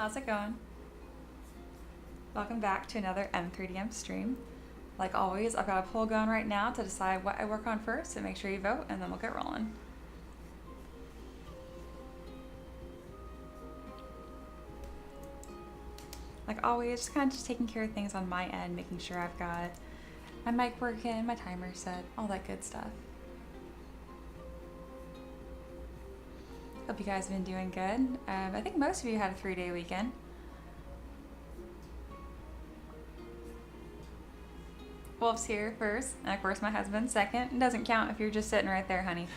how's it going? Welcome back to another M3DM stream. Like always, I've got a poll going right now to decide what I work on first, so make sure you vote and then we'll get rolling. Like always, just kind of taking care of things on my end, making sure I've got my mic working, my timer set, all that good stuff. Hope you guys have been doing good. I think most of you had a 3-day weekend. Wolf's here first, and of course my husband second. It doesn't count if you're just sitting right there, honey.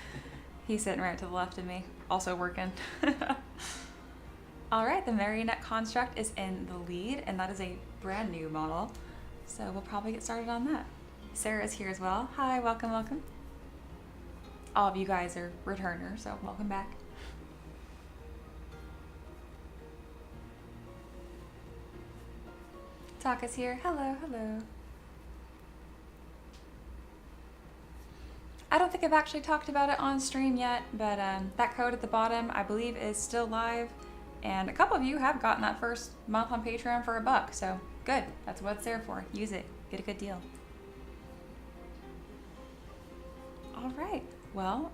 He's sitting right to the left of me, also working. All right, the marionette construct is in the lead, and that is a brand new model. So we'll probably get started on that. Sarah's here as well. Hi, welcome, welcome. All of you guys are returners, so welcome back. Taka's here. Hello, hello. I don't think I've actually talked about it on stream yet, but that code at the bottom, I believe, is still live. And a couple of you have gotten that first month on Patreon for $1, so good. That's what it's there for. Use it. Get a good deal. All right. Well,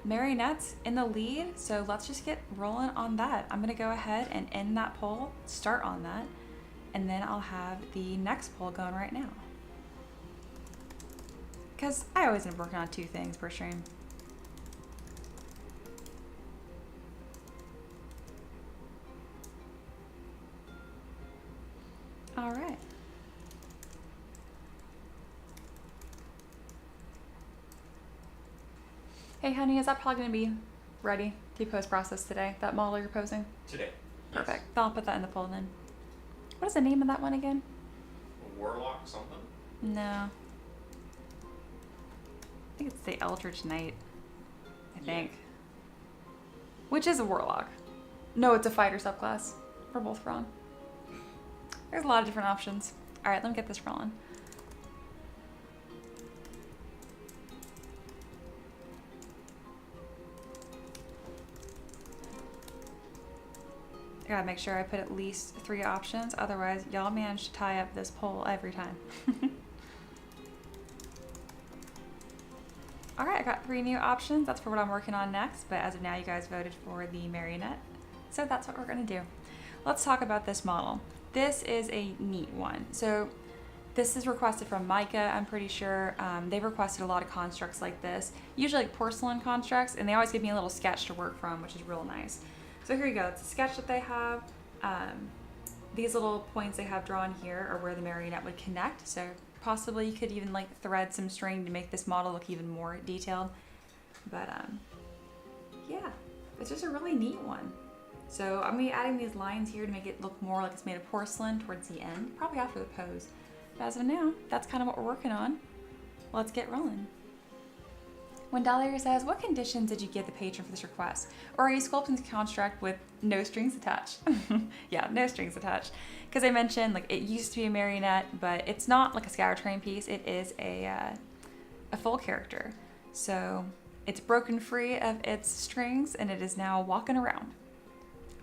marionette's in the lead, so let's just get rolling on that. I'm going to go ahead and end that poll, start on that, and then I'll have the next poll going right now. Because I always end up working on 2 things per stream. All right. Hey honey, is that probably going to be ready to be post-processed today, that model you're posing? Today. Perfect. Yes. I'll put that in the poll then. What is the name of that one again? Warlock something? No. I think it's the Eldritch Knight, I think. Which is a warlock. No, it's a fighter subclass. We're both wrong. There's a lot of different options. All right, let me get this rolling. I gotta make sure I put at least 3 options, otherwise y'all manage to tie up this poll every time. All right, I got 3 new options. That's for what I'm working on next, but as of now, you guys voted for the marionette. So that's what we're gonna do. Let's talk about this model. This is a neat one. So this is requested from Micah, I'm pretty sure. They've requested a lot of constructs like this, usually like porcelain constructs, and they always give me a little sketch to work from, which is real nice. So here you go, it's a sketch that they have. These little points they have drawn here are where the marionette would connect. So possibly you could even like thread some string to make this model look even more detailed. But yeah, it's just a really neat one. So I'm gonna be adding these lines here to make it look more like it's made of porcelain towards the end, probably after the pose. But as of now, that's kind of what we're working on. Let's get rolling. When Dahlia says, what conditions did you give the patron for this request? Or are you sculpting the construct with no strings attached? Yeah, no strings attached. Because I mentioned, like, it used to be a marionette, but it's not like a scour train piece. It is a full character. So it's broken free of its strings, and it is now walking around.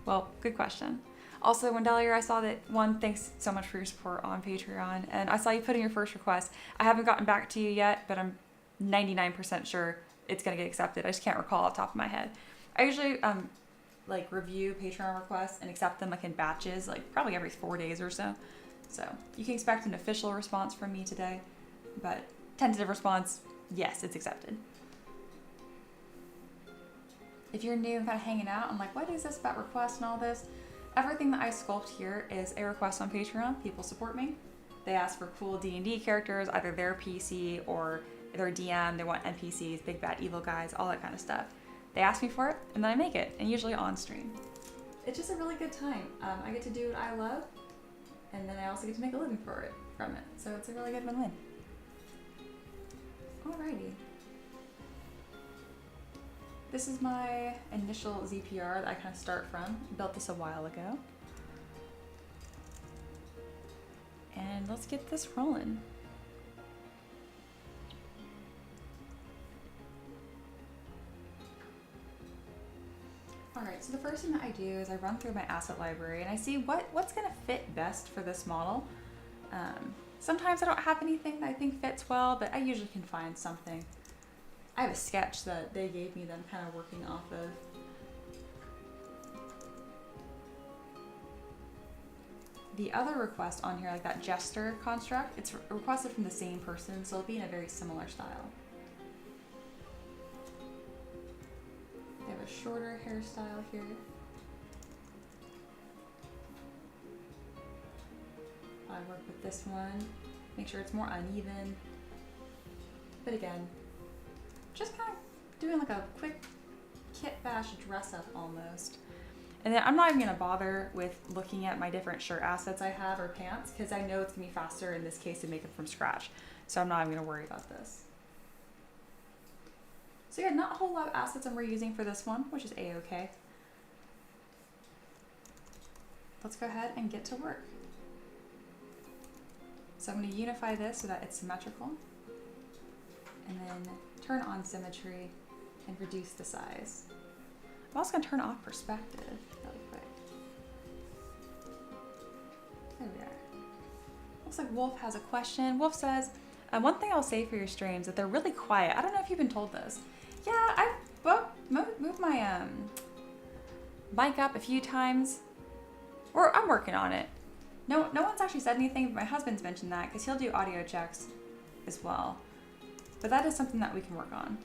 Well, good question. Also, when Dahlia, I saw that, one, thanks so much for your support on Patreon, and I saw you put in your first request. I haven't gotten back to you yet, but I'm 99% sure it's gonna get accepted. I just can't recall off the top of my head. I usually like review Patreon requests and accept them like in batches, like probably every 4 days or so. So you can expect an official response from me today, but tentative response, yes, it's accepted. If you're new and kind of hanging out, I'm like, what is this about requests and all this? Everything that I sculpt here is a request on Patreon. People support me. They ask for cool D&D characters, either their PC or their DM. They want NPCs, big bad evil guys, all that kind of stuff. They ask me for it, and then I make it, and usually on stream. It's just a really good time. I get to do what I love, and then I also get to make a living from it. So it's a really good win-win. Alrighty. This is my initial ZPR that I kind of start from. Built this a while ago. And let's get this rolling. Alright, So the first thing that I do is I run through my asset library and I see what's going to fit best for this model. Sometimes I don't have anything that I think fits well, but I usually can find something. I have a sketch that they gave me that I'm kind of working off of. The other request on here, like that jester construct, it's requested from the same person, so it'll be in a very similar style. They have a shorter hairstyle here. I work with this one, make sure it's more uneven. But again, just kind of doing like a quick kit bash dress up almost. And then I'm not even gonna bother with looking at my different shirt assets I have or pants because I know it's gonna be faster in this case to make them from scratch. So I'm not even gonna worry about this. So yeah, not a whole lot of assets I'm reusing for this one, which is a-okay. Let's go ahead and get to work. So I'm gonna unify this so that it's symmetrical. And then turn on symmetry and reduce the size. I'm also gonna turn off perspective really quick. There we are. Looks like Wolf has a question. Wolf says, one thing I'll say for your streams that they're really quiet. I don't know if you've been told this. Yeah, I've moved my mic up a few times. Or I'm working on it. No one's actually said anything, but my husband's mentioned that because he'll do audio checks as well. But that is something that we can work on.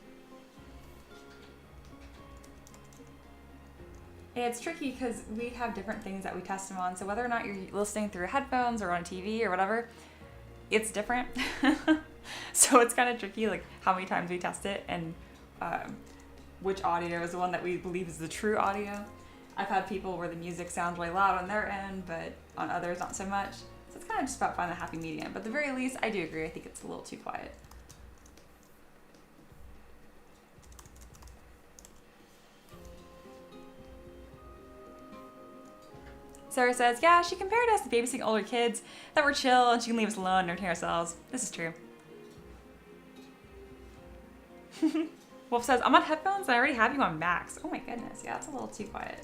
It's tricky because we have different things that we test them on. So whether or not you're listening through headphones or on TV or whatever, it's different. So it's kind of tricky, like how many times we test it and which audio is the one that we believe is the true audio. I've had people where the music sounds really loud on their end, but on others not so much. So it's kind of just about finding the happy medium. But at the very least, I do agree. I think it's a little too quiet. Sarah says, yeah, she compared us to babysitting older kids that were chill and she can leave us alone and entertain ourselves. This is true. Wolf says, I'm on headphones and I already have you on max. Oh my goodness. Yeah, that's a little too quiet.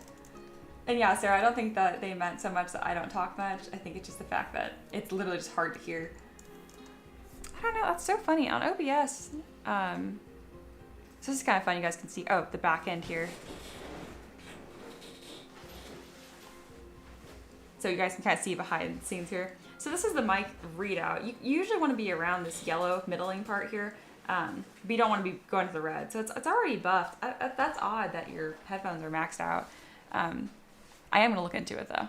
And yeah, Sarah, I don't think that they meant so much that I don't talk much. I think it's just the fact that it's literally just hard to hear. I don't know. That's so funny. On OBS, so this is kind of fun. You guys can see, the back end here. So you guys can kind of see behind the scenes here. So this is the mic readout. You usually want to be around this yellow middling part here, but you don't want to be going to the red. So it's already buffed. That's odd that your headphones are maxed out. I am going to look into it though.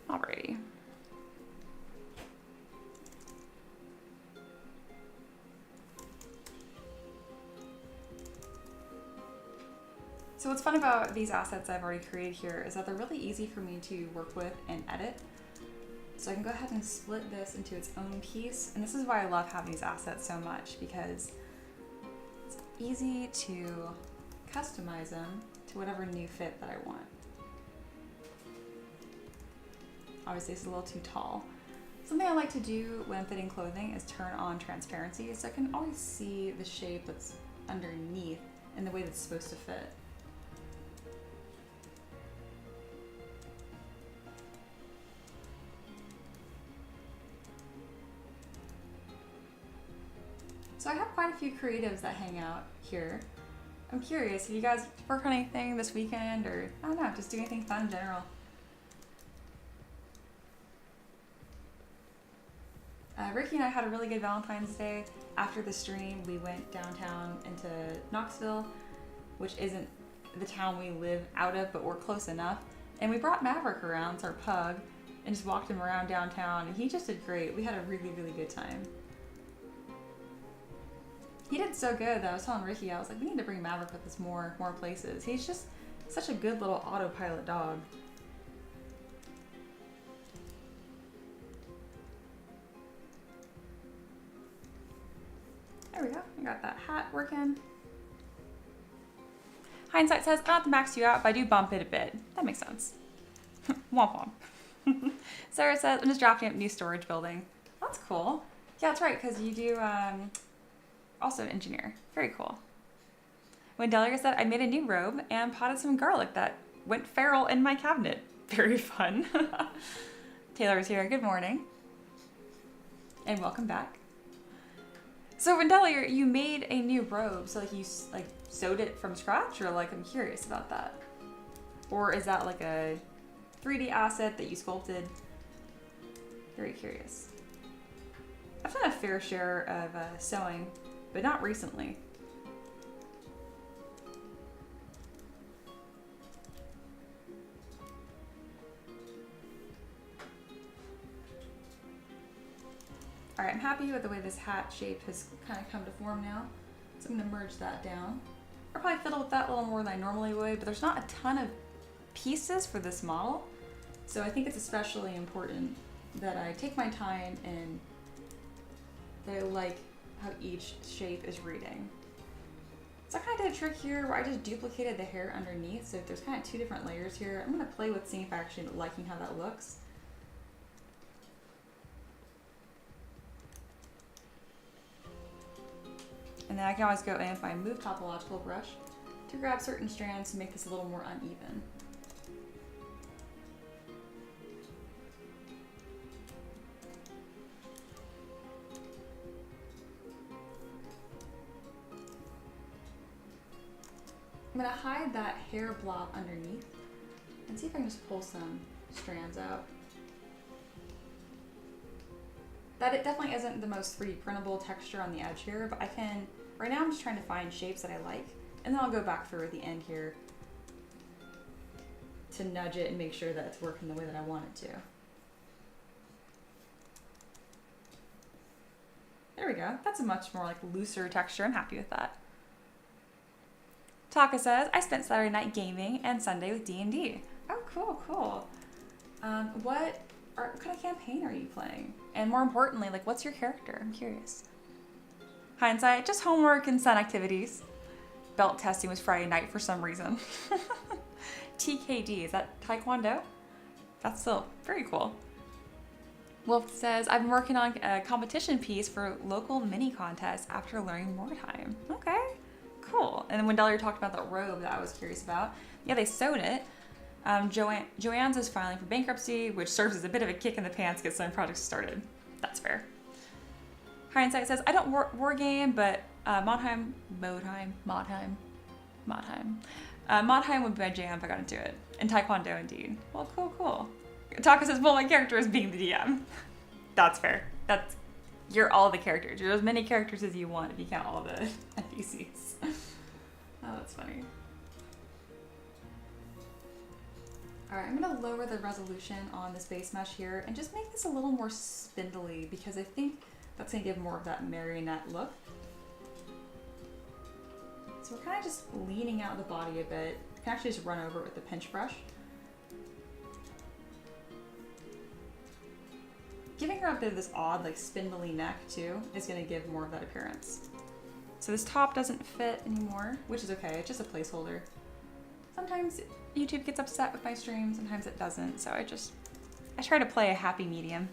Alrighty. So what's fun about these assets I've already created here is that they're really easy for me to work with and edit. So I can go ahead and split this into its own piece. And this is why I love having these assets so much, because it's easy to customize them to whatever new fit that I want. Obviously it's a little too tall. Something I like to do when I'm fitting clothing is turn on transparency so I can always see the shape that's underneath and the way that's supposed to fit. So I have quite a few creatives that hang out here. I'm curious, if you guys work on anything this weekend or, I don't know, just do anything fun in general. Ricky and I had a really good Valentine's Day. After the stream, we went downtown into Knoxville, which isn't the town we live out of, but we're close enough. And we brought Maverick around, it's our pug, and just walked him around downtown, and he just did great. We had a really, really good time. He did so good that I was telling Ricky, I was like, we need to bring Maverick with us more places. He's just such a good little autopilot dog. There we go, I got that hat working. Hindsight says, I don't have to max you out, but I do bump it a bit. That makes sense. Womp womp. Sarah says, I'm just drafting up new storage building. That's cool. Yeah, that's right, because you do also an engineer. Very cool. Wendelia said, I made a new robe and potted some garlic that went feral in my cabinet. Very fun. Taylor's here. Good morning. And welcome back. So Wendelia, you made a new robe. So like you like sewed it from scratch, or like I'm curious about that. Or is that like a 3D asset that you sculpted? Very curious. I've done a fair share of sewing, but not recently. All right, I'm happy with the way this hat shape has kind of come to form now. So I'm gonna merge that down. I'll probably fiddle with that a little more than I normally would, but there's not a ton of pieces for this model. So I think it's especially important that I take my time and that I like how each shape is reading. So I kind of did a trick here where I just duplicated the hair underneath. So if there's kind of two different layers here, I'm gonna play with seeing if I actually liking how that looks. And then I can always go in with my Move Topological brush to grab certain strands to make this a little more uneven. I'm gonna hide that hair blob underneath and see if I can just pull some strands out. That it definitely isn't the most 3D printable texture on the edge here, but I can, right now I'm just trying to find shapes that I like, and then I'll go back through at the end here to nudge it and make sure that it's working the way that I want it to. There we go. That's a much more like looser texture. I'm happy with that. Taka says, I spent Saturday night gaming and Sunday with D&D. Oh, cool, cool. What kind of campaign are you playing? And more importantly, like, what's your character? I'm curious. Hindsight, just homework and sun activities. Belt testing was Friday night for some reason. TKD, is that Taekwondo? That's still very cool. Wolf says, I've been working on a competition piece for local mini contest after learning more time. Okay, cool. And then when Wendelia talked about that robe that I was curious about, yeah, they sewed it. Joanne's is filing for bankruptcy, which serves as a bit of a kick in the pants to get some projects started. That's fair. Hindsight says, I don't war game, but Modheim would be my jam if I got into it. And Taekwondo, indeed. Well, cool, cool. Taka says, well, my character is being the DM. That's fair. You're all the characters. You're as many characters as you want if you count all the NPCs. Oh, that's funny. All right, I'm gonna lower the resolution on this base mesh here and just make this a little more spindly because I think that's gonna give more of that marionette look. So we're kind of just leaning out the body a bit. I can actually just run over it with the pinch brush. Giving her a bit of this odd, like, spindly neck too is gonna give more of that appearance. So this top doesn't fit anymore, which is okay, it's just a placeholder. Sometimes YouTube gets upset with my stream, sometimes it doesn't, so I try to play a happy medium.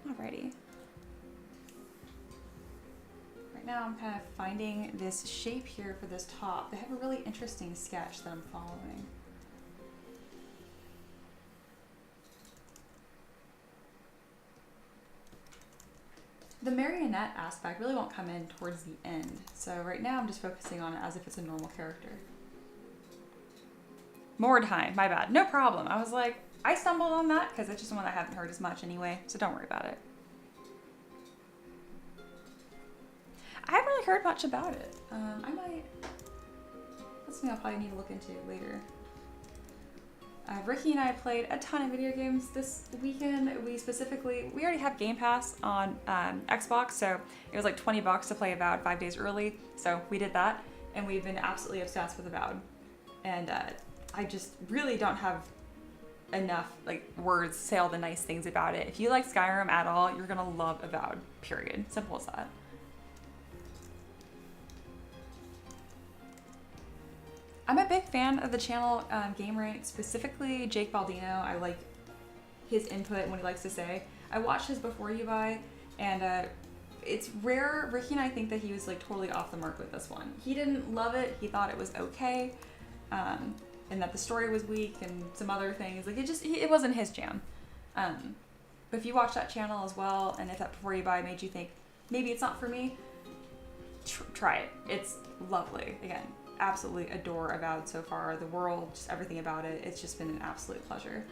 Alrighty. Right now I'm kind of finding this shape here for this top. They have a really interesting sketch that I'm following. The marionette aspect really won't come in towards the end, so right now I'm just focusing on it as if it's a normal character. Mordheim, my bad. No problem. I was like, I stumbled on that because it's just one I haven't heard as much anyway, so don't worry about it. I haven't really heard much about it. That's something I'll probably need to look into later. Ricky and I played a ton of video games this weekend. We already have Game Pass on Xbox, so it was like $20 to play Avowed 5 days early. So we did that, and we've been absolutely obsessed with Avowed. And I just really don't have enough like words to say all the nice things about it. If you like Skyrim at all, you're gonna love Avowed, period. Simple as that. I'm a big fan of the channel Game Rank, specifically Jake Baldino. I like his input and what he likes to say. I watched his Before You Buy, and it's rare. Ricky and I think that he was like totally off the mark with this one. He didn't love it. He thought it was okay, and that the story was weak and some other things. Like it wasn't his jam. But if you watch that channel as well, and if that Before You Buy made you think maybe it's not for me, try it. It's lovely. Again, absolutely adore Avowed so far. The world, just everything about it. It's just been an absolute pleasure.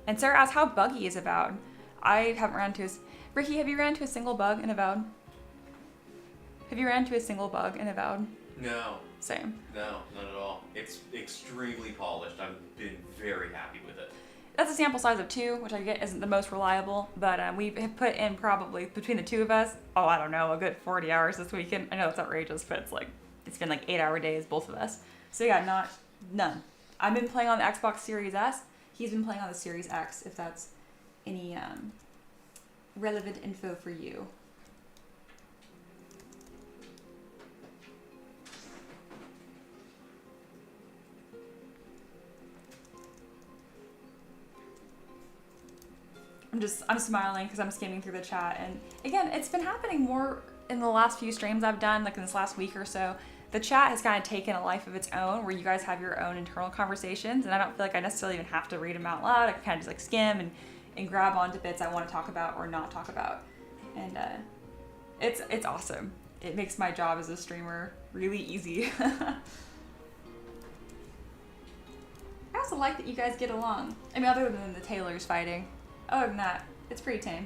And Sarah asks, how buggy is Avowed? I haven't ran into Ricky, have you ran into a single bug in Avowed? Have you ran into a single bug in Avowed? No. Same. No, not at all. It's extremely polished. I've been very happy with it. That's a sample size of 2, which I get isn't the most reliable, but we have put in probably, between the two of us, I don't know, a good 40 hours this weekend. I know that's outrageous, but it's been like 8-hour days, both of us. So yeah, none. I've been playing on the Xbox Series S. He's been playing on the Series X, if that's any relevant info for you. I'm smiling because I'm skimming through the chat, and again, it's been happening more in the last few streams I've done, like in this last week or so. The chat has kind of taken a life of its own, where you guys have your own internal conversations, and I don't feel like I necessarily even have to read them out loud. I can kind of just like skim and grab onto bits I want to talk about or not talk about, and it's awesome. It makes my job as a streamer really easy. I also like that you guys get along. I mean, other than the tailors fighting. Other than that, it's pretty tame.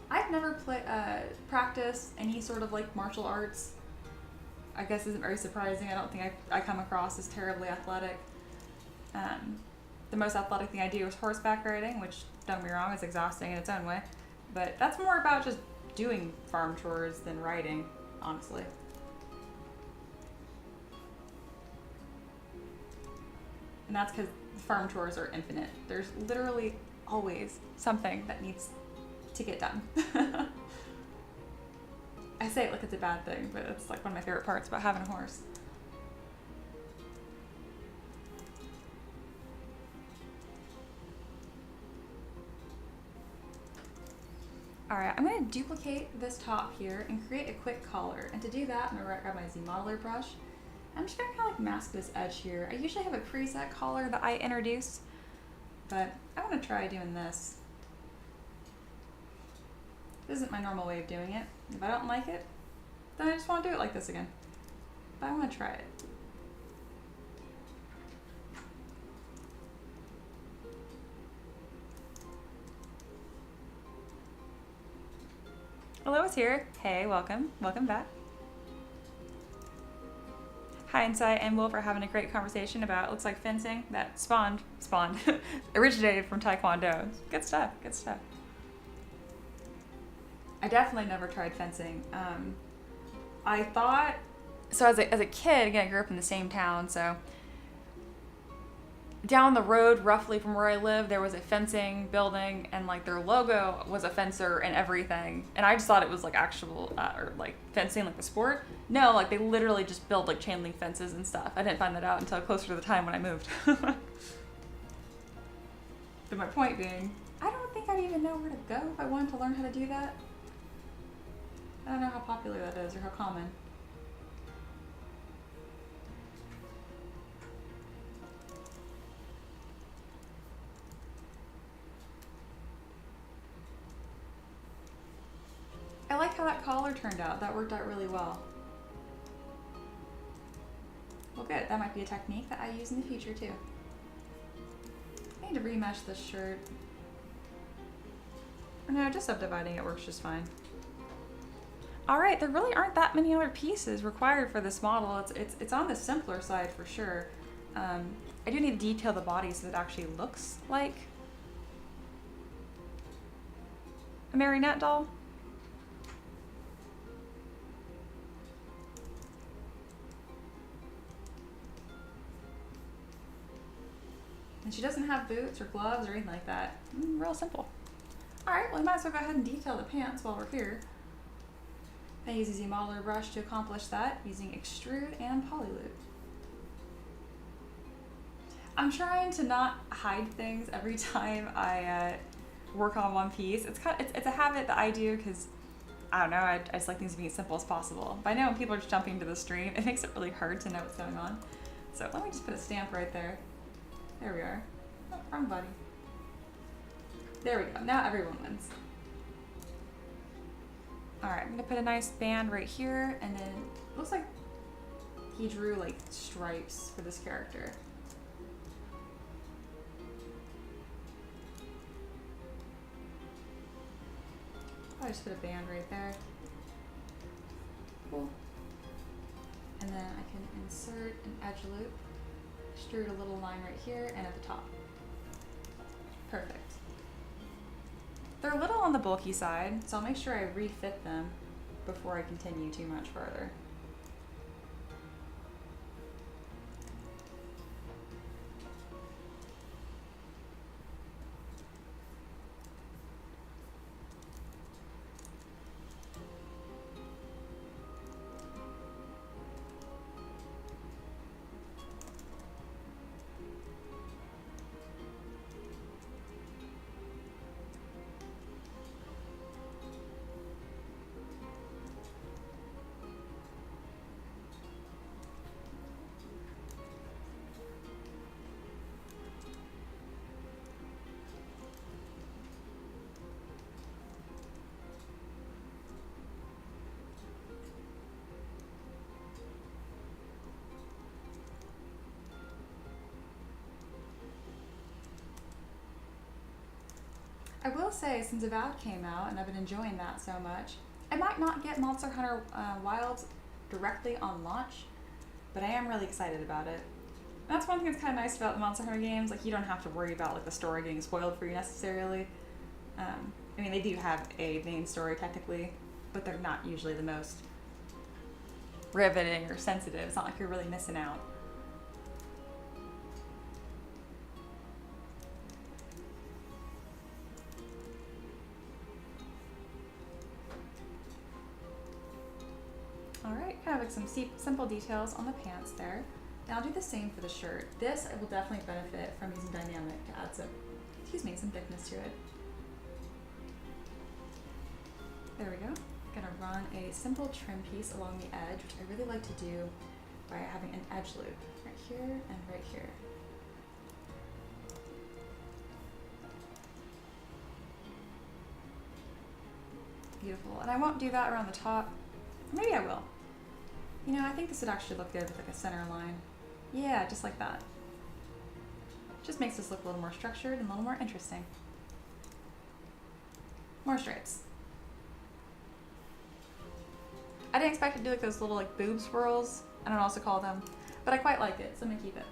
I've never practiced any sort of like martial arts. I guess isn't very surprising. I don't think I come across as terribly athletic. The most athletic thing I do is horseback riding, which, don't get me wrong, is exhausting in its own way. But that's more about just doing farm chores than riding, honestly. And that's because farm chores are infinite. There's literally always something that needs to get done. I say it like it's a bad thing, but it's like one of my favorite parts about having a horse. All right, I'm gonna duplicate this top here and create a quick collar. And to do that, I'm gonna grab my Z Modeler brush. I'm just gonna kind of like mask this edge here. I usually have a preset collar that I introduce, but I wanna try doing this. This isn't my normal way of doing it. If I don't like it, then I just wanna do it like this again. But I wanna try it. Hello is here. Hey, welcome. Welcome back. Hi, Insight and Wolf are having a great conversation about, looks like fencing that spawned, originated from Taekwondo. Good stuff, good stuff. I definitely never tried fencing. I thought, so as a kid, again, I grew up in the same town, so down the road, roughly from where I live, there was a fencing building, and like their logo was a fencer and everything. And I just thought it was like actual, or like fencing, like the sport. No, like they literally just build like chain link fences and stuff. I didn't find that out until closer to the time when I moved. But my point being, I don't think I'd even know where to go if I wanted to learn how to do that. I don't know how popular that is or how common. I like how that collar turned out. That worked out really well. Well, good. That might be a technique that I use in the future, too. I need to remesh this shirt. Or no, just subdividing it works just fine. All right, there really aren't that many other pieces required for this model. It's on the simpler side for sure. I do need to detail the body so it actually looks like a marionette doll. And she doesn't have boots or gloves or anything like that. Real simple. All Alright, well we might as well go ahead and detail the pants while we're here. I use Easy Modeler brush to accomplish that using extrude and polyloop. I'm trying to not hide things every time I work on one piece. It's a habit that I do because I don't know, I just like things to be as simple as possible. But I know when people are just jumping into the stream, it makes it really hard to know what's going on. So let me just put a stamp right there. There we are. Oh, wrong body. There we go. Now everyone wins. Alright, I'm gonna put a nice band right here, and then it looks like he drew like stripes for this character. I just put a band right there. Cool. And then I can insert an edge loop, extrude a little line right here and at the top. Perfect. They're a little on the bulky side, so I'll make sure I refit them before I continue too much further. I will say, since Avowed came out and I've been enjoying that so much, I might not get Monster Hunter Wilds directly on launch, but I am really excited about it. And that's one thing that's kind of nice about the Monster Hunter games, like you don't have to worry about like the story getting spoiled for you necessarily. I mean, they do have a main story technically, but they're not usually the most riveting or sensitive. It's not like you're really missing out. Alright, kind of like some simple details on the pants there. Now I'll do the same for the shirt. This will definitely benefit from using dynamic to add some, some thickness to it. There we go. Gonna run a simple trim piece along the edge, which I really like to do by having an edge loop right here and right here. Beautiful. And I won't do that around the top. Maybe I will. You know, I think this would actually look good with like a center line. Yeah, just like that. Just makes this look a little more structured and a little more interesting. More stripes. I didn't expect it to do like those little like boob swirls, I don't know what else to call them, but I quite like it, so I'm gonna keep it.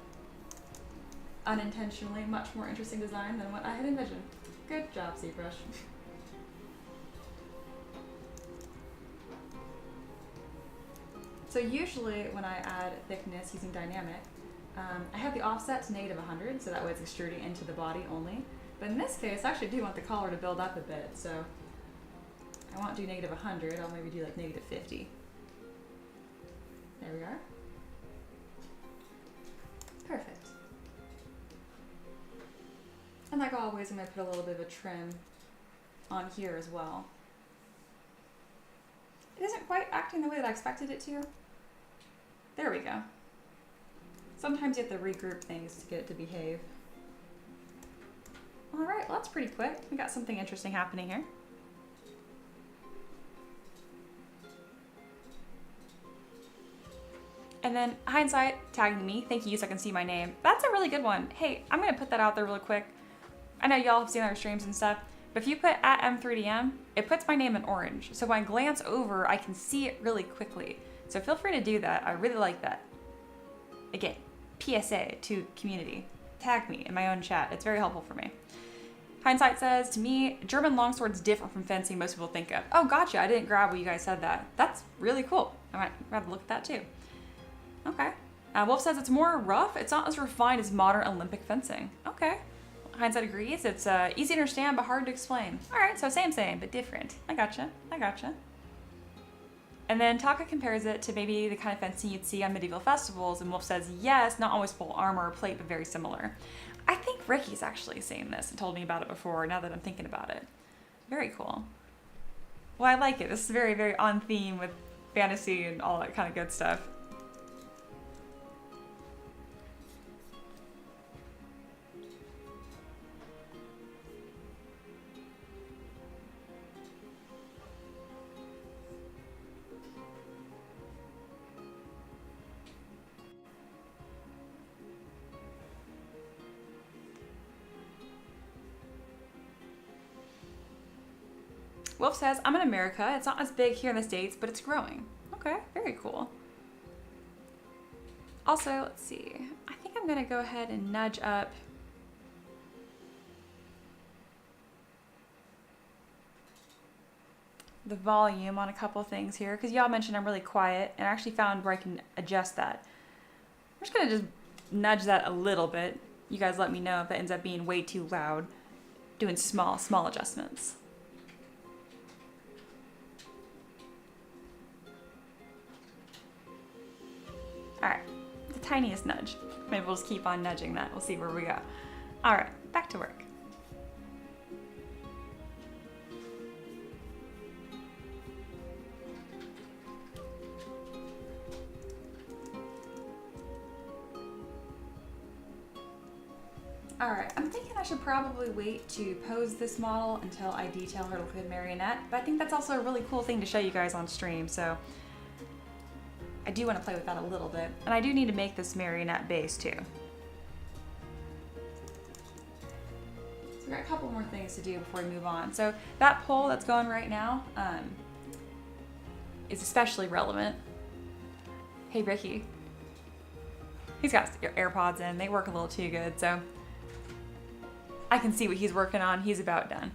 Unintentionally, much more interesting design than what I had envisioned. Good job, ZBrush. So usually when I add thickness using dynamic, I have the offset to -100, so that way it's extruding into the body only. But in this case, I actually do want the collar to build up a bit, so I won't do -100, I'll maybe do like -50. There we are. Perfect. And like always, I'm going to put a little bit of a trim on here as well. It isn't quite acting the way that I expected it to. There we go. Sometimes you have to regroup things to get it to behave. All right, well that's pretty quick. We got something interesting happening here. And then Hindsight tagging me, thank you so I can see my name. That's a really good one. Hey, I'm gonna put that out there really quick. I know y'all have seen our streams and stuff, but if you put @M3DM, it puts my name in orange. So when I glance over, I can see it really quickly. So feel free to do that. I really like that. Again, PSA to community. Tag me in my own chat. It's very helpful for me. Hindsight says, to me, German longsword's different from fencing most people think of. Oh, gotcha. I didn't grab what you guys said that. That's really cool. I might have to look at that too. Okay. Wolf says it's more rough. It's not as refined as modern Olympic fencing. Okay. Hindsight agrees. It's easy to understand, but hard to explain. All right, so same, but different. I gotcha. And then Taka compares it to maybe the kind of fencing you'd see on medieval festivals, and Wolf says, yes, not always full armor or plate, but very similar. I think Ricky's actually seen this and told me about it before, now that I'm thinking about it. Very cool. Well, I like it. This is very, very on theme with fantasy and all that kind of good stuff. Wolf says, I'm in America. It's not as big here in the States, but it's growing. Okay, very cool. Also, let's see. I think I'm gonna go ahead and nudge up the volume on a couple things here, because y'all mentioned I'm really quiet, and I actually found where I can adjust that. I'm just gonna just nudge that a little bit. You guys let me know if that ends up being way too loud. Doing small adjustments. All right, the tiniest nudge. Maybe we'll just keep on nudging that. We'll see where we go. All right, back to work. All right, I'm thinking I should probably wait to pose this model until I detail her liquid marionette, but I think that's also a really cool thing to show you guys on stream, so I do want to play with that a little bit. And I do need to make this marionette base too. So we've got a couple more things to do before we move on. So that poll that's going right now is especially relevant. Hey Ricky. He's got AirPods in. They work a little too good, so I can see what he's working on. He's about done.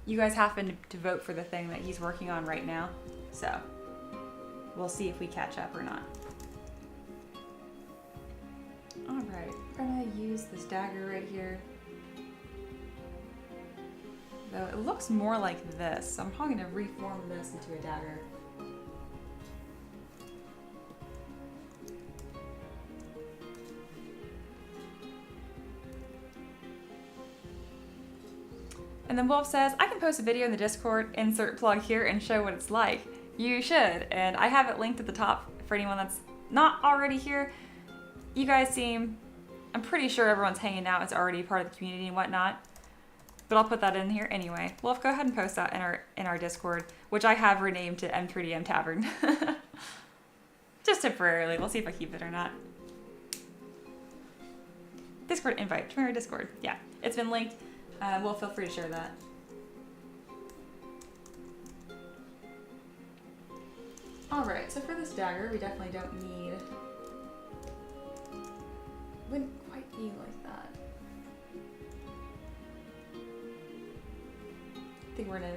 You guys happen to vote for the thing that he's working on right now, so we'll see if we catch up or not. All right, we're gonna use this dagger right here. Though it looks more like this, so I'm probably gonna reform this into a dagger. And then Wolf says, I can post a video in the Discord, insert plug here, and show what it's like. You should, and I have it linked at the top for anyone that's not already here. You guys seem, I'm pretty sure everyone's hanging out, it's already part of the community and whatnot. But I'll put that in here anyway. Wolf, go ahead and post that in our Discord, which I have renamed to M3DM Tavern. Just temporarily, we'll see if I keep it or not. Discord invite, join our Discord. Yeah, it's been linked. Well, feel free to share that. All right, so for this dagger, we definitely don't need, wouldn't quite be like that. I think we're gonna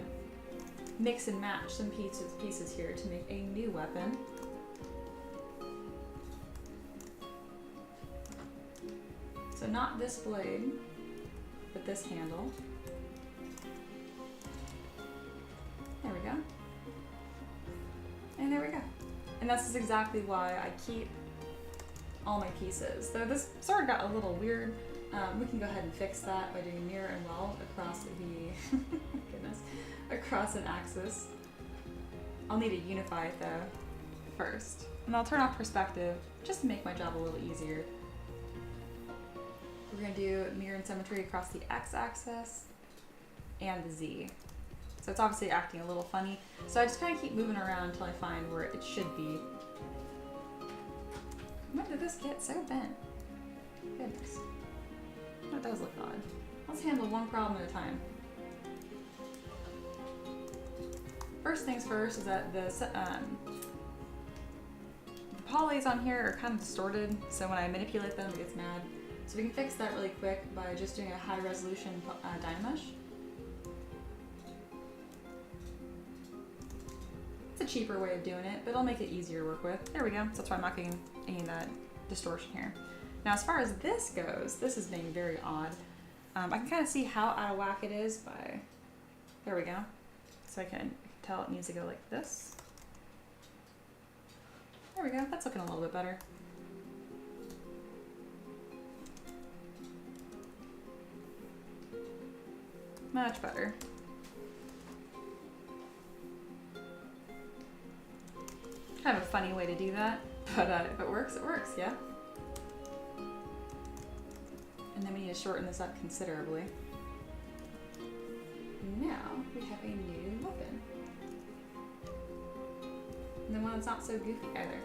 mix and match some pieces here to make a new weapon. So not this blade, but this handle. There we go. And there we go. And this is exactly why I keep all my pieces. Though this sword got a little weird, we can go ahead and fix that by doing mirror and weld across the, goodness, across an axis. I'll need to unify it though first. And I'll turn off perspective just to make my job a little easier. We're gonna do mirror and symmetry across the x-axis and the z. So it's obviously acting a little funny. So I just kind of keep moving around until I find where it should be. When did this get so bent? Goodness. That does look odd. Let's handle one problem at a time. First things first is that the polys on here are kind of distorted, so when I manipulate them, it gets mad. So we can fix that really quick by just doing a high resolution Dynamesh. It's a cheaper way of doing it, but it'll make it easier to work with. There we go. So that's why I'm not getting any of that distortion here. Now, as far as this goes, this is being very odd. I can kind of see how out of whack it is by, there we go. So I can tell it needs to go like this. There we go, that's looking a little bit better. Much better. Kind of a funny way to do that, but if it works, yeah? And then we need to shorten this up considerably. Now we have a new muffin. And then one that's not so goofy either.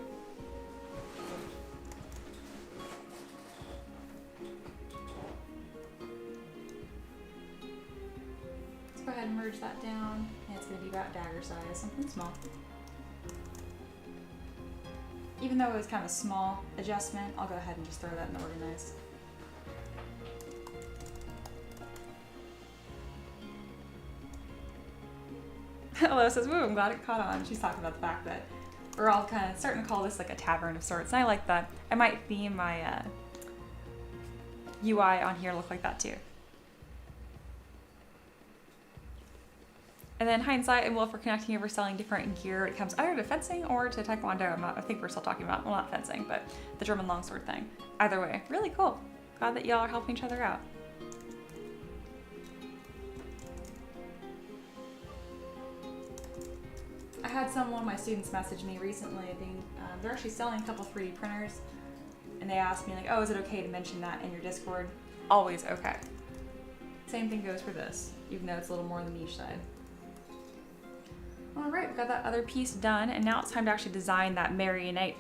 Let's go ahead and merge that down. And it's going to be about dagger size, something small. Even though it was kind of a small adjustment, I'll go ahead and just throw that in the organize. Hello says, woo, I'm glad it caught on. She's talking about the fact that we're all kind of starting to call this like a tavern of sorts. And I like that. I might theme my UI on here look like that too. And then hindsight and Wolf for connecting over selling different gear when it comes either to fencing or to Taekwondo. I think we're still talking about, well, not fencing, but the German longsword thing. Either way, really cool. Glad that y'all are helping each other out. I had one of my students message me recently. They're actually selling a couple 3D printers, and they asked me like, "Oh, is it okay to mention that in your Discord?" Always okay. Same thing goes for this, even though it's a little more on the niche side. All right, we've got that other piece done, and now it's time to actually design that marionette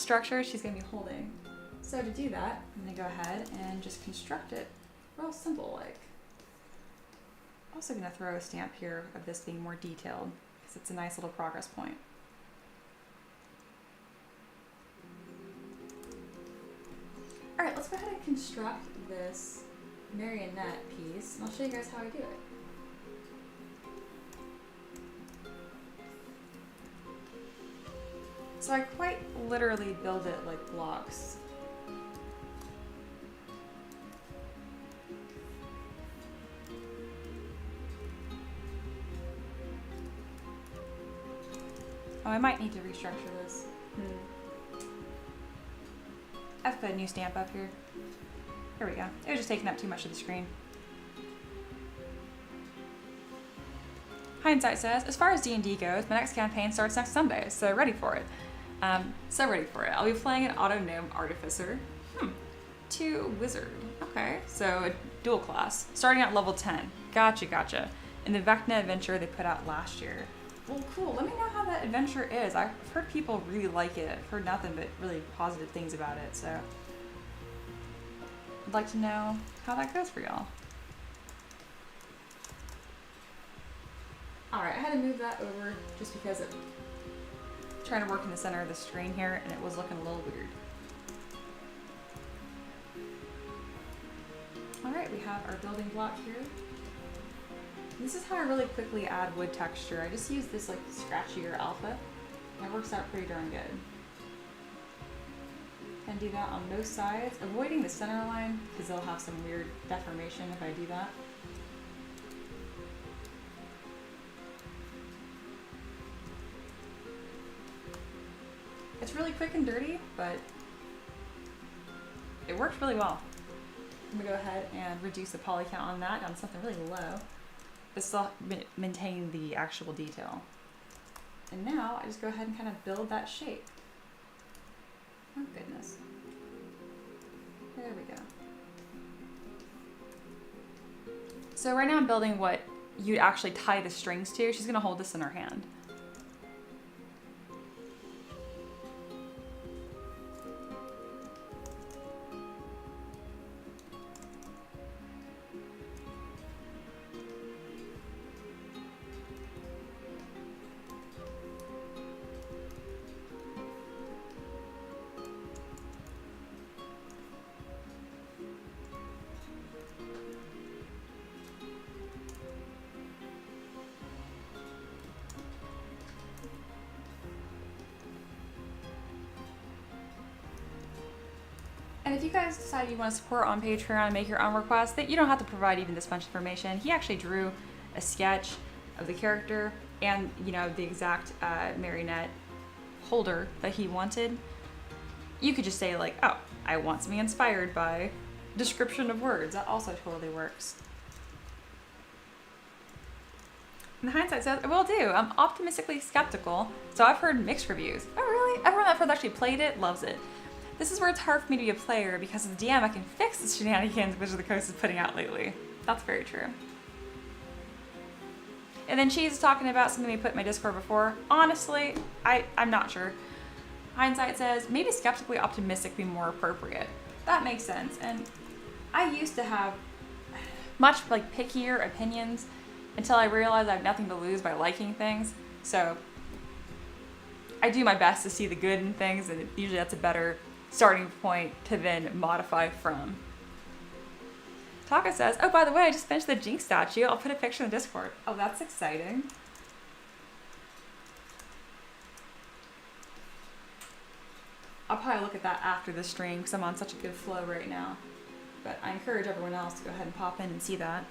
structure she's gonna be holding. So to do that, I'm gonna go ahead and just construct it real simple like. Also going to throw a stamp here of this being more detailed because it's a nice little progress point. All right, let's go ahead and construct this marionette piece, and I'll show you guys how I do it. So I quite literally build it like blocks. Oh, I might need to restructure this. I have to put a new stamp up here. Here we go. It was just taking up too much of the screen. Hindsight says, as far as D&D goes, my next campaign starts next Sunday, so ready for it. I'll be playing an auto gnome artificer. To wizard. Okay, so a dual class. Starting at level 10. Gotcha. In the Vecna adventure they put out last year. Well, cool. Let me know how that adventure is. I've heard people really like it. I've heard nothing but really positive things about it, so I'd like to know how that goes for y'all. Alright, I had to move that over just because I'm trying to work in the center of the screen here and it was looking a little weird. Alright, we have our building block here. This is how I really quickly add wood texture. I just use this like scratchier alpha, and it works out pretty darn good. Can do that on both sides, avoiding the center line because they'll have some weird deformation if I do that. It's really quick and dirty, but it works really well. I'm gonna go ahead and reduce the poly count on that down to something really low. But still maintain the actual detail. And now I just go ahead and kind of build that shape. Oh goodness. There we go. So right now I'm building what you'd actually tie the strings to. She's gonna hold this in her hand. And if you guys decide you want to support on Patreon and make your own requests, that you don't have to provide even this much information. He actually drew a sketch of the character and, you know, the exact marionette holder that he wanted. You could just say like, oh, I want something inspired by description of words. That also totally works. And hindsight says, I will do. I'm optimistically skeptical, so I've heard mixed reviews. Oh really? Everyone I've heard that actually played it loves it. This is where it's hard for me to be a player because as a DM I can fix the shenanigans Wizards of the Coast is putting out lately. That's very true. And then Cheese is talking about something we put in my Discord before. Honestly, I'm not sure. Hindsight says, maybe skeptically optimistic would be more appropriate. That makes sense. And I used to have much like pickier opinions until I realized I have nothing to lose by liking things. So I do my best to see the good in things, and usually that's a better starting point to then modify from. Taka says, oh, by the way, I just finished the Jinx statue. I'll put a picture in the Discord. Oh, that's exciting. I'll probably look at that after the stream because I'm on such a good flow right now. But I encourage everyone else to go ahead and pop in and see that.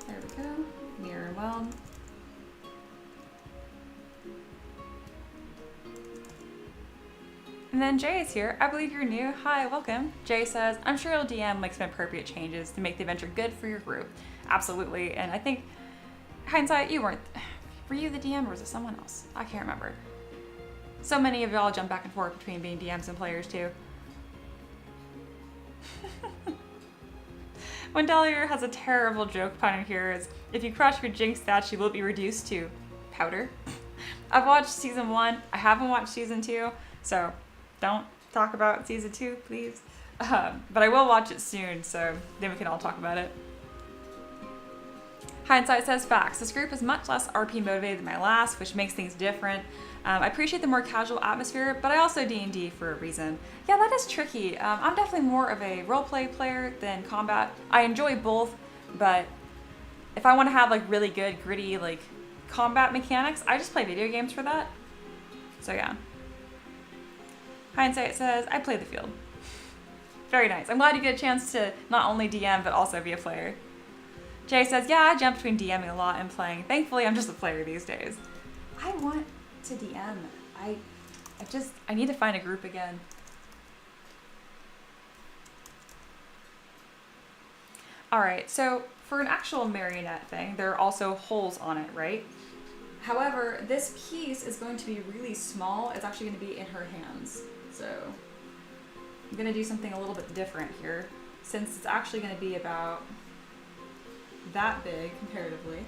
There we go. Mirror and weld. And then Jay is here. I believe you're new. Hi, welcome. Jay says, I'm sure you'll DM like some appropriate changes to make the adventure good for your group. Absolutely. And I think, hindsight, you weren't. Were you the DM or was it someone else? I can't remember. So many of y'all jump back and forth between being DMs and players too. Wendelier has a terrible joke pun in here is, if you crush your Jinx statue, will it be reduced to powder? I've watched season 1. I haven't watched season 2, so don't talk about season 2, please. But I will watch it soon, so then we can all talk about it. Hindsight says, facts. This group is much less RP motivated than my last, which makes things different. I appreciate the more casual atmosphere, but I also D&D for a reason. Yeah, that is tricky. I'm definitely more of a roleplay player than combat. I enjoy both, but if I want to have like really good, gritty, like combat mechanics, I just play video games for that. So yeah. Hindsight says, I play the field. Very nice. I'm glad you get a chance to not only DM, but also be a player. Jay says, yeah, I jump between DMing a lot and playing. Thankfully, I'm just a player these days. I want to DM. I need to find a group again. All right, so for an actual marionette thing, there are also holes on it, right? However, this piece is going to be really small. It's actually going to be in her hands. So I'm going to do something a little bit different here, since it's actually going to be about that big comparatively.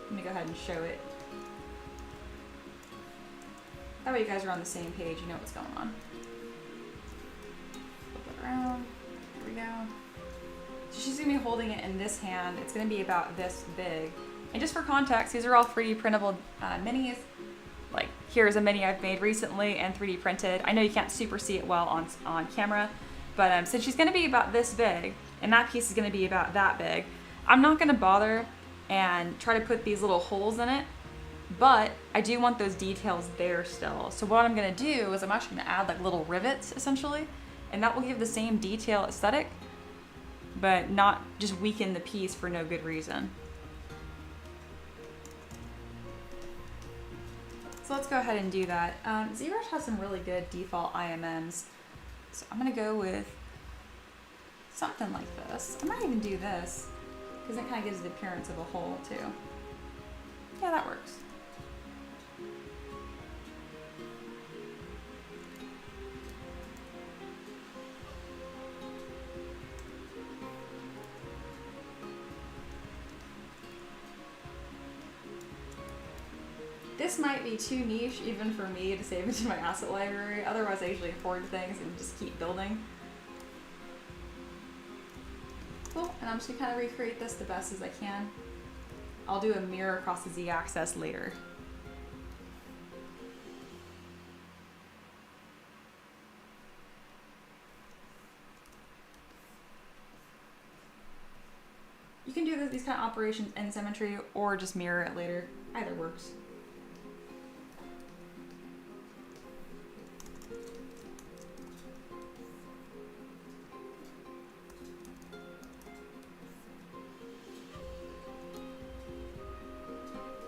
Let me go ahead and show it. That way you guys are on the same page, you know what's going on. Flip it around. Here we go. So she's going to be holding it in this hand. It's going to be about this big. And just for context, these are all 3D printable minis. Like, here's a mini I've made recently and 3D printed. I know you can't super see it well on camera, but since she's going to be about this big, and that piece is going to be about that big, I'm not going to bother and try to put these little holes in it, but I do want those details there still. So what I'm going to do is I'm actually going to add like little rivets, essentially, and that will give the same detail aesthetic, but not just weaken the piece for no good reason. So let's go ahead and do that. ZBrush has some really good default IMMs, so I'm going to go with something like this. I might even do this, because it kind of gives the appearance of a hole too. Yeah, that works. This might be too niche even for me to save into my asset library. Otherwise, I usually hoard things and just keep building. Cool, and I'm just gonna kind of recreate this the best as I can. I'll do a mirror across the z-axis later. You can do these kind of operations in symmetry or just mirror it later. Either works.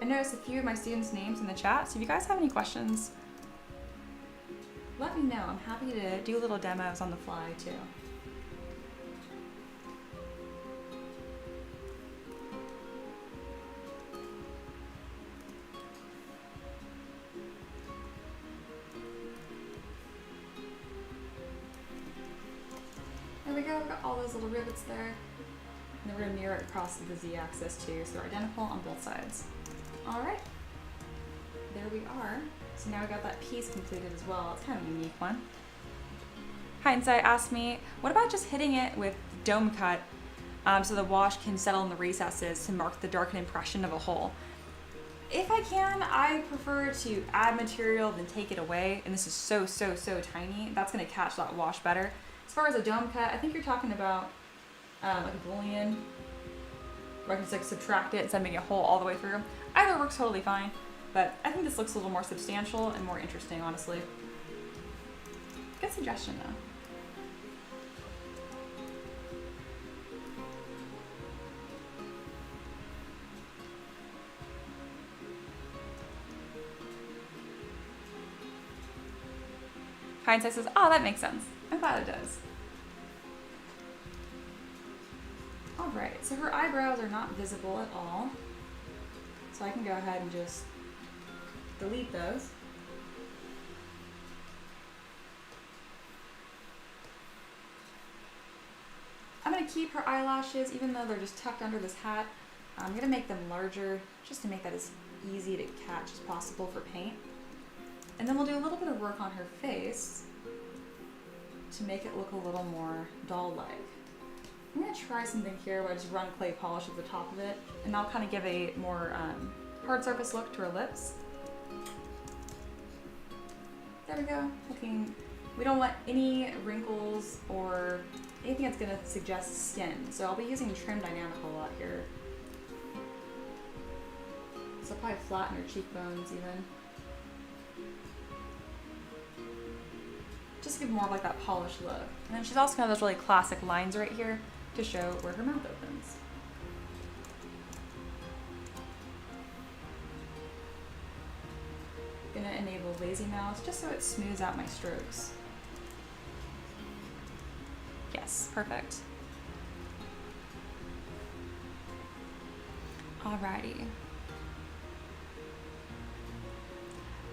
I noticed a few of my students' names in the chat, so if you guys have any questions, let me know. I'm happy to do little demos on the fly too. There we go, we've got all those little rivets there. And then we're gonna mirror it across the z-axis too, so they're identical on both sides. All right, there we are. So now we got that piece completed as well. It's kind of a unique one. Hindsight asked me, what about just hitting it with dome cut so the wash can settle in the recesses to mark the darkened impression of a hole? If I can, I prefer to add material than take it away, and this is so tiny. That's gonna catch that wash better. As far as a dome cut, I think you're talking about like a boolean, where I can just like subtract it instead of making a hole all the way through. Either works totally fine, but I think this looks a little more substantial and more interesting, honestly. Good suggestion though. Hindsight says, oh, that makes sense. I'm glad it does. All right, so her eyebrows are not visible at all. So I can go ahead and just delete those. I'm gonna keep her eyelashes, even though they're just tucked under this hat. I'm gonna make them larger, just to make that as easy to catch as possible for paint. And then we'll do a little bit of work on her face to make it look a little more doll-like. I'm gonna try something here where I just run clay polish at the top of it, and I'll kind of give a more hard surface look to her lips. There we go. We don't want any wrinkles or anything that's gonna suggest skin. So I'll be using trim dynamic a lot here. So I'll probably flatten her cheekbones even. Just give more of like that polished look. And then she's also got those really classic lines right here to show where her mouth opens. Gonna enable lazy mouse just so it smooths out my strokes. Yes, perfect. Alrighty.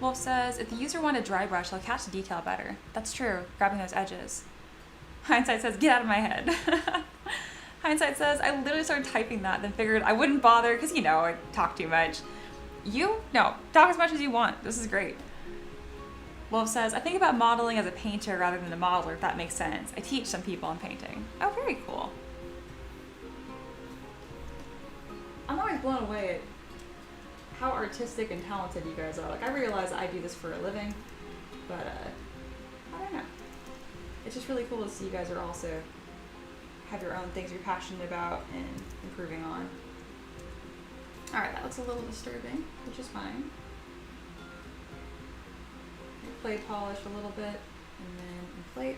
Wolf says, if the user wanted a dry brush, they'll catch the detail better. That's true, grabbing those edges. Hindsight says, get out of my head. Hindsight says, I literally started typing that, then figured I wouldn't bother because, you know, I talk too much. No, talk as much as you want. This is great. Wolf says, I think about modeling as a painter rather than a modeler, if that makes sense. I teach some people on painting. Oh, very cool. I'm always blown away at how artistic and talented you guys are. Like, I realize I do this for a living, but I don't know. It's just really cool to see you guys are also have your own things you're passionate about and improving on. All right, that looks a little disturbing, which is fine. Clay polish a little bit, and then inflate.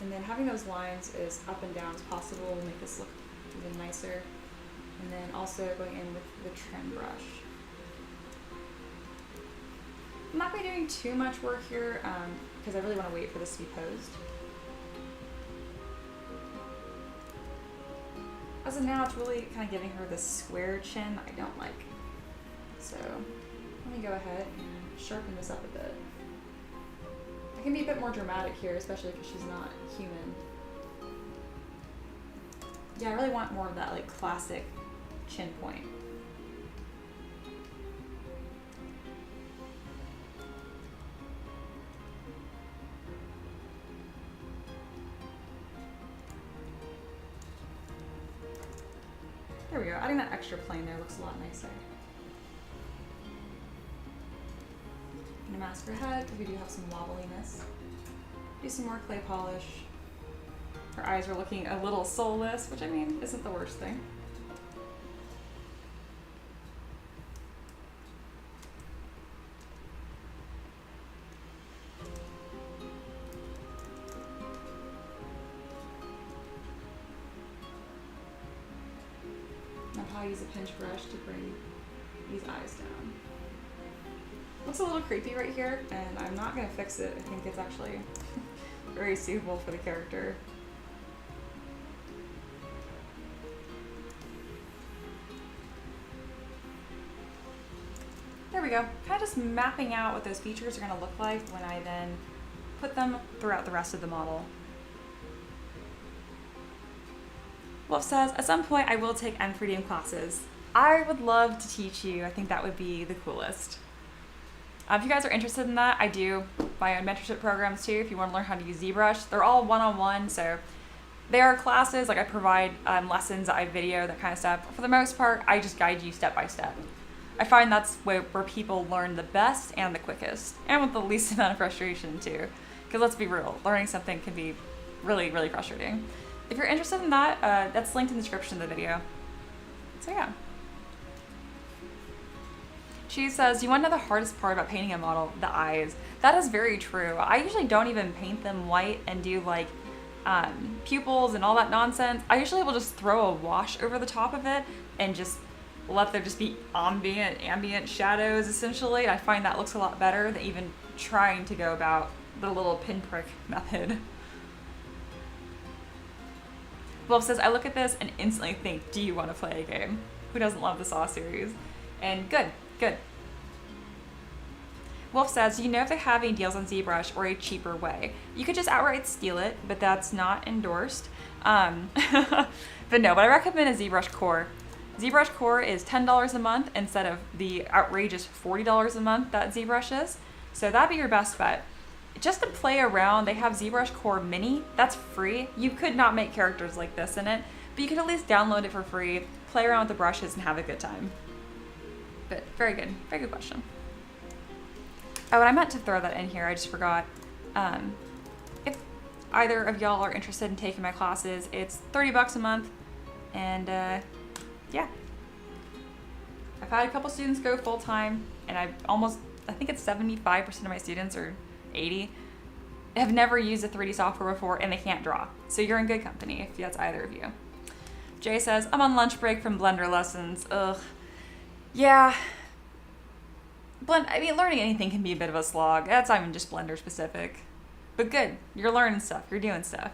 And then having those lines as up and down as possible will make this look even nicer. And then also going in with the trim brush. I'm not going to be doing too much work here because I really want to wait for this to be posed. As of now, it's really kind of giving her this square chin I don't like. So let me go ahead and sharpen this up a bit. I can be a bit more dramatic here, especially because she's not human. Yeah, I really want more of that like classic chin point. we go. Adding that extra plane there looks a lot nicer. Gonna mask her head because we do have some wobbliness. Do some more clay polish. Her eyes are looking a little soulless, which I mean isn't the worst thing. Now I'll use a pinch brush to bring these eyes down. Looks a little creepy right here, and I'm not gonna fix it. I think it's actually very suitable for the character. There we go. Kind of just mapping out what those features are gonna look like when I then put them throughout the rest of the model. Wolf says, at some point I will take M3DM classes. I would love to teach you. I think that would be the coolest. If you guys are interested in that, I do my own mentorship programs too. If you want to learn how to use ZBrush, they're all one-on-one. So they are classes, like I provide lessons, I video, that kind of stuff. But for the most part, I just guide you step by step. I find that's where people learn the best and the quickest, and with the least amount of frustration too. Because let's be real, learning something can be really, really frustrating. If you're interested in that, that's linked in the description of the video. So yeah. She says, you want to know the hardest part about painting a model? The eyes. That is very true. I usually don't even paint them white and do like pupils and all that nonsense. I usually will just throw a wash over the top of it and just let there just be ambient shadows essentially. I find that looks a lot better than even trying to go about the little pinprick method. Wolf says, I look at this and instantly think, do you want to play a game? Who doesn't love the Saw series? And good. Wolf says, you know if they have any deals on ZBrush or a cheaper way. You could just outright steal it, but that's not endorsed. But no, but I recommend a ZBrush Core. ZBrush Core is $10 a month instead of the outrageous $40 a month that ZBrush is. So that'd be your best bet. Just to play around, they have ZBrush Core Mini. That's free. You could not make characters like this in it, but you could at least download it for free, play around with the brushes, and have a good time. But very good question. Oh, and I meant to throw that in here, I just forgot. If either of y'all are interested in taking my classes, it's $30 a month, and yeah. I've had a couple students go full-time, and I think it's 75% of my students, or 80, have never used a 3D software before, and they can't draw. So you're in good company if that's either of you. Jay says, I'm on lunch break from Blender lessons. Ugh. Yeah. Learning anything can be a bit of a slog. That's not even just Blender specific. But good. You're learning stuff. You're doing stuff.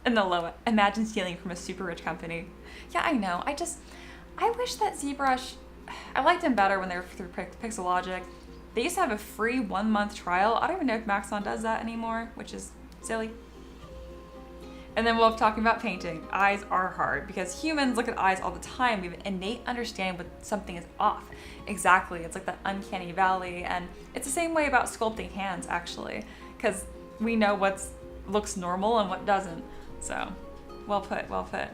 And the low. Imagine stealing from a super rich company. Yeah, I know. I wish that ZBrush, I liked them better when they were through Pixelogic. They used to have a free 1-month trial. I don't even know if Maxon does that anymore, which is silly. And then Wolf talking about painting. Eyes are hard because humans look at eyes all the time. We have an innate understanding when something is off. Exactly, it's like that uncanny valley, and it's the same way about sculpting hands actually, because we know what looks normal and what doesn't. So, well put, well put.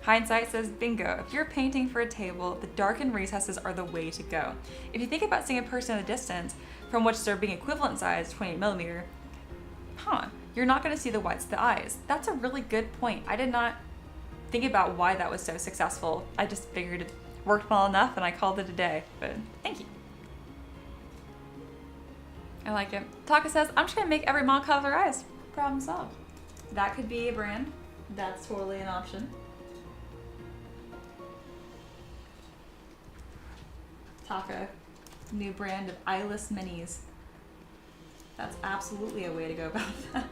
Hindsight says, bingo, if you're painting for a table, the darkened recesses are the way to go. If you think about seeing a person at a distance from which they're being equivalent size, 28mm, you're not going to see the whites of the eyes. That's a really good point. I did not think about why that was so successful. I just figured it worked well enough and I called it a day, but thank you. I like it. Taka says, I'm just going to make every model cover their eyes. Problem solved. That could be a brand. That's totally an option. Taka, new brand of eyeless minis. That's absolutely a way to go about that.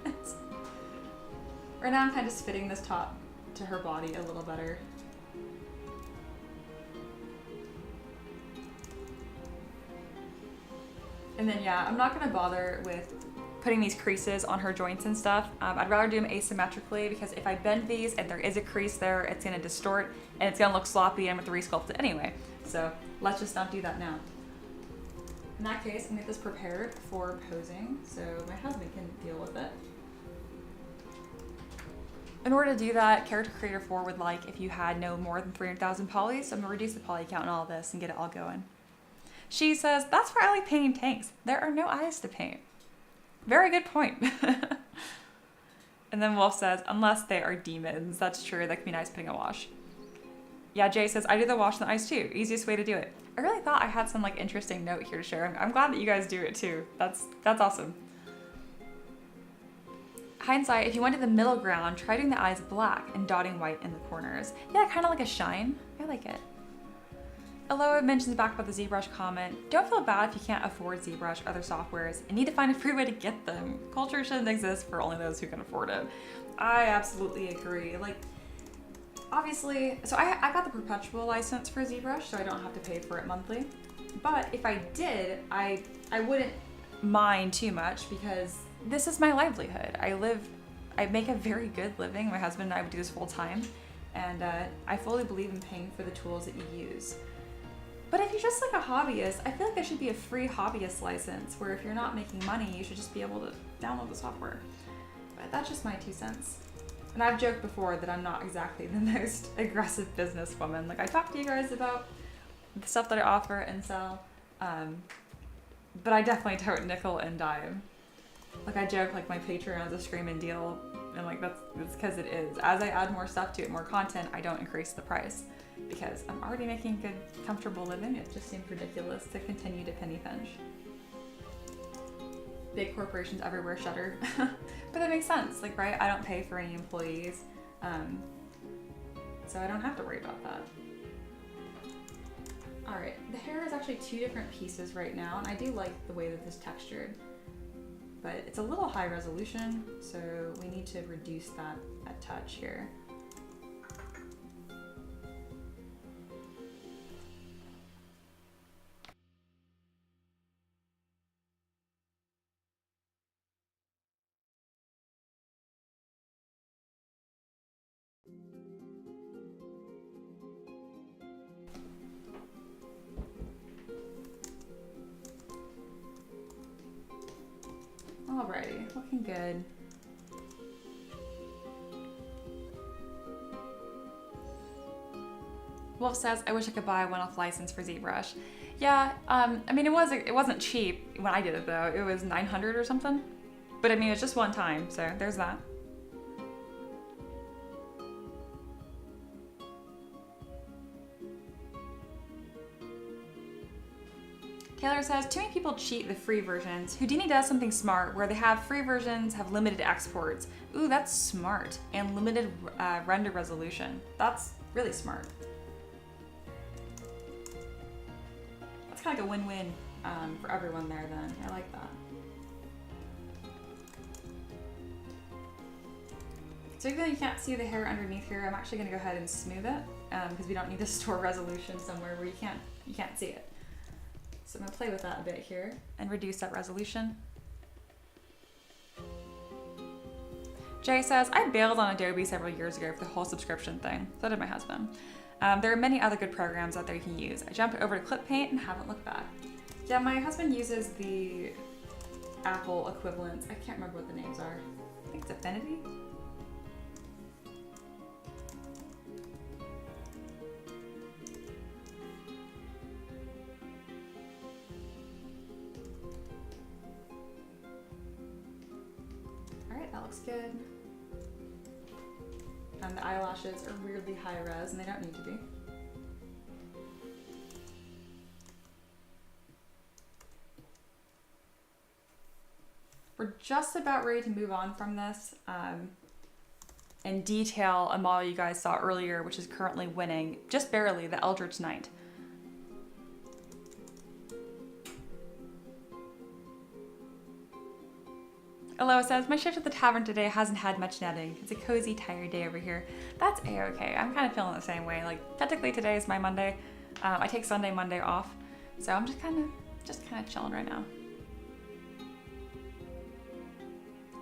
Right now I'm kind of just fitting this top to her body a little better. And then yeah, I'm not gonna bother with putting these creases on her joints and stuff. I'd rather do them asymmetrically because if I bend these and there is a crease there, it's gonna distort and it's gonna look sloppy and I'm gonna resculpt it anyway. So let's just not do that now. In that case, I'm gonna get this prepared for posing so my husband can deal with it. In order to do that, Character Creator 4 would like if you had no more than 300,000 polys, so I'm gonna reduce the poly count and all this and get it all going. She says, that's why I like painting tanks. There are no eyes to paint. Very good point. And then Wolf says, unless they are demons. That's true, that can be nice putting a wash. Yeah, Jay says, I do the wash and the ice too. Easiest way to do it. I really thought I had some like interesting note here to share. I'm glad that you guys do it too. That's awesome. Hindsight, if you wanted the middle ground, try doing the eyes black and dotting white in the corners. Yeah, kind of like a shine. I like it. Aloha mentions back about the ZBrush comment. Don't feel bad if you can't afford ZBrush or other softwares and need to find a free way to get them. Culture shouldn't exist for only those who can afford it. I absolutely agree. Like, obviously, so I got the perpetual license for ZBrush, so I don't have to pay for it monthly. But if I did, I wouldn't mind too much because this is my livelihood. I make a very good living. My husband and I would do this full time, and I fully believe in paying for the tools that you use. But if you're just like a hobbyist, I feel like there should be a free hobbyist license where if you're not making money, you should just be able to download the software. But that's just my 2 cents. And I've joked before that I'm not exactly the most aggressive businesswoman. Like, I talk to you guys about the stuff that I offer and sell, but I definitely tote nickel and dime. Like, I joke like my Patreon's a screaming deal, and like that's because it is. As I add more stuff to it, more content, I don't increase the price because I'm already making a good, comfortable living. It just seems ridiculous to continue to penny pinch. Big corporations everywhere shudder. But that makes sense, like, right? I don't pay for any employees, so I don't have to worry about that. All right, the hair is actually 2 different pieces right now, and I do like the way that this is textured, but it's a little high resolution, so we need to reduce that a touch here. Alrighty, looking good. Wolf says, I wish I could buy a one-off license for ZBrush. Yeah, I mean, it wasn't cheap when I did it though. It was 900 or something. But I mean, it's just one time, so there's that. Taylor says, too many people cheat the free versions. Houdini does something smart where they have free versions have limited exports. Ooh, that's smart. And limited render resolution. That's really smart. That's kind of like a win-win for everyone there then. I like that. So even though you can't see the hair underneath here, I'm actually gonna go ahead and smooth it because we don't need to store resolution somewhere where you can't see it. So I'm gonna play with that a bit here and reduce that resolution. Jay says, I bailed on Adobe several years ago for the whole subscription thing. So did my husband. There are many other good programs out there you can use. I jumped over to Clip Paint and haven't looked back. Yeah, my husband uses the Apple equivalents. I can't remember what the names are. I think it's Affinity? Alright, that looks good. And the eyelashes are weirdly high res and they don't need to be. We're just about ready to move on from this and detail a model you guys saw earlier, which is currently winning, just barely, the Eldritch Knight. Aloha says, my shift at the tavern today hasn't had much netting. It's a cozy, tired day over here. That's a-okay. I'm kind of feeling the same way. Like, technically today is my Monday. I take Sunday, Monday off. So I'm just kind of chilling right now.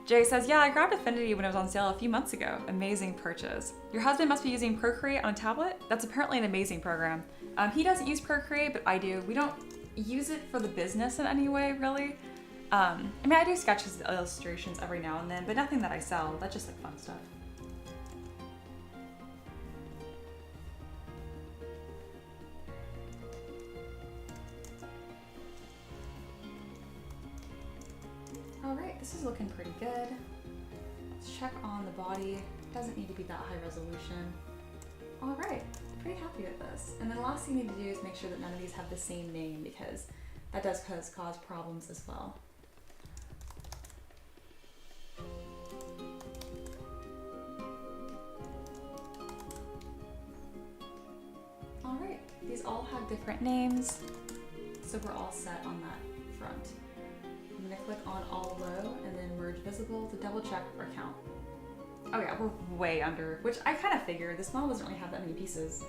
Jay says, yeah, I grabbed Affinity when it was on sale a few months ago. Amazing purchase. Your husband must be using Procreate on a tablet? That's apparently an amazing program. He doesn't use Procreate, but I do. We don't use it for the business in any way, really. I mean, I do sketches and illustrations every now and then, but nothing that I sell. That's just like fun stuff. All right, this is looking pretty good. Let's check on the body. Doesn't need to be that high resolution. All right, pretty happy with this. And then the last thing you need to do is make sure that none of these have the same name, because that does cause problems as well. All right, these all have different names, so we're all set on that front. I'm gonna click on all low and then merge visible to double check or count. Oh yeah, we're way under, which I kind of figured. This model doesn't really have that many pieces.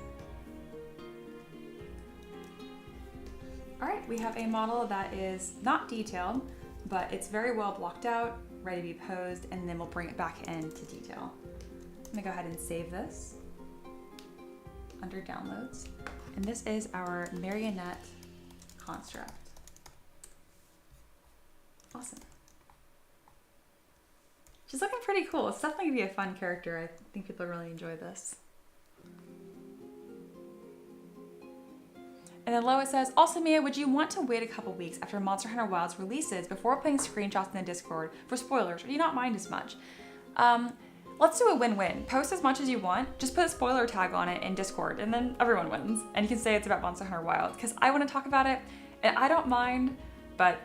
All right, we have a model that is not detailed, but it's very well blocked out, ready to be posed, and then we'll bring it back into detail. I'm gonna go ahead and save this under downloads. And this is our marionette construct. Awesome. She's looking pretty cool. It's definitely gonna be a fun character. I think people really enjoy this. And then Lois says, also Mia, would you want to wait a couple weeks after Monster Hunter Wilds releases before putting screenshots in the Discord for spoilers, or do you not mind as much? Let's do a win-win. Post as much as you want, just put a spoiler tag on it in Discord, and then everyone wins. And you can say it's about Monster Hunter Wilds, because I want to talk about it, and I don't mind, but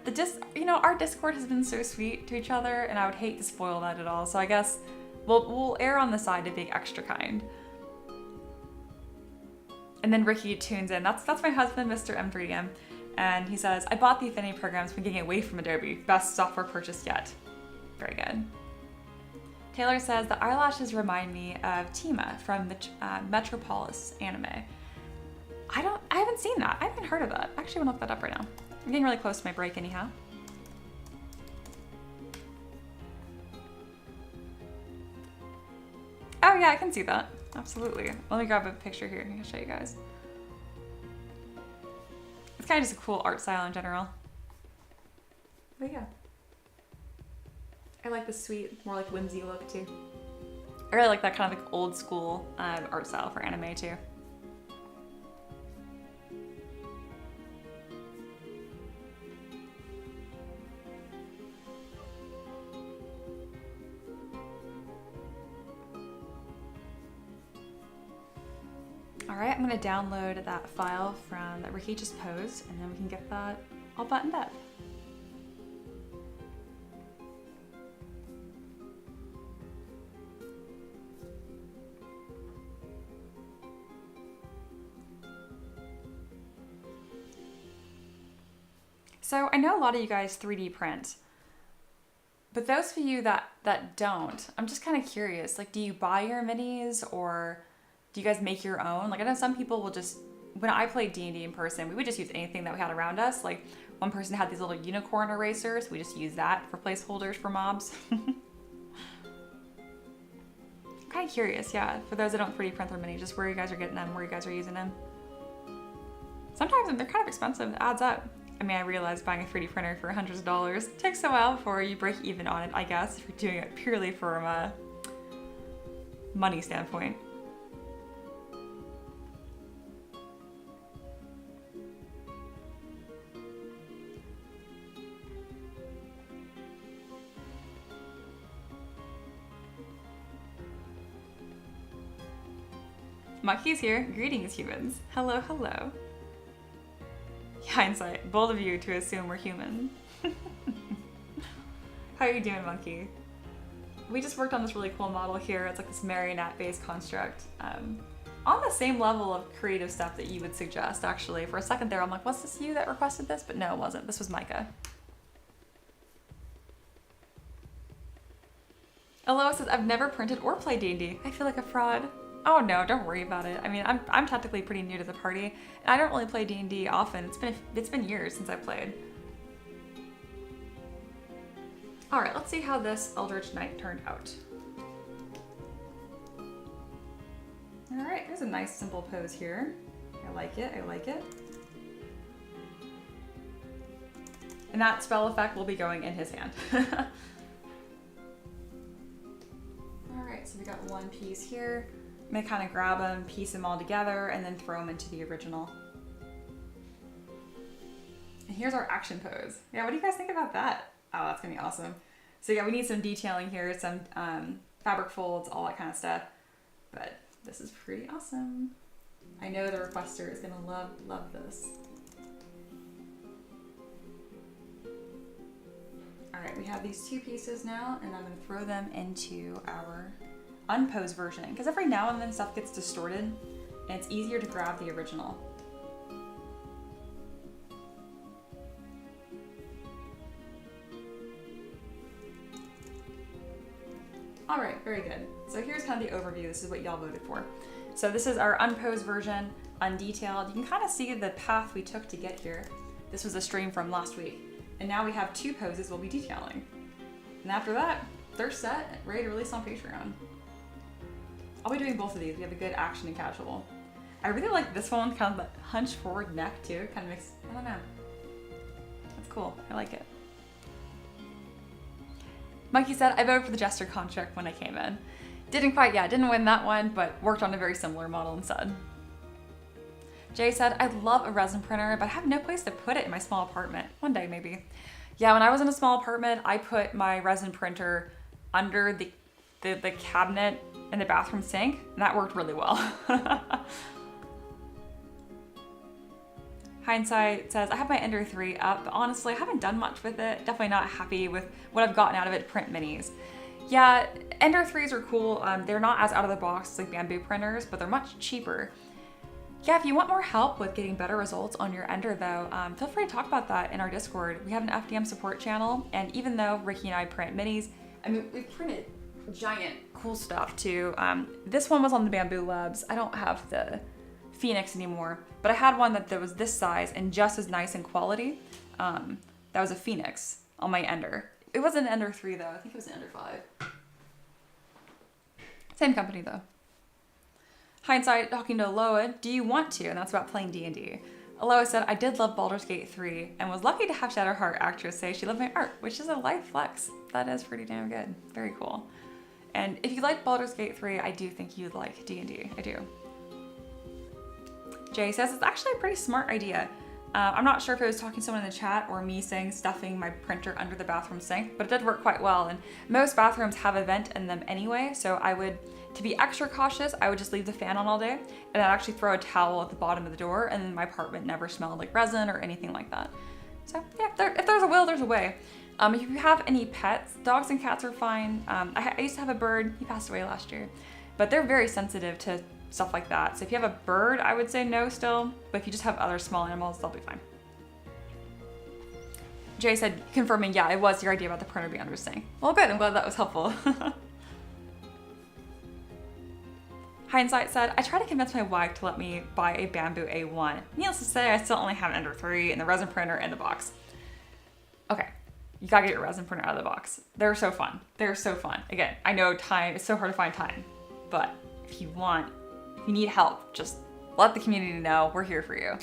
our Discord has been so sweet to each other, and I would hate to spoil that at all, so I guess we'll err on the side of being extra kind. And then Ricky tunes in. That's my husband, Mr. M3DM, and he says, I bought the Affinity programs when getting away from Adobe. Best software purchase yet. Very good. Taylor says, the eyelashes remind me of Tima from the Metropolis anime. I haven't seen that. I haven't heard of that. I actually want to look that up right now. I'm getting really close to my break anyhow. Oh yeah, I can see that. Absolutely. Let me grab a picture here and I can show you guys. It's kind of just a cool art style in general. But yeah. I like the sweet, more like whimsy look too. I really like that kind of like old school art style for anime too. All right, I'm gonna download that file that Ricky just posed, and then we can get that all buttoned up. So I know a lot of you guys 3D print, but those of you that don't, I'm just kind of curious, like, do you buy your minis or do you guys make your own? Like, I know some people will just, when I played D&D in person, we would just use anything that we had around us. Like, one person had these little unicorn erasers. We just use that for placeholders for mobs. I'm kind of curious, yeah, for those that don't 3D print their minis, just where you guys are getting them, where you guys are using them. Sometimes they're kind of expensive, it adds up. I mean, I realize buying a 3D printer for hundreds of dollars takes a while before you break even on it, I guess, if you're doing it purely from a money standpoint. Monkey's here. Greetings, humans. Hello, hello. Hindsight, bold of you to assume we're human. How are you doing, Monkey? We just worked on this really cool model here. It's like this marionette-based construct. On the same level of creative stuff that you would suggest, actually. For a second there, I'm like, was this you that requested this? But no, it wasn't. This was Micah. Aloha says, I've never printed or played D&D. I feel like a fraud. Oh no, don't worry about it. I mean, I'm technically pretty new to the party, and I don't really play D&D often. It's been years since I played. All right, let's see how this Eldritch Knight turned out. All right, there's a nice simple pose here. I like it, I like it. And that spell effect will be going in his hand. All right, so we got one piece here. I'm gonna kind of grab them, piece them all together, and then throw them into the original. And here's our action pose. Yeah, what do you guys think about that? Oh, that's gonna be awesome. So yeah, we need some detailing here, some fabric folds, all that kind of stuff. But this is pretty awesome. I know the requester is gonna love this. All right, we have these 2 pieces now, and I'm gonna throw them into our unposed version, because every now and then stuff gets distorted, and it's easier to grab the original. All right, very good. So here's kind of the overview. This is what y'all voted for. So this is our unposed version, undetailed. You can kind of see the path we took to get here. This was a stream from last week. And now we have 2 poses we'll be detailing. And after that, they're set, ready to release on Patreon. I'll be doing both of these. We have a good action and casual. I really like this one, kind of the hunched forward neck too. Kind of makes, I don't know. That's cool, I like it. Monkey said, I voted for the Jester contract when I came in. Didn't win that one, but worked on a very similar model instead. Jay said, I love a resin printer, but I have no place to put it in my small apartment. One day, maybe. Yeah, when I was in a small apartment, I put my resin printer under the cabinet in the bathroom sink, and that worked really well. Hindsight says, I have my Ender 3 up, but honestly, I haven't done much with it. Definitely not happy with what I've gotten out of it to print minis. Yeah, Ender 3s are cool. They're not as out of the box like Bamboo printers, but they're much cheaper. Yeah, if you want more help with getting better results on your Ender though, feel free to talk about that in our Discord. We have an FDM support channel, and even though Ricky and I print minis, I mean, we've printed giant cool stuff too. This one was on the Bamboo Labs. I don't have the Phoenix anymore, but I had one that was this size and just as nice in quality. That was a Phoenix on my Ender. It wasn't an Ender 3 though, I think it was an Ender 5. Same company though. Hindsight talking to Aloha, do you want to? And that's about playing D&D. Aloha said, I did love Baldur's Gate 3 and was lucky to have Shadowheart actress say she loved my art, which is a life flex. That is pretty damn good. Very cool. And if you like Baldur's Gate 3, I do think you'd like D&D. I do. Jay says, it's actually a pretty smart idea. I'm not sure if it was talking to someone in the chat or me saying stuffing my printer under the bathroom sink, but it did work quite well. And most bathrooms have a vent in them anyway, so to be extra cautious, I would just leave the fan on all day, and I'd actually throw a towel at the bottom of the door, and then my apartment never smelled like resin or anything like that. So yeah, if there's a will, there's a way. If you have any pets, dogs and cats are fine. I used to have a bird, he passed away last year, but they're very sensitive to stuff like that. So if you have a bird, I would say no still, but if you just have other small animals, they'll be fine. Jay said, confirming, yeah, it was your idea about the printer being under the sink. Well, good, I'm glad that was helpful. Hindsight said, I tried to convince my wife to let me buy a Bamboo A1. Needless to say, I still only have an Ender 3 and the resin printer in the box. Okay, you gotta get your resin printer out of the box. They're so fun. They're so fun. Again, I know it's so hard to find time, but if you need help, just let the community know. We're here for you.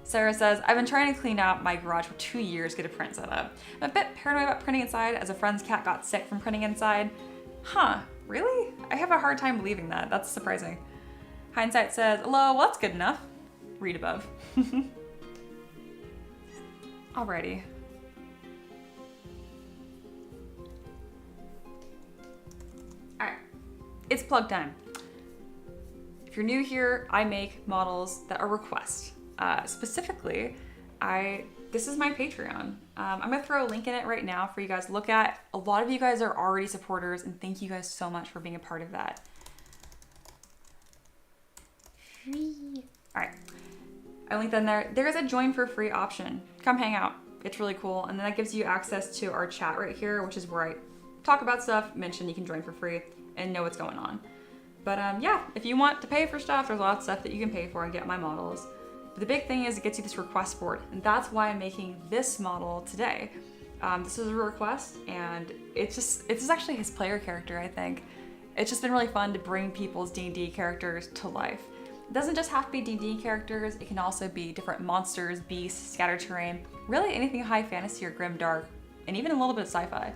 Sarah says, I've been trying to clean out my garage for 2 years to get a print set up. I'm a bit paranoid about printing inside as a friend's cat got sick from printing inside. Huh, really? I have a hard time believing that. That's surprising. Hindsight says, hello, well, that's good enough. Read above. Alrighty. Alright, it's plug time. If you're new here, I make models that are requests. Specifically, this is my Patreon. I'm gonna throw a link in it right now for you guys to look at. A lot of you guys are already supporters, and thank you guys so much for being a part of that. Free. All right, I linked in there. There's a join for free option. Come hang out. It's really cool, and then that gives you access to our chat right here, which is where I talk about stuff, mention you can join for free, and know what's going on. But yeah, if you want to pay for stuff, there's a lot of stuff that you can pay for and get my models. But the big thing is it gets you this request board, and that's why I'm making this model today. This is a request, and it's actually his player character, I think. It's just been really fun to bring people's D&D characters to life. It doesn't just have to be D&D characters, it can also be different monsters, beasts, scattered terrain, really anything high fantasy or grimdark, and even a little bit of sci-fi.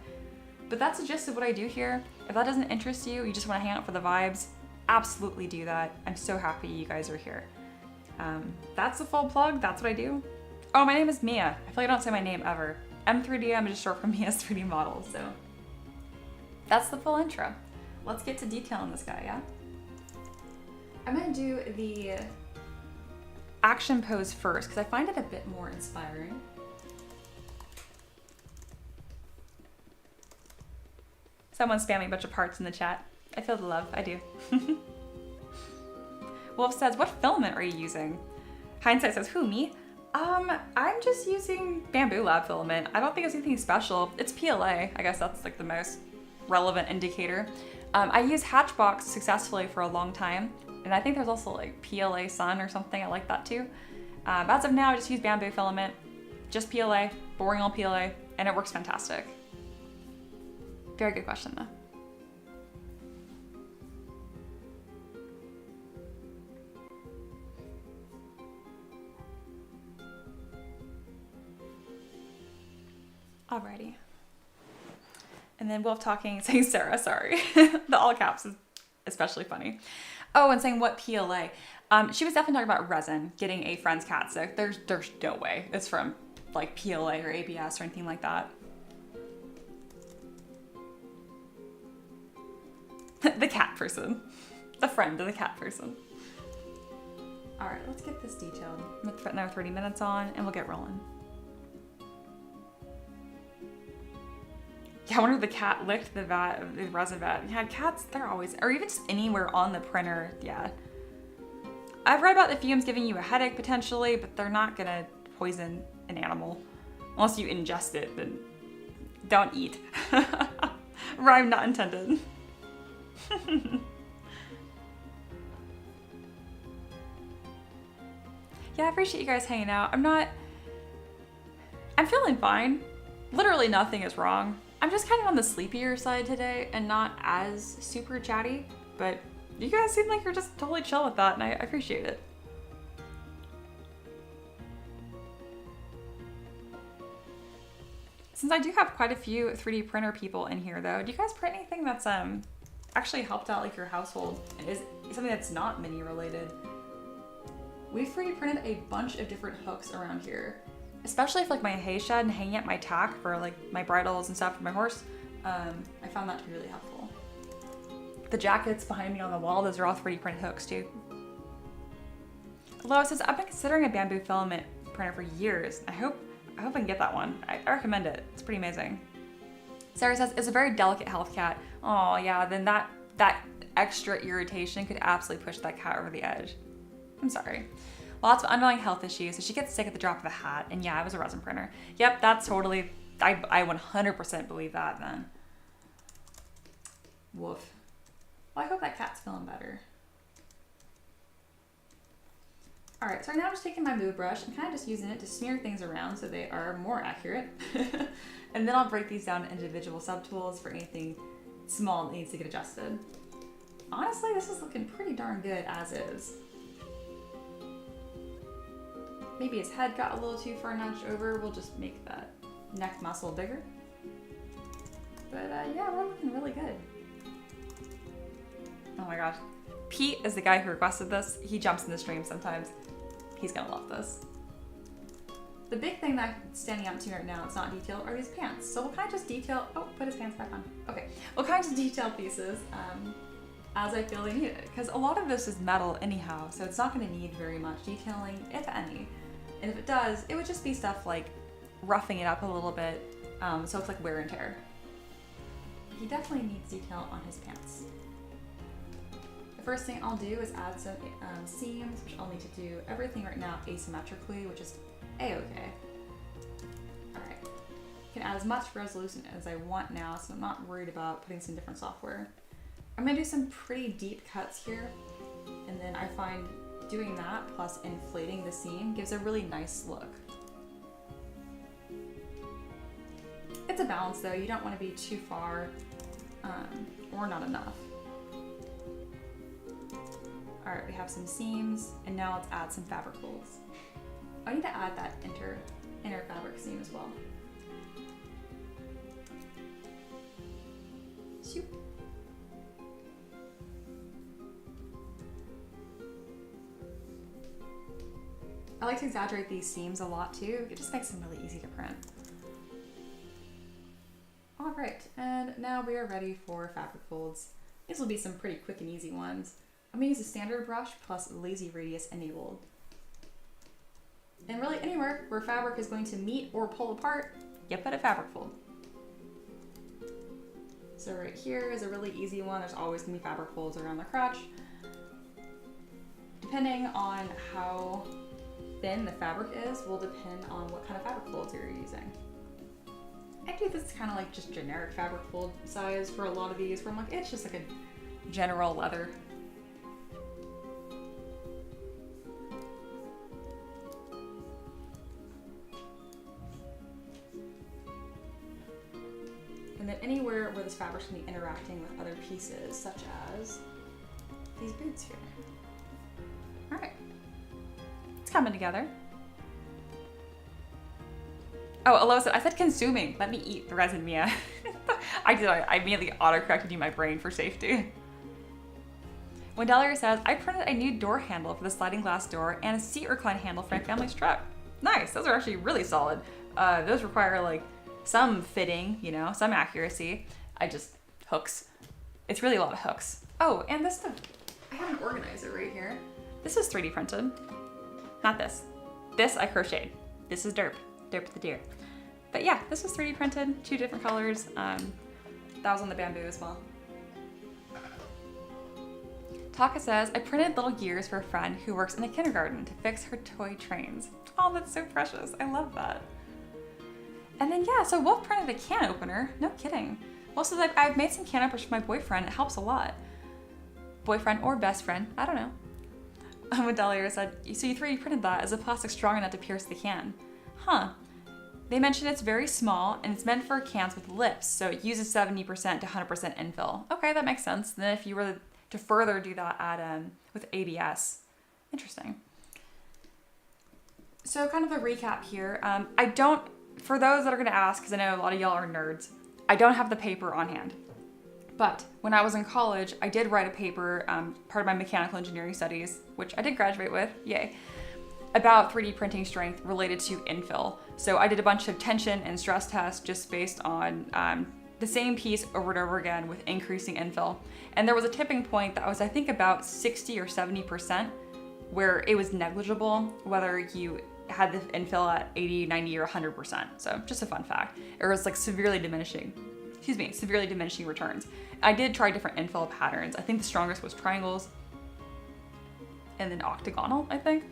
But that's the gist of what I do here. If that doesn't interest you, you just want to hang out for the vibes, absolutely do that. I'm so happy you guys are here. That's the full plug, that's what I do. Oh, my name is Mia. I feel like I don't say my name ever. M3D, I'm just short for Mia's 3D model, so. That's the full intro. Let's get to detailing this guy, yeah? I'm gonna do the action pose first, because I find it a bit more inspiring. Someone's spamming a bunch of parts in the chat. I feel the love, I do. Wolf says, what filament are you using? Hindsight says, who, me? I'm just using Bamboo Lab filament. I don't think it's anything special. It's PLA. I guess that's like the most relevant indicator. I used Hatchbox successfully for a long time. And I think there's also like PLA Sun or something. I like that too. As of now, I just use Bamboo filament. Just PLA, boring old PLA, and it works fantastic. Very good question though. Alrighty. And then Wolf talking, saying Sarah, sorry. The all caps is especially funny. Oh, and saying what PLA. She was definitely talking about resin, getting a friend's cat sick. There's no way it's from like PLA or ABS or anything like that. The cat person. The friend of the cat person. All right, let's get this detailed. I'm gonna put another 30 minutes on and we'll get rolling. Yeah, I wonder if the cat licked the resin vat. Yeah, cats, they're always, or even just anywhere on the printer, yeah. I've read about the fumes giving you a headache potentially, but they're not gonna poison an animal. Unless you ingest it, then don't eat. Rhyme not intended. Yeah, I appreciate you guys hanging out. I'm feeling fine. Literally nothing is wrong. I'm just kind of on the sleepier side today and not as super chatty, but you guys seem like you're just totally chill with that and I appreciate it. Since I do have quite a few 3D printer people in here though, do you guys print anything that's actually helped out like your household? Is something that's not mini related? We've 3D printed a bunch of different hooks around here. Especially for like my hay shed and hanging up my tack for like my bridles and stuff for my horse. I found that to be really helpful. The jackets behind me on the wall, those are all 3D printed hooks too. Loa says, I've been considering a bamboo filament printer for years. I hope I can get that one. I recommend it. It's pretty amazing. Sarah says, it's a very delicate health cat. Oh yeah, then that extra irritation could absolutely push that cat over the edge. I'm sorry. Lots of underlying health issues, so she gets sick at the drop of a hat. And yeah, it was a resin printer. Yep, that's totally, I 100% believe that then. Woof. Well, I hope that cat's feeling better. All right, so right now I'm just taking my move brush and kind of just using it to smear things around so they are more accurate. And then I'll break these down to individual subtools for anything small that needs to get adjusted. Honestly, this is looking pretty darn good as is. Maybe his head got a little too far nudged over. We'll just make that neck muscle bigger. But yeah, we're looking really good. Oh my gosh. Pete is the guy who requested this. He jumps in the stream sometimes. He's gonna love this. The big thing that's standing out to me right now, it's not detailed, are these pants. So we'll kind of just detail, oh, put his pants back on. Okay, we'll kind of just detail pieces as I feel they need it. Because a lot of this is metal anyhow, so it's not gonna need very much detailing, if any. And if it does, it would just be stuff like roughing it up a little bit, so it's like wear and tear. He definitely needs detail on his pants. The first thing I'll do is add some seams, which I'll need to do everything right now asymmetrically, which is a-okay. All right, can add as much resolution as I want now, so I'm not worried about putting some different software. I'm gonna do some pretty deep cuts here, and then I find doing that plus inflating the seam gives a really nice look. It's a balance though, you don't want to be too far or not enough. All right, we have some seams, and now let's add some fabric folds. I need to add that inner fabric seam as well. Shoop. I like to exaggerate these seams a lot too. It just makes them really easy to print. All right, and now we are ready for fabric folds. These will be some pretty quick and easy ones. I'm gonna use a standard brush plus lazy radius enabled. And really anywhere where fabric is going to meet or pull apart, you put a fabric fold. So right here is a really easy one. There's always gonna be fabric folds around the crotch. Depending on how thin the fabric is will depend on what kind of fabric folds you're using. I do this kind of like just generic fabric fold size for a lot of these where I'm like, it's just like a general leather. And then anywhere where this fabric's gonna be interacting with other pieces, such as these boots here. All right, it's coming together. Oh, Aloha said, I said consuming. Let me eat the resin, Mia. I did. I immediately auto-corrected you my brain for safety. Wendelia says, I printed a new door handle for the sliding glass door and a seat recline handle for my family's truck. Nice. Those are actually really solid. Those require like some fitting, you know, some accuracy. Hooks. It's really a lot of hooks. Oh, and this stuff, I have an organizer right here. This is 3D printed. Not this. This I crocheted. This is Derp the deer. But yeah, this was 3D printed, 2 different colors. That was on the bamboo as well. Taka says, I printed little gears for a friend who works in a kindergarten to fix her toy trains. Oh, that's so precious. I love that. And then yeah, so Wolf printed a can opener. No kidding. Well, so I've made some can openers for my boyfriend. It helps a lot. Boyfriend or best friend, I don't know. Wendelia said, so you 3D printed that. Is the plastic strong enough to pierce the can? Huh. They mentioned it's very small and it's meant for cans with lips, so it uses 70% to 100% infill. Okay, that makes sense. Then if you were to further do that at with ABS, interesting. So kind of a recap here. For those that are gonna ask, because I know a lot of y'all are nerds, I don't have the paper on hand. But when I was in college, I did write a paper, part of my mechanical engineering studies, which I did graduate with, yay, about 3D printing strength related to infill. So I did a bunch of tension and stress tests just based on the same piece over and over again with increasing infill. And there was a tipping point that was, I think, about 60 or 70%, where it was negligible whether you had the infill at 80, 90, or 100%. So just a fun fact. It was like severely diminishing returns. I did try different infill patterns. I think the strongest was triangles and then octagonal, I think.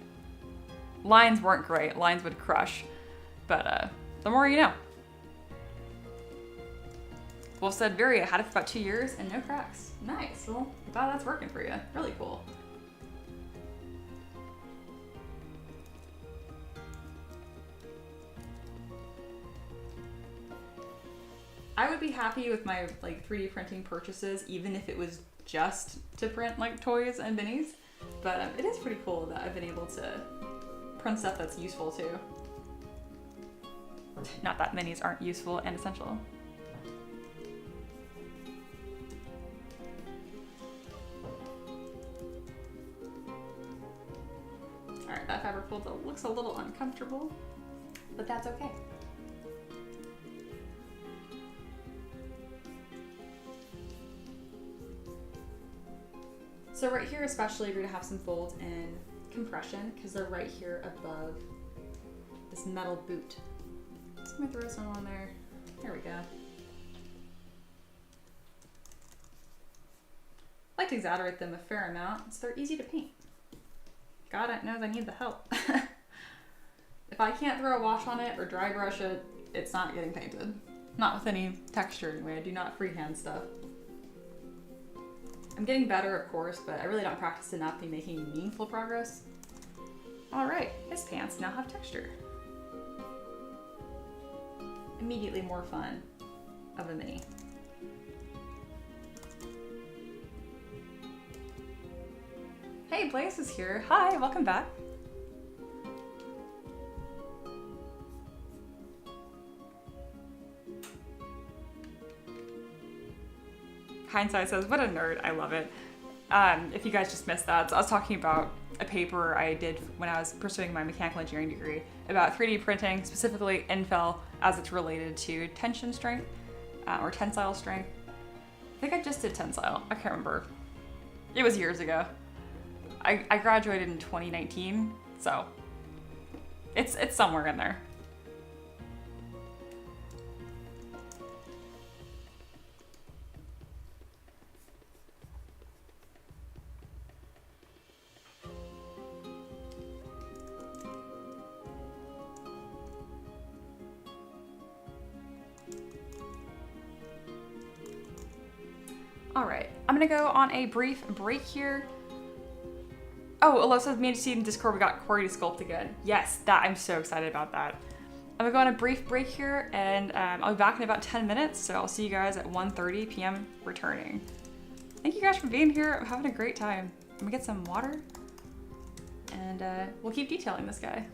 Lines weren't great. Lines would crush, but the more you know. Wolf said, Viri, I had it for about 2 years and no cracks. Nice. Well, I'm glad that's working for you. Really cool. I would be happy with my like 3D printing purchases, even if it was just to print like toys and minis. But it is pretty cool that I've been able to print stuff that's useful too. Not that minis aren't useful and essential. Alright, that fabric fold looks a little uncomfortable, but that's okay. So right here especially, you're gonna have some folds in compression because they're right here above this metal boot. So I'm gonna throw some on there. There we go. I like to exaggerate them a fair amount so they're easy to paint. God knows I need the help. If I can't throw a wash on it or dry brush it, it's not getting painted. Not with any texture anyway. I do not freehand stuff. I'm getting better, of course, but I really don't practice enough to be making meaningful progress. All right, his pants now have texture. Immediately more fun of a mini. Hey, Blaze is here. Hi, welcome back. Hindsight says, what a nerd, I love it. If you guys just missed that, so I was talking about a paper I did when I was pursuing my mechanical engineering degree about 3D printing, specifically infill as it's related to tension strength or tensile strength. I think I just did tensile. I can't remember. It was years ago. I graduated in 2019, so it's somewhere in there. All right, I'm gonna go on a brief break here. Oh, Alyssa's made to see in Discord we got Corey to sculpt again. Yes, I'm so excited about that. I'm gonna go on a brief break here, and I'll be back in about 10 minutes, so I'll see you guys at 1:30 p.m. returning. Thank you guys for being here. I'm having a great time. I'm gonna get some water, and we'll keep detailing this guy.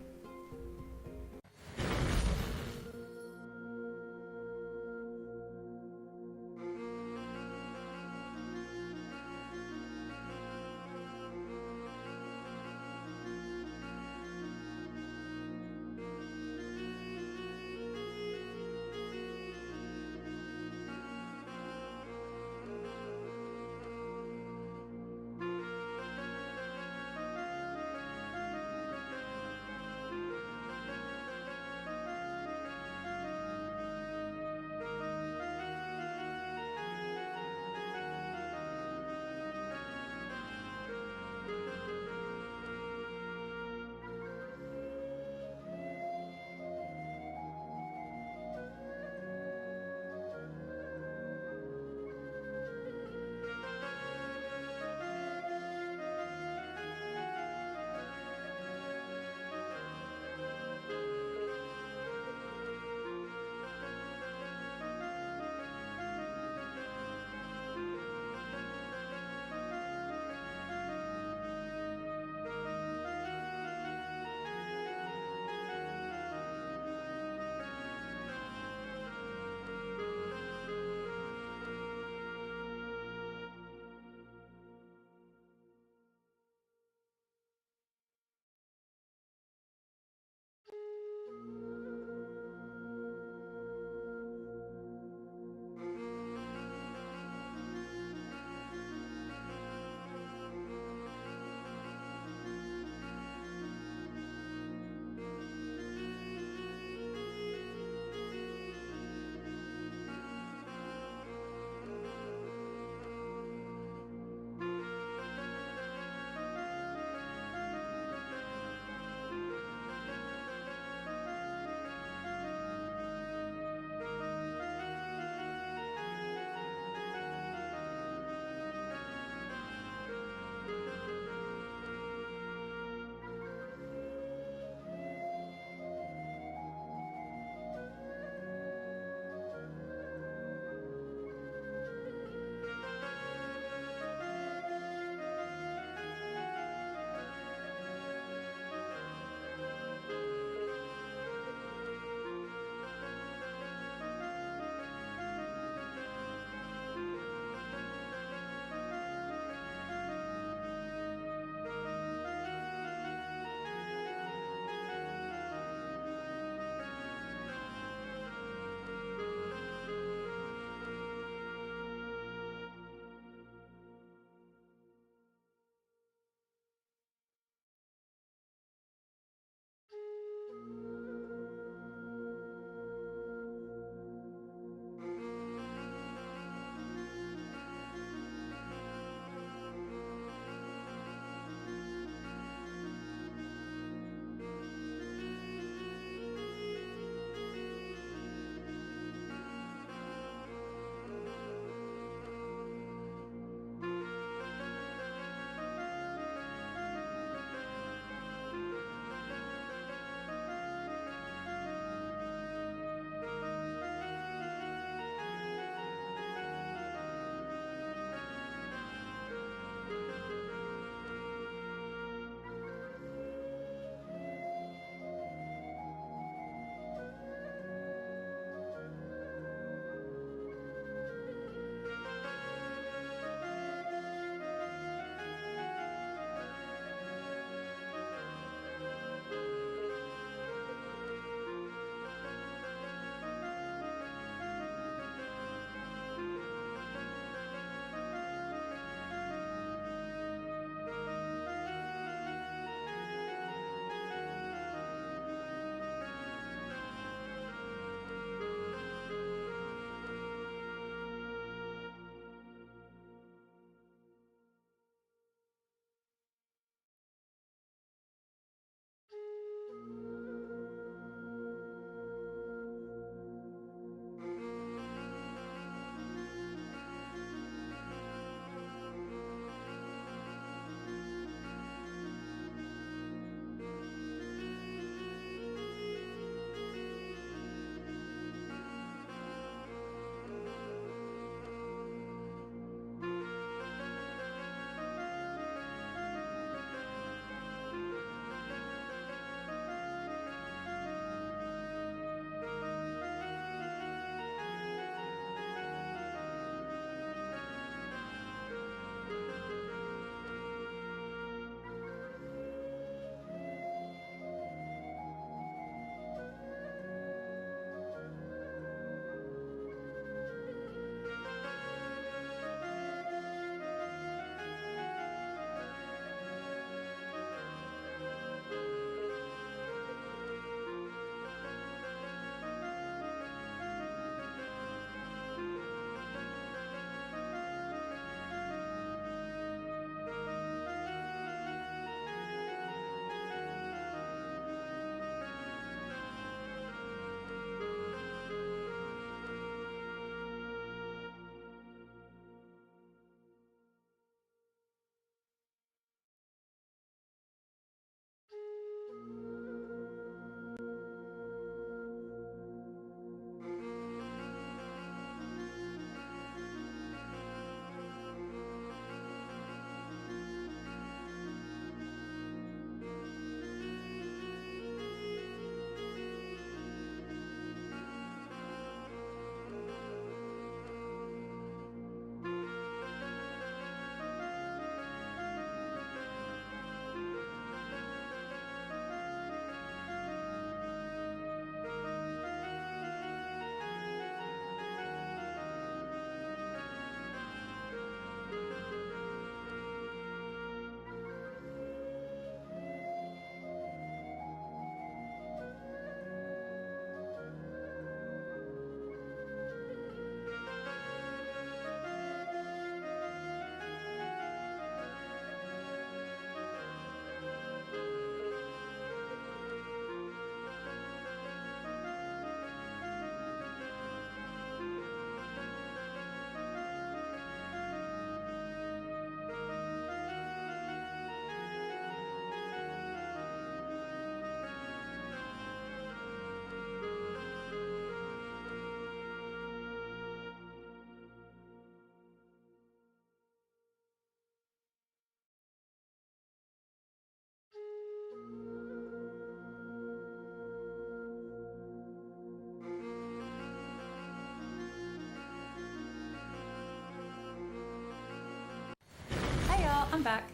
I'm back.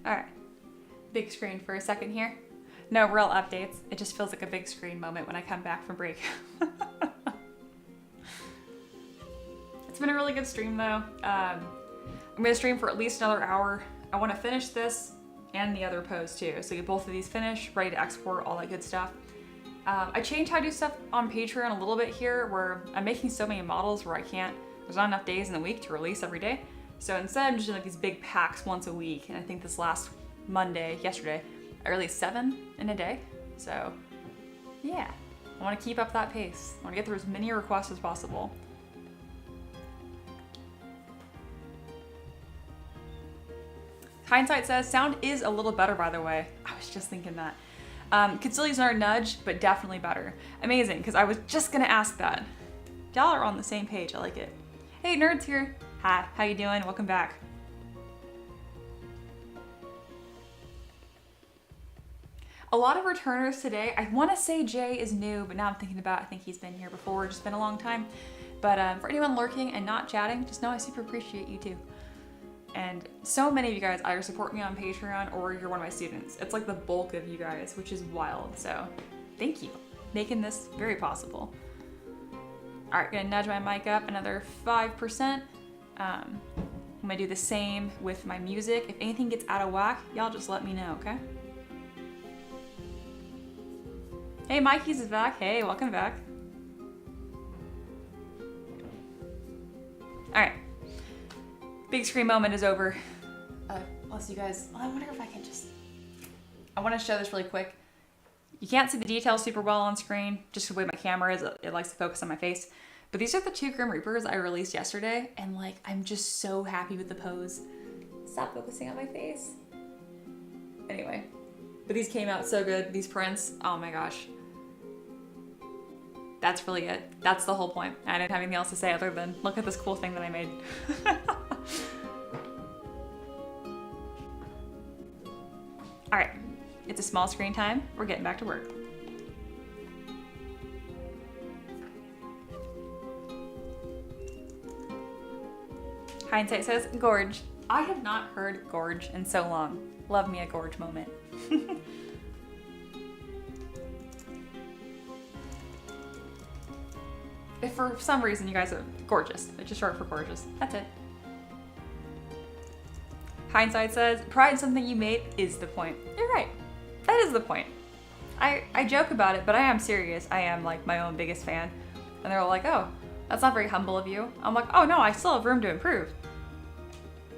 Alright. Big screen for a second here. No real updates. It just feels like a big screen moment when I come back from break. It's been a really good stream though. I'm gonna stream for at least another hour. I want to finish this and the other pose too. So get both of these finished, ready to export, all that good stuff. I changed how I do stuff on Patreon a little bit here, where I'm making so many models where there's not enough days in the week to release every day. So instead I'm just doing like these big packs once a week. And I think this last yesterday, I released 7 in a day. So yeah, I want to keep up that pace. I want to get through as many requests as possible. Hindsight says, sound is a little better, by the way. I was just thinking that. Could still use another nudge, but definitely better. Amazing, because I was just gonna ask that. Y'all are on the same page, I like it. Hey, Nerd's here. Hi, how you doing? Welcome back. A lot of returners today. I wanna say Jay is new, but now I'm thinking about, I think he's been here before, just been a long time. But for anyone lurking and not chatting, just know I super appreciate you too. And so many of you guys either support me on Patreon or you're one of my students. It's like the bulk of you guys, which is wild. So thank you, making this very possible. All right, gonna nudge my mic up another 5%. I'm gonna do the same with my music. If anything gets out of whack, y'all just let me know, okay? Hey, Mikey's is back. Hey, welcome back. All right. Big screen moment is over. Plus you guys, I wonder if I can I want to show this really quick. You can't see the details super well on screen, just the way my camera is, it likes to focus on my face. But these are the 2 Grim Reapers I released yesterday, and like, I'm just so happy with the pose. Stop focusing on my face. Anyway, but these came out so good, these prints, oh my gosh. That's really it. That's the whole point. I didn't have anything else to say other than, look at this cool thing that I made. All right, it's a small screen time. We're getting back to work. Hindsight says, gorge. I have not heard gorge in so long. Love me a gorge moment. If for some reason you guys are gorgeous, it's just short for gorgeous. That's it. Hindsight says, pride in something you made is the point. You're right. That is the point. I joke about it, but I am serious. I am like my own biggest fan. And they're all like, oh, that's not very humble of you. I'm like, oh no, I still have room to improve.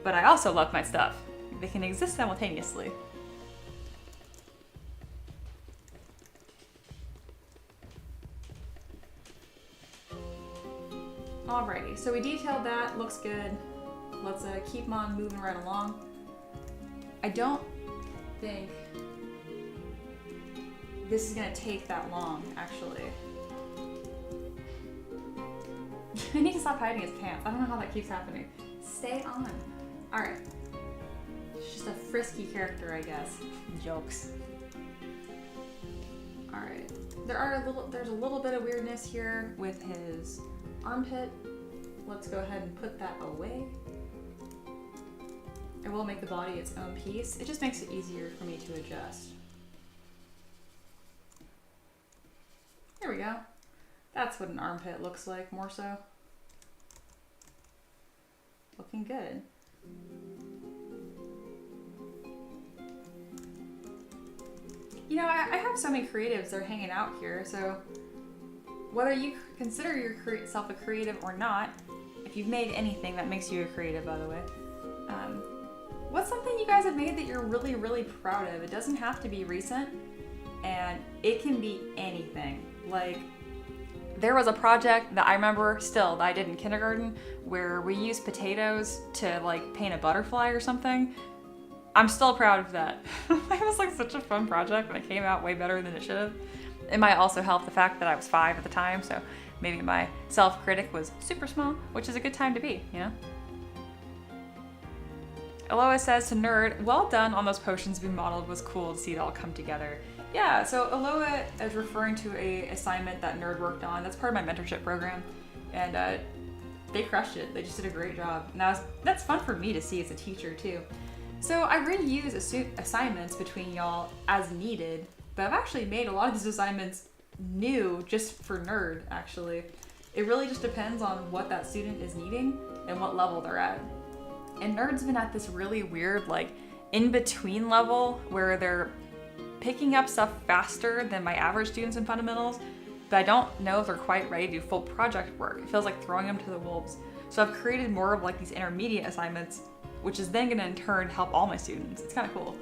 But I also love my stuff. They can exist simultaneously. Alrighty, so we detailed that, looks good. Let's keep on moving right along. I don't think this is gonna take that long, actually. I need to stop hiding his pants. I don't know how that keeps happening. Stay on. Alright. It's just a frisky character, I guess. Jokes. Alright. There's a little bit of weirdness here with his armpit. Let's go ahead and put that away. I will make the body its own piece. It just makes it easier for me to adjust. There we go. That's what an armpit looks like, more so. Looking good. You know, I have so many creatives that are hanging out here, so whether you consider yourself a creative or not, if you've made anything, that makes you a creative, by the way. What's something you guys have made that you're really, really proud of? It doesn't have to be recent, and it can be anything. Like, there was a project that I remember still that I did in kindergarten where we used potatoes to like paint a butterfly or something. I'm still proud of that. It was like such a fun project and it came out way better than it should have. It might also help the fact that I was 5 at the time, so maybe my self-critic was super small, which is a good time to be, you know? Aloha says to Nerd, well done on those potions we modeled, was cool to see it all come together. Yeah, so Aloha is referring to a assignment that Nerd worked on. That's part of my mentorship program. And they crushed it. They just did a great job. And that's fun for me to see as a teacher too. So I reuse assignments between y'all as needed, but I've actually made a lot of these assignments new just for Nerd, actually. It really just depends on what that student is needing and what level they're at. And Nerd's been at this really weird, like, in-between level where they're picking up stuff faster than my average students in fundamentals, but I don't know if they're quite ready to do full project work. It feels like throwing them to the wolves. So I've created more of like these intermediate assignments, which is then gonna in turn help all my students. It's kind of cool.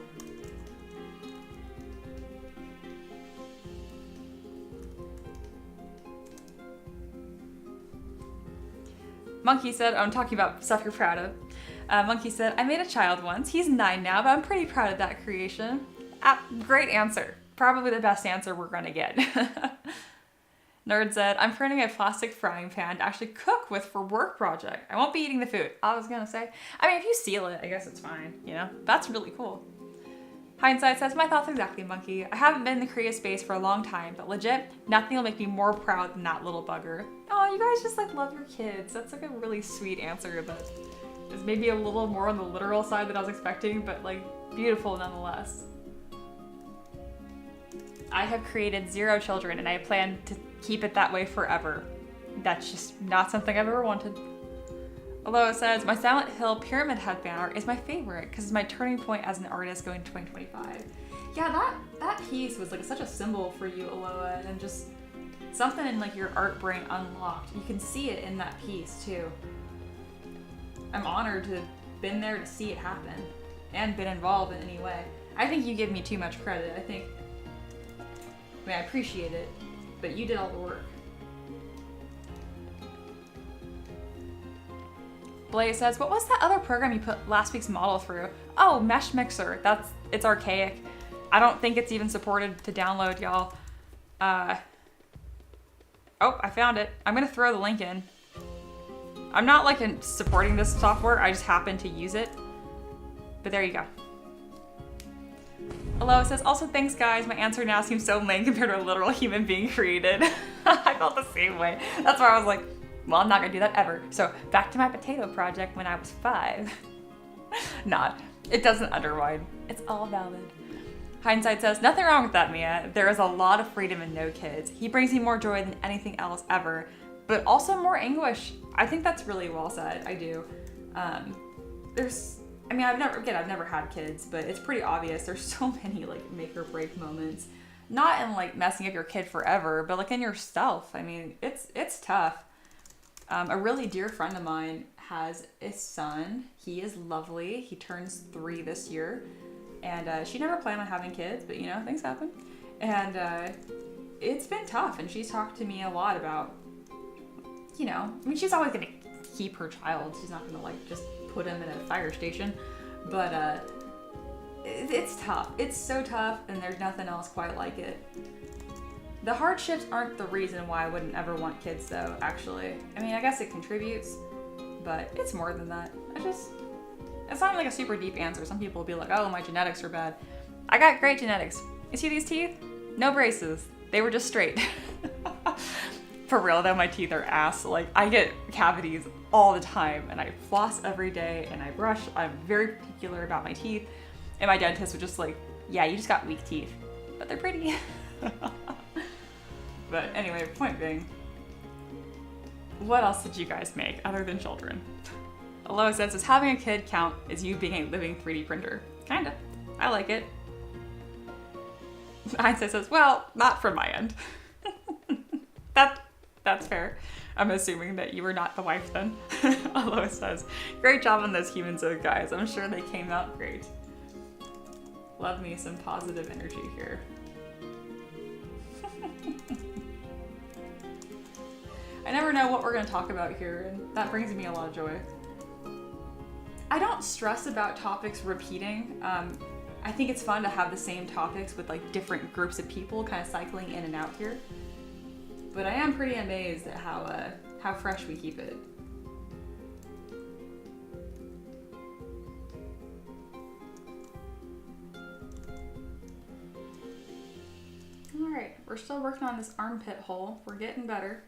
Monkey said, I'm talking about stuff you're proud of. Monkey said, I made a child once. He's 9 now, but I'm pretty proud of that creation. Great answer. Probably the best answer we're gonna get. Nerd said, I'm printing a plastic frying pan to actually cook with for work project. I won't be eating the food. I was gonna say, I mean, if you seal it, I guess it's fine, you know? That's really cool. Hindsight says, my thoughts exactly, Monkey. I haven't been in the creative space for a long time, but legit, nothing will make me more proud than that little bugger. Oh, you guys just like love your kids. That's like a really sweet answer that is maybe a little more on the literal side than I was expecting, but like beautiful nonetheless. I have created 0 children and I plan to keep it that way forever. That's just not something I've ever wanted. Although it says, my Silent Hill Pyramid Head fan art is my favorite because it's my turning point as an artist going to 2025. Yeah, that piece was like such a symbol for you, Aloha, and just something in like your art brain unlocked. You can see it in that piece too. I'm honored to have been there to see it happen and been involved in any way. I think you give me too much credit. I appreciate it, but you did all the work. Blaze says, what was that other program you put last week's model through? Oh, Mesh Mixer. It's archaic. I don't think it's even supported to download, y'all. Oh, I found it. I'm gonna throw the link in. I'm not like supporting this software, I just happen to use it. But there you go. Aloha says, also thanks guys, my answer now seems so lame compared to a literal human being created. I felt the same way. That's why I was like, well, I'm not gonna do that ever. So back to my potato project when I was 5. Not. It doesn't undermine. It's all valid. Hindsight says, nothing wrong with that, Mia. There is a lot of freedom in no kids. He brings me more joy than anything else ever, but also more anguish. I think that's really well said. I do. I've never had kids, but it's pretty obvious. There's so many like make or break moments. Not in like messing up your kid forever, but like in yourself. I mean, it's tough. A really dear friend of mine has a son. He is lovely. He turns 3 this year. And she never planned on having kids, but you know, things happen. And it's been tough. And she's talked to me a lot about, you know, I mean, she's always going to keep her child. She's not going to like just put him in a fire station. But it's tough. It's so tough, and there's nothing else quite like it. The hardships aren't the reason why I wouldn't ever want kids, though, actually. I mean, I guess it contributes, but it's more than that. It's not like a super deep answer. Some people will be like, oh, my genetics are bad. I got great genetics. You see these teeth? No braces. They were just straight. For real, though, my teeth are ass. Like, I get cavities all the time, and I floss every day, and I brush. I'm very particular about my teeth. And my dentist was just like, yeah, you just got weak teeth. But they're pretty. But anyway, point being, what else did you guys make other than children? Aloha says, does having a kid count as you being a living 3D printer? Kinda. I like it. Einstein says, well, not from my end. That's fair. I'm assuming that you were not the wife then. Aloha says, great job on those humans, though, guys. I'm sure they came out great. Love me some positive energy here. I never know what we're going to talk about here, and that brings me a lot of joy. I don't stress about topics repeating. I think it's fun to have the same topics with like different groups of people kind of cycling in and out here. But I am pretty amazed at how fresh we keep it. All right, we're still working on this armpit hole. We're getting better.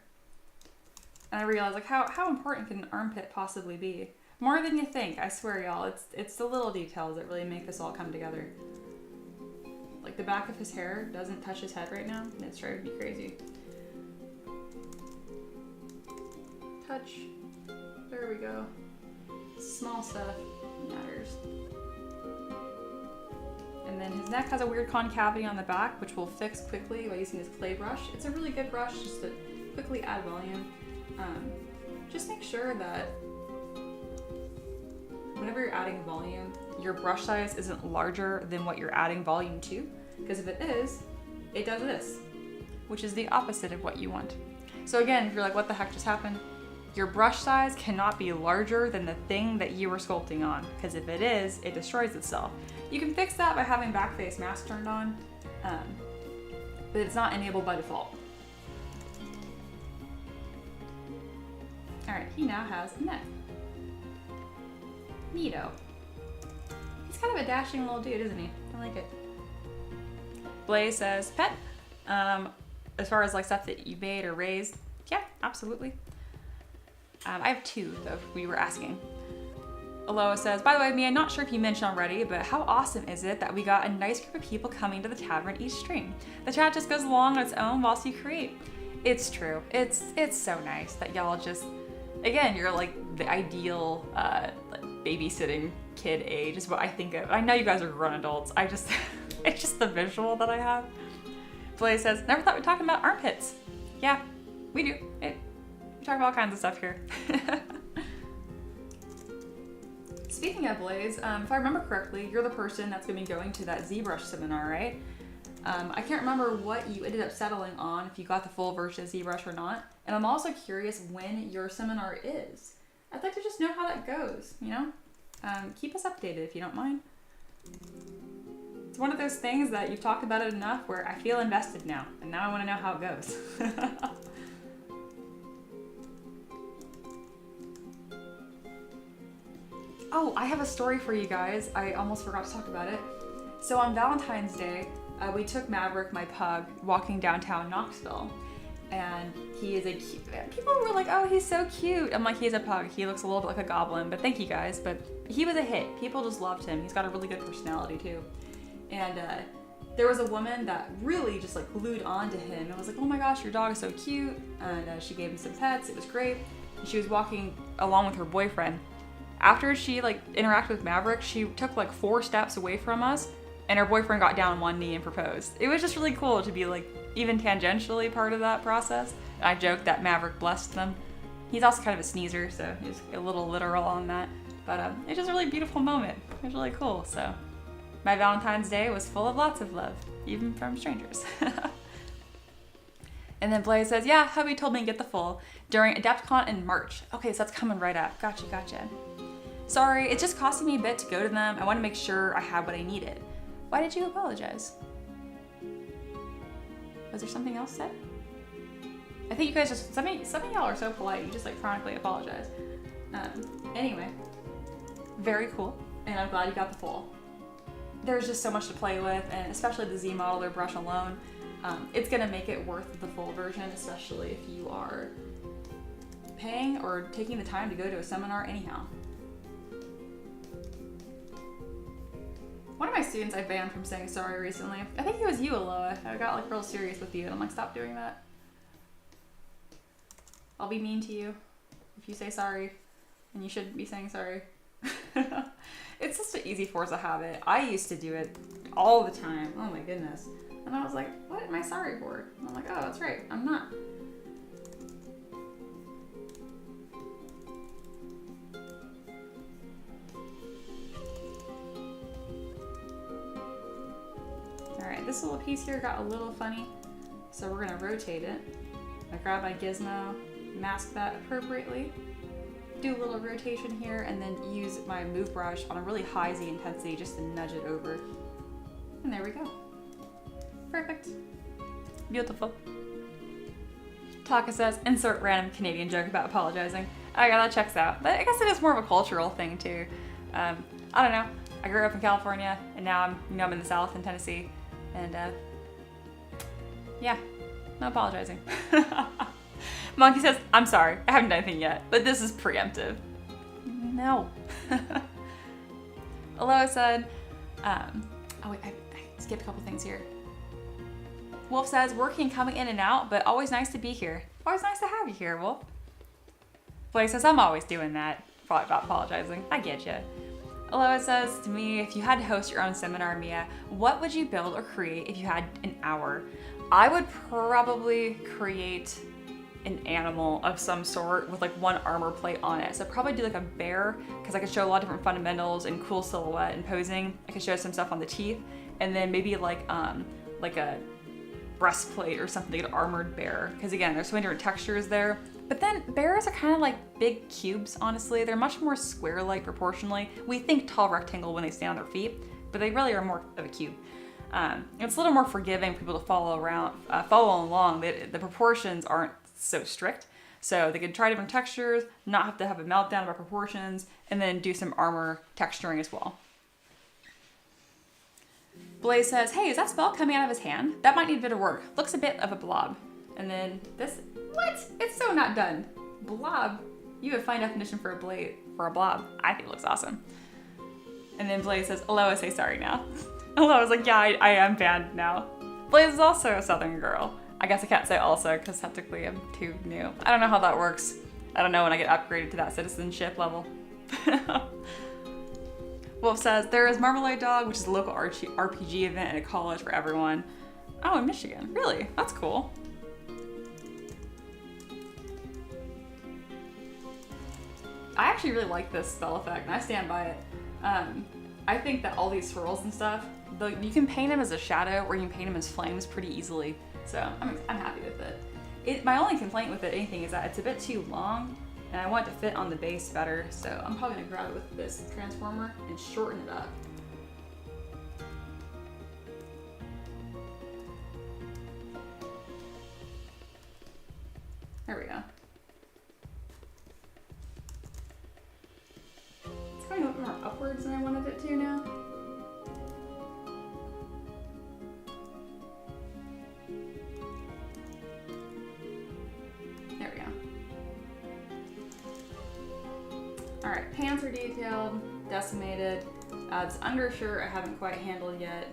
And I realized like how important can an armpit possibly be? More than you think, I swear y'all. It's the little details that really make this all come together. Like the back of his hair doesn't touch his head right now, and it's driving me crazy. Touch. There we go. Small stuff matters. And then his neck has a weird concavity on the back, which we'll fix quickly by using this clay brush. It's a really good brush just to quickly add volume. Just make sure that whenever you're adding volume, your brush size isn't larger than what you're adding volume to, because if it is, it does this, which is the opposite of what you want. So again, if you're like, what the heck just happened? Your brush size cannot be larger than the thing that you were sculpting on, because if it is, it destroys itself. You can fix that by having backface mask turned on, but it's not enabled by default. All right, he now has a neck. Neato. He's kind of a dashing little dude, isn't he? I like it. Blaze says, pet. As far as like stuff that you made or raised, yeah, absolutely. I have two, though, we were asking. Aloha says, by the way, Mia, not sure if you mentioned already, but how awesome is it that we got a nice group of people coming to the tavern each stream? The chat just goes along on its own whilst you create. It's true. It's so nice that y'all just, again, you're like the ideal like babysitting kid age is what I think of. I know you guys are grown adults. It's just the visual that I have. Blaze says, never thought we'd talk about armpits. Yeah, we do. We talk about all kinds of stuff here. Speaking of Blaze, if I remember correctly, you're the person that's going to be going to that ZBrush seminar, right? I can't remember what you ended up settling on, if you got the full version of ZBrush or not. And I'm also curious when your seminar is. I'd like to just know how that goes, you know? Keep us updated if you don't mind. It's one of those things that you've talked about it enough where I feel invested now, and now I want to know how it goes. Oh, I have a story for you guys. I almost forgot to talk about it. So on Valentine's Day, we took Maverick, my pug, walking downtown Knoxville. And he is a cute, people were like, oh, he's so cute. I'm like, he's a pug. He looks a little bit like a goblin, but thank you guys. But he was a hit. People just loved him. He's got a really good personality too. And there was a woman that really just like glued on to him and was like, oh my gosh, your dog is so cute. And she gave him some pets. It was great. And she was walking along with her boyfriend. After she like interacted with Maverick, she took like 4 steps away from us and her boyfriend got down on one knee and proposed. It was just really cool to be like even tangentially part of that process. And I joked that Maverick blessed them. He's also kind of a sneezer, so he's a little literal on that. But it's just a really beautiful moment. It was really cool. So my Valentine's Day was full of lots of love, even from strangers. And then Blaze says, yeah, hubby told me to get the full during Adepticon in March. Okay, so that's coming right up. Gotcha. Sorry, it's just costing me a bit to go to them. I want to make sure I have what I needed. Why did you apologize? Was there something else said? I think you guys just, some of y'all are so polite, you just like chronically apologize. Anyway, very cool, and I'm glad you got the full. There's just so much to play with, and especially the Z modeler brush alone, it's gonna make it worth the full version, especially if you are paying or taking the time to go to a seminar anyhow. One of my students I banned from saying sorry recently. I think it was you, Aloha. I got like real serious with you and I'm like, stop doing that. I'll be mean to you if you say sorry and you shouldn't be saying sorry. It's just an easy force of habit. I used to do it all the time. Oh my goodness. And I was like, what am I sorry for? And I'm like, oh, that's right. I'm not. Alright, this little piece here got a little funny, so we're going to rotate it. I grab my gizmo, mask that appropriately, do a little rotation here, and then use my move brush on a really high Z intensity just to nudge it over. And there we go. Perfect. Beautiful. Taka says, insert random Canadian joke about apologizing. Oh yeah, that checks out. But I guess it is more of a cultural thing too. I don't know. I grew up in California, and now I'm in the South in Tennessee. And yeah, no apologizing. Monkey says, I'm sorry, I haven't done anything yet, but this is preemptive. No. Aloha said, oh wait, I skipped a couple things here. Wolf says, working, coming in and out, but always nice to be here. Always nice to have you here, Wolf. Blake says, I'm always doing that. Probably about apologizing. I get you. Aloha says to me, if you had to host your own seminar, Mia, what would you build or create if you had an hour? I would probably create an animal of some sort with like one armor plate on it. So I'd probably do like a bear because I could show a lot of different fundamentals and cool silhouette and posing. I could show some stuff on the teeth, and then maybe like a breastplate or something, like an armored bear. Because again, there's so many different textures there. But then bears are kind of like big cubes, honestly. They're much more square-like proportionally. We think tall rectangle when they stand on their feet, but they really are more of a cube. It's a little more forgiving for people to follow along. The proportions aren't so strict. So they can try different textures, not have to have a meltdown about proportions, and then do some armor texturing as well. Blaze says, hey, is that spell coming out of his hand? That might need a bit of work. Looks a bit of a blob. And then this, what? It's so not done. Blob? You have fine definition for a blob. I think it looks awesome. And then Blaze says, Aloha, say sorry now. Aloha's like, yeah, I am banned now. Blaze is also a southern girl. I guess I can't say also because technically I'm too new. I don't know how that works. I don't know when I get upgraded to that citizenship level. Wolf says, there is Marmalade Dog, which is a local RPG event at a college for everyone. Oh, in Michigan. Really? That's cool. I actually really like this spell effect, and I stand by it. I think that all these swirls and stuff, you can paint them as a shadow or you can paint them as flames pretty easily. So I'm happy with it. My only complaint with anything is that it's a bit too long, and I want it to fit on the base better, so I'm probably gonna grab it with this transformer and shorten it up. There we go. It's going a little more upwards than I wanted it to now. There we go. Alright, pants are detailed, decimated. This undershirt I haven't quite handled yet.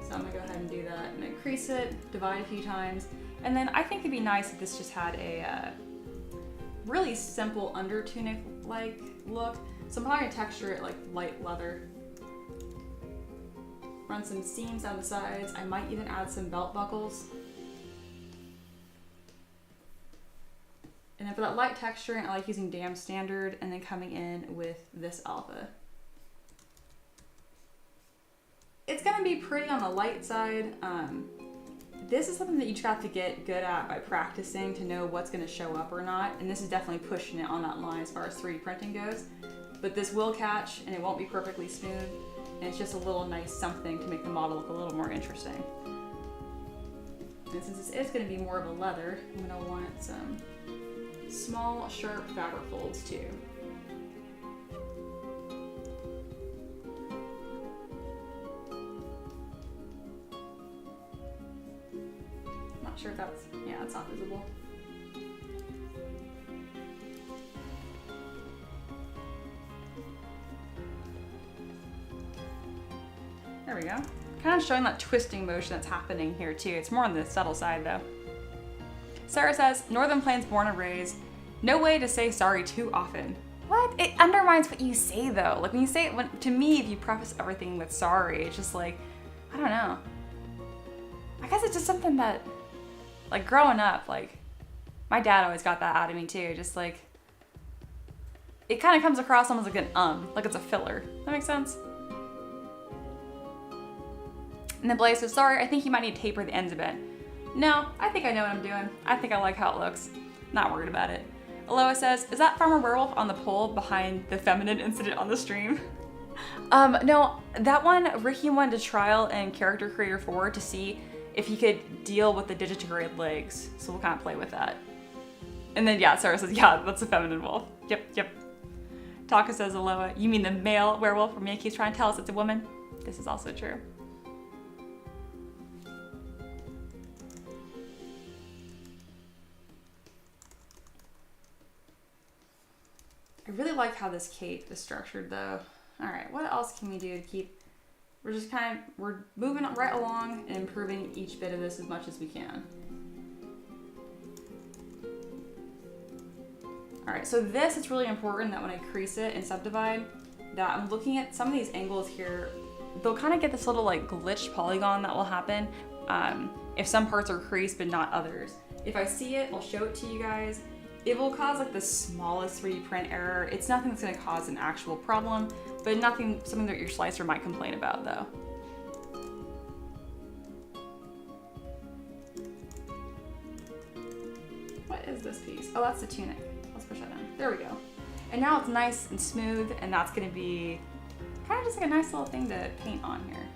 So I'm gonna go ahead and do that. I'm gonna crease it, divide a few times, and then I think it'd be nice if this just had a really simple under tunic-like look. So I'm probably gonna texture it like light leather. Run some seams down the sides. I might even add some belt buckles. And then for that light texturing, I like using Dam Standard and then coming in with this alpha. It's gonna be pretty on the light side. This is something that you just have to get good at by practicing to know what's gonna show up or not. And this is definitely pushing it on that line as far as 3D printing goes. But this will catch and it won't be perfectly smooth. And it's just a little nice something to make the model look a little more interesting. And since this is gonna be more of a leather, I'm gonna want some small, sharp fabric folds too. Not sure if that's, yeah, it's not visible. There we go. Kind of showing that twisting motion that's happening here too. It's more on the subtle side though. Sarah says, Northern Plains born and raised. No way to say sorry too often. What? It undermines what you say though. Like when you say it, to me, if you preface everything with sorry, it's just like, I don't know. I guess it's just something that, like growing up, like my dad always got that out of me too. Just like, it kind of comes across almost like like it's a filler. That makes sense? And then Blaze says, sorry, I think you might need to taper the ends a bit. No, I think I know what I'm doing. I think I like how it looks. Not worried about it. Aloha says, is that Farmer Werewolf on the pole behind the feminine incident on the stream? No, that one, Ricky wanted to trial in Character Creator 4 to see if he could deal with the digitigrade legs. So we'll kind of play with that. And then, yeah, Sarah says, yeah, that's a feminine wolf. Yep. Taka says, Aloha, you mean the male werewolf where Miyake's trying to tell us it's a woman? This is also true. I really like how this cape is structured though. All right, what else can we do to keep, we're moving right along and improving each bit of this as much as we can. All right, so this, it's really important that when I crease it and subdivide, that I'm looking at some of these angles here. They'll kind of get this little like glitched polygon that will happen if some parts are creased but not others. If I see it, I'll show it to you guys. It will cause like the smallest 3D print error. It's nothing that's gonna cause an actual problem, but something that your slicer might complain about though. What is this piece? Oh, that's the tunic. Let's push that in. There we go. And now it's nice and smooth, and that's gonna be kind of just like a nice little thing to paint on here.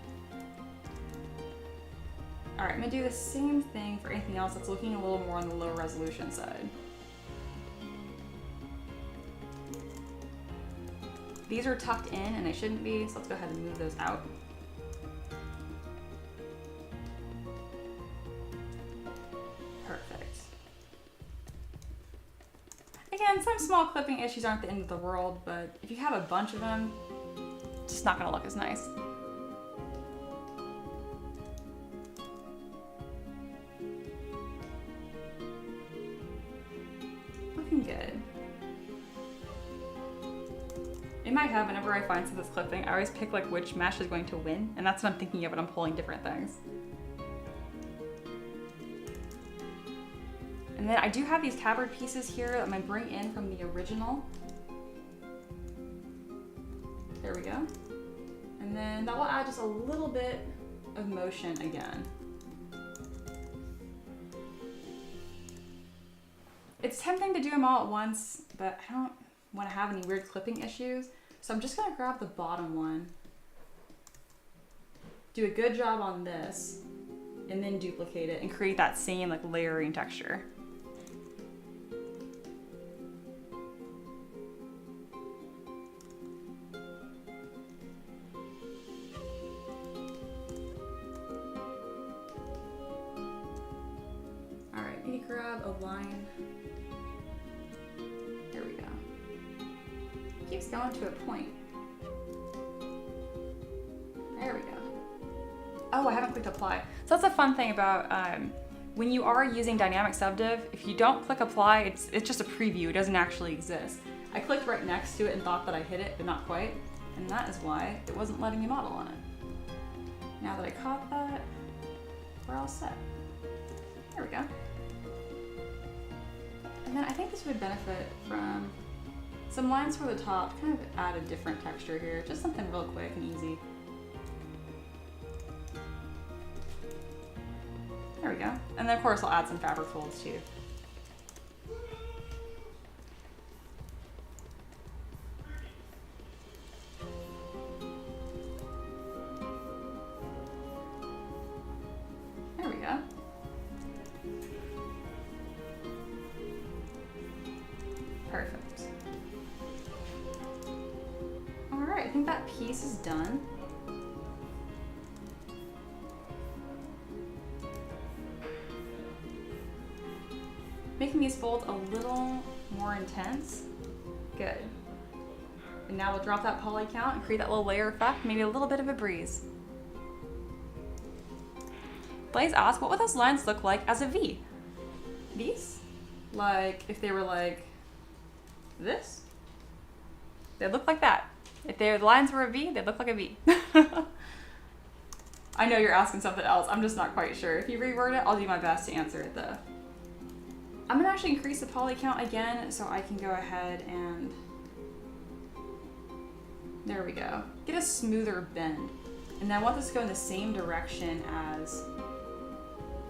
All right, I'm gonna do the same thing for anything else that's looking a little more on the low resolution side. These are tucked in and they shouldn't be, so let's go ahead and move those out. Perfect. Again, some small clipping issues aren't the end of the world, but if you have a bunch of them, it's just not gonna look as nice. Looking good. In my head, whenever I find something that's clipping, I always pick like which mesh is going to win, and that's what I'm thinking of when I'm pulling different things. And then I do have these tabard pieces here that I'm gonna bring in from the original. There we go. And then that will add just a little bit of motion again. It's tempting to do them all at once, but I don't want to have any weird clipping issues. So I'm just gonna grab the bottom one, do a good job on this, and then duplicate it and create that same like layering texture. All right, maybe grab a line. There we go. Keeps going to a point. There we go. Oh, I haven't clicked apply. So that's a fun thing about when you are using dynamic subdiv, if you don't click apply, it's just a preview. It doesn't actually exist. I clicked right next to it and thought that I hit it, but not quite. And that is why it wasn't letting me model on it. Now that I caught that, we're all set. There we go. And then I think this would benefit from some lines for the top, kind of add a different texture here. Just something real quick and easy. There we go. And then of course I'll add some fabric folds too. There we go. Perfect. All right, I think that piece is done. Making these folds a little more intense. Good. And now we'll drop that poly count and create that little layer effect, maybe a little bit of a breeze. Blaze asked, what would those lines look like as a V? These? Like, if they were like this? They'd look like that. If the lines were a V, they'd look like a V. I know you're asking something else. I'm just not quite sure. If you reword it, I'll do my best to answer it though. I'm gonna actually increase the poly count again so I can go ahead and, there we go. Get a smoother bend. And I want this to go in the same direction as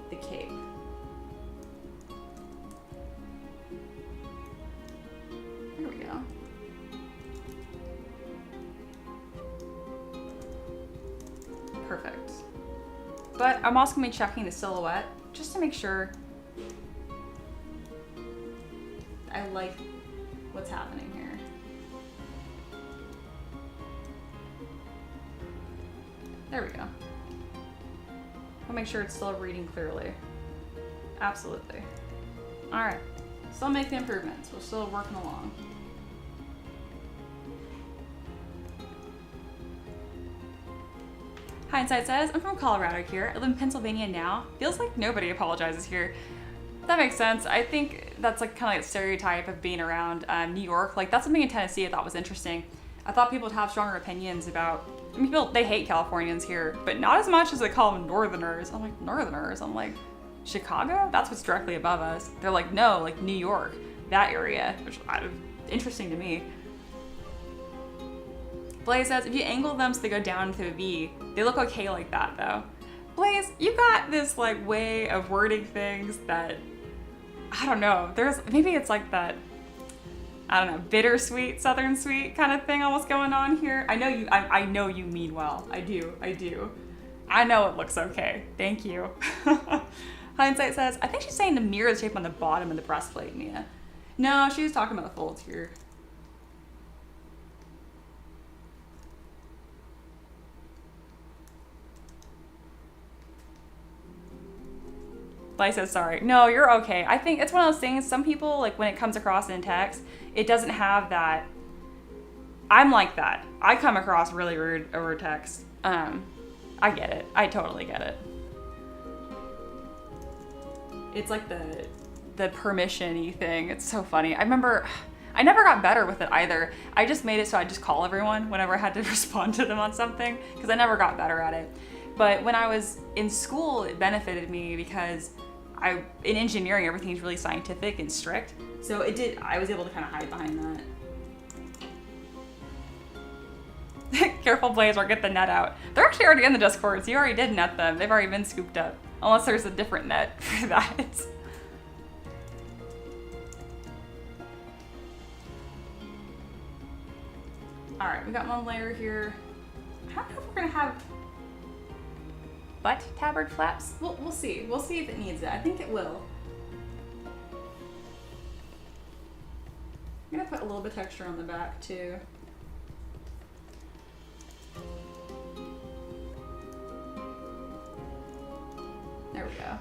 the cape. There we go. Perfect. But I'm also gonna be checking the silhouette just to make sure I like what's happening here. There we go. I'll make sure it's still reading clearly. Absolutely. All right, still making improvements. We're still working along. Hindsight says, I'm from Colorado here. I live in Pennsylvania now. Feels like nobody apologizes here. That makes sense. I think that's like kind of like a stereotype of being around New York. Like that's something in Tennessee I thought was interesting. I thought people would have stronger opinions about, I mean, people, they hate Californians here, but not as much as they call them Northerners. I'm like, Northerners? I'm like, Chicago? That's what's directly above us. They're like, no, like New York, that area, which is interesting to me. Blaze says, if you angle them so they go down to a V, they look okay like that though. Blaze, you got this like way of wording things that, I don't know, maybe it's like that, I don't know, bittersweet, southern sweet kind of thing almost going on here. I know you mean well. I do. I know it looks okay. Thank you. Hindsight says, I think she's saying to mirror the shape on the bottom of the breastplate, Mia. No, she was talking about the folds here. Blaze says, sorry. No, you're okay. I think it's one of those things, some people, like when it comes across in text, it doesn't have that. I'm like that. I come across really rude over text. I get it. I totally get it. It's like the permission-y thing. It's so funny. I remember, I never got better with it either. I just made it so I just call everyone whenever I had to respond to them on something, because I never got better at it. But when I was in school, it benefited me because in engineering, everything's really scientific and strict. So I was able to kind of hide behind that. Careful, Blaze, or get the net out. They're actually already in the Discord, so you already did net them. They've already been scooped up. Unless there's a different net for that. Alright, we got one layer here. I don't know if we're gonna have butt tabard flaps. We'll see. We'll see if it needs it. I think it will. I'm gonna put a little bit of texture on the back too. There we go.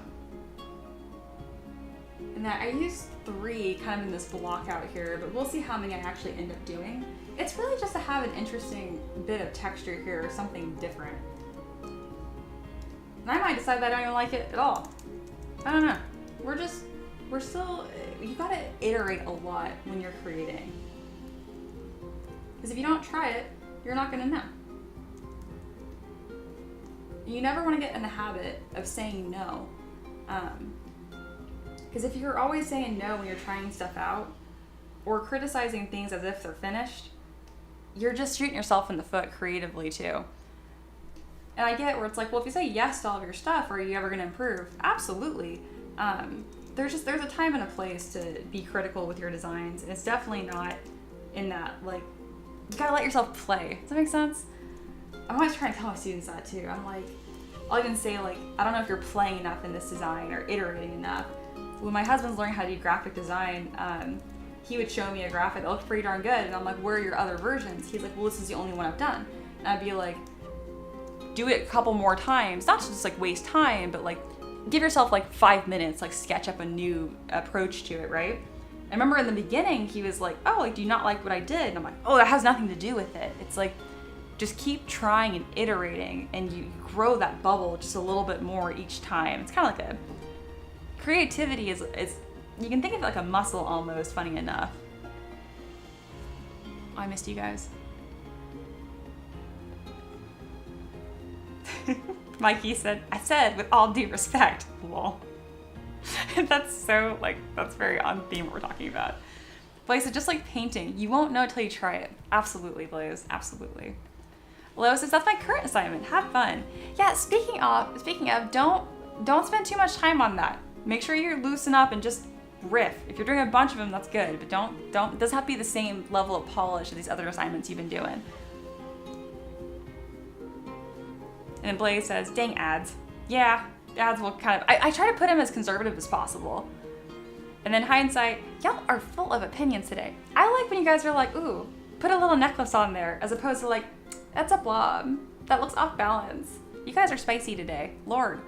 And then I used 3 kind of in this block out here, but we'll see how many I actually end up doing. It's really just to have an interesting bit of texture here or something different. And I might decide that I don't even like it at all. I don't know. We're still, you gotta iterate a lot when you're creating. Because if you don't try it, you're not gonna know. You never want to get in the habit of saying no. Because if you're always saying no when you're trying stuff out, or criticizing things as if they're finished, you're just shooting yourself in the foot creatively too. And I get where it's like, well, if you say yes to all of your stuff, are you ever going to improve? Absolutely. There's a time and a place to be critical with your designs, and it's definitely not in that, like, you gotta let yourself play. Does that make sense? I'm always trying to tell my students that too. I'm like, I'll even say like, I don't know if you're playing enough in this design or iterating enough. When my husband's learning how to do graphic design, he would show me a graphic that looked pretty darn good, and I'm like, where are your other versions? He's like, well, this is the only one I've done. And I'd be like, do it a couple more times, not to just like waste time, but like give yourself like 5 minutes, like sketch up a new approach to it, right? I remember in the beginning, he was like, oh, like, do you not like what I did? And I'm like, oh, that has nothing to do with it. It's like, just keep trying and iterating, and you grow that bubble just a little bit more each time. It's kind of like creativity is, you can think of it like a muscle almost, funny enough. Oh, I missed you guys. Mikey said, I said with all due respect, lol. That's so, like, that's very on theme what we're talking about. Blaze said, just like painting, you won't know till you try it. Absolutely, Blaze, absolutely. Lo says, that's my current assignment, have fun. Yeah, speaking of, don't spend too much time on that. Make sure you loosen up and just riff. If you're doing a bunch of them, that's good, but it doesn't have to be the same level of polish as these other assignments you've been doing. And then Blaze says, dang ads. Yeah, ads will kind of, I try to put them as conservative as possible. And then Hindsight, y'all are full of opinions today. I like when you guys are like, ooh, put a little necklace on there, as opposed to like, that's a blob. That looks off balance. You guys are spicy today. Lord,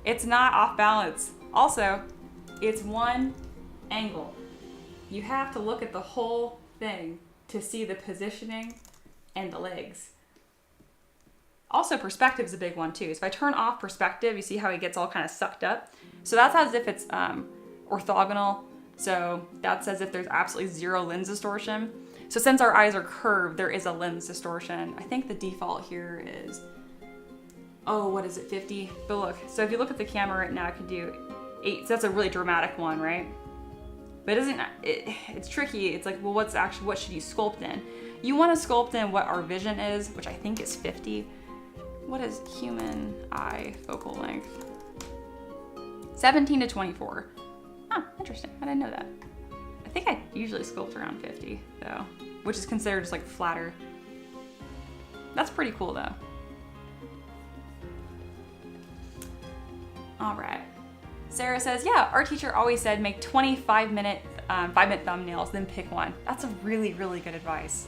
it's not off balance. Also, it's one angle. You have to look at the whole thing to see the positioning and the legs. Also, perspective is a big one too. So if I turn off perspective, you see how it gets all kind of sucked up? So that's as if it's orthogonal. So that's as if there's absolutely zero lens distortion. So since our eyes are curved, there is a lens distortion. I think the default here is, oh, what is it, 50? But look, so if you look at the camera right now, I could do 8. So that's a really dramatic one, right? But it's tricky. It's like, well, what should you sculpt in? You want to sculpt in what our vision is, which I think is 50. What is human eye focal length? 17 to 24. Huh, interesting. I didn't know that. I think I usually sculpt around 50 though, which is considered just like flatter. That's pretty cool though. All right. Sarah says, yeah, our teacher always said make 5-minute thumbnails, then pick one. That's a really, really good advice.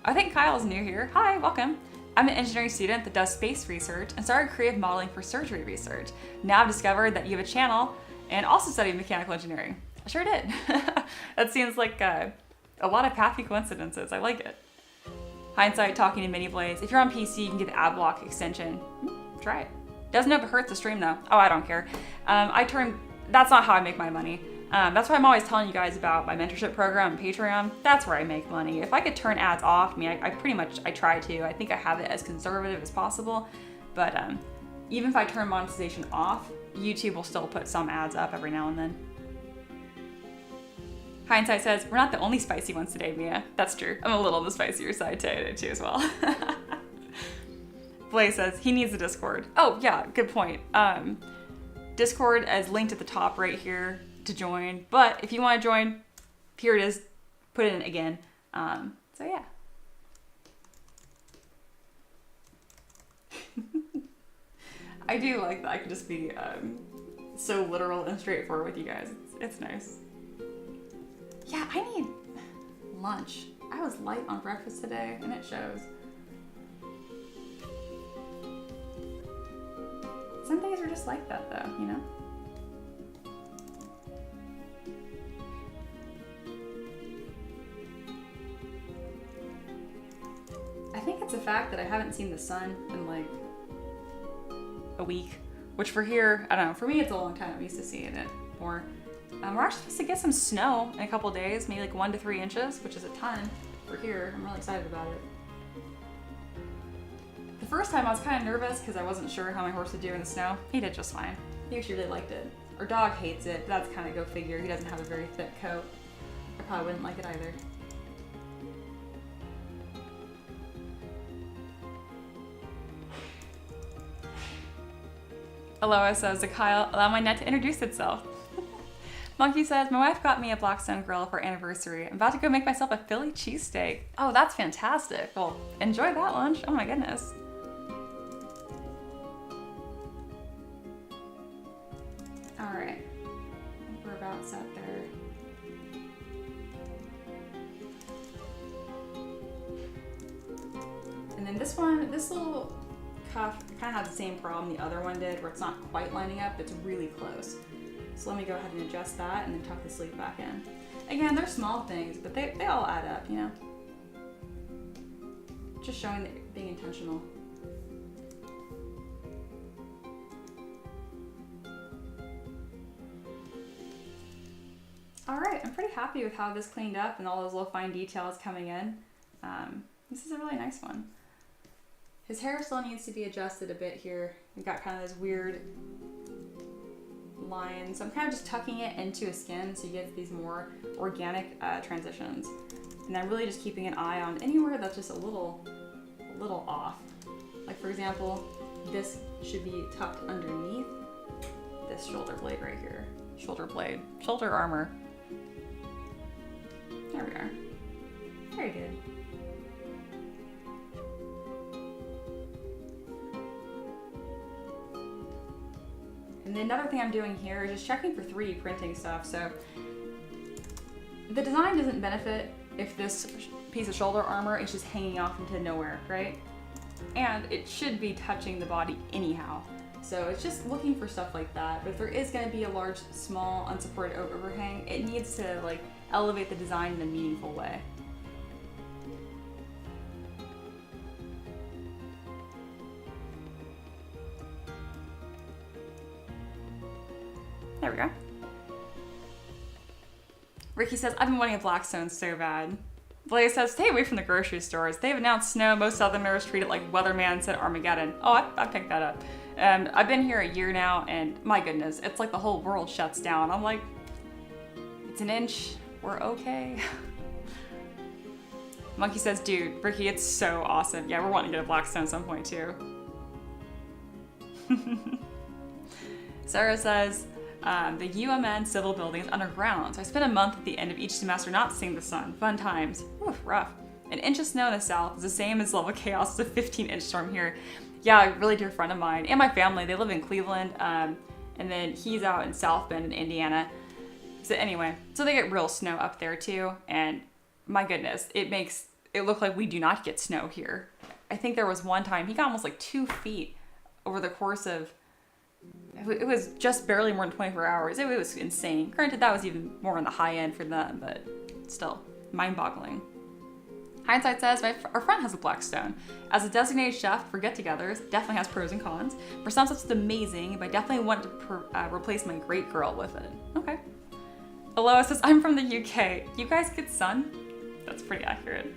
I think Kyle's new here. Hi, welcome. I'm an engineering student that does space research and started creative modeling for surgery research. Now I've discovered that you have a channel and also studied mechanical engineering. I sure did. That seems like a lot of happy coincidences. I like it. Hindsight talking to mini blades. If you're on PC, you can get the ad block extension. Try it. Doesn't ever hurt the stream though. Oh, I don't care. That's not how I make my money. That's why I'm always telling you guys about my mentorship program and Patreon. That's where I make money. If I could turn ads off, I mean, I try to. I think I have it as conservative as possible. But even if I turn monetization off, YouTube will still put some ads up every now and then. Hindsight says, we're not the only spicy ones today, Mia. That's true. I'm a little on the spicier side today too as well. Blaze says, he needs a Discord. Oh yeah, good point. Discord is linked at the top right here to join, but if you want to join, here it is, put it in again. So yeah. I do like that I can just be so literal and straightforward with you guys. It's nice. Yeah, I need lunch. I was light on breakfast today and it shows. Some days are just like that though, you know? I think it's the fact that I haven't seen the sun in like a week, which for here, I don't know, for me it's a long time. I'm used to seeing it more. We're actually supposed to get some snow in a couple days, maybe like 1 to 3 inches, which is a ton for here. I'm really excited about it. The first time I was kind of nervous because I wasn't sure how my horse would do in the snow. He did just fine. He actually really liked it. Our dog hates it, but that's kind of go figure. He doesn't have a very thick coat. I probably wouldn't like it either. Aloha says to Kyle, allow my net to introduce itself. Monkey says, my wife got me a Blackstone grill for our anniversary. I'm about to go make myself a Philly cheesesteak. Oh, that's fantastic. Well, enjoy that lunch. Oh my goodness. All right, I think we're about set there. And then this one, this little cuff kind of has the same problem the other one did, where it's not quite lining up, it's really close. So let me go ahead and adjust that and then tuck the sleeve back in. Again, they're small things, but they all add up, you know? Just showing that being intentional. All right, I'm pretty happy with how this cleaned up and all those little fine details coming in. This is a really nice one. His hair still needs to be adjusted a bit here. We've got kind of this weird line. So I'm kind of just tucking it into his skin so you get these more organic transitions. And I'm really just keeping an eye on anywhere that's just a little off. Like for example, this should be tucked underneath this shoulder blade right here. Shoulder armor. There we are. Very good. And then another thing I'm doing here is just checking for 3D printing stuff. So the design doesn't benefit if this piece of shoulder armor is just hanging off into nowhere, right? And it should be touching the body anyhow. So it's just looking for stuff like that. But if there is going to be a large, small, unsupported overhang, it needs to like elevate the design in a meaningful way. There we go. Ricky says, I've been wanting a Blackstone so bad. Blaze says, stay away from the grocery stores. They've announced snow. Most Southerners treat it like Weatherman said Armageddon. Oh, I picked that up. I've been here a year now, and my goodness, it's like the whole world shuts down. I'm like, it's an inch. We're okay. Monkey says, dude, Ricky, it's so awesome. Yeah, we're wanting to get a Blackstone at some point, too. Sarah says, the UMN civil building is underground, so I spent a month at the end of each semester not seeing the sun. Fun times. Whew, rough. An inch of snow in the south is the same as level chaos. It's a 15-inch storm here. Yeah, a really dear friend of mine and my family, they live in Cleveland, and then he's out in South Bend in Indiana. So anyway, so they get real snow up there too, and my goodness, it makes it look like we do not get snow here. I think there was one time he got almost like 2 feet over the course of, it was just barely more than 24 hours. It was insane. Granted, that was even more on the high end for them, but still, mind-boggling. Hindsight says, our friend has a Blackstone. As a designated chef for get-togethers, definitely has pros and cons. For some stuff, it's amazing, but I definitely want to replace my great girl with it. Okay. Aloha says, I'm from the UK. You guys get sun? That's pretty accurate.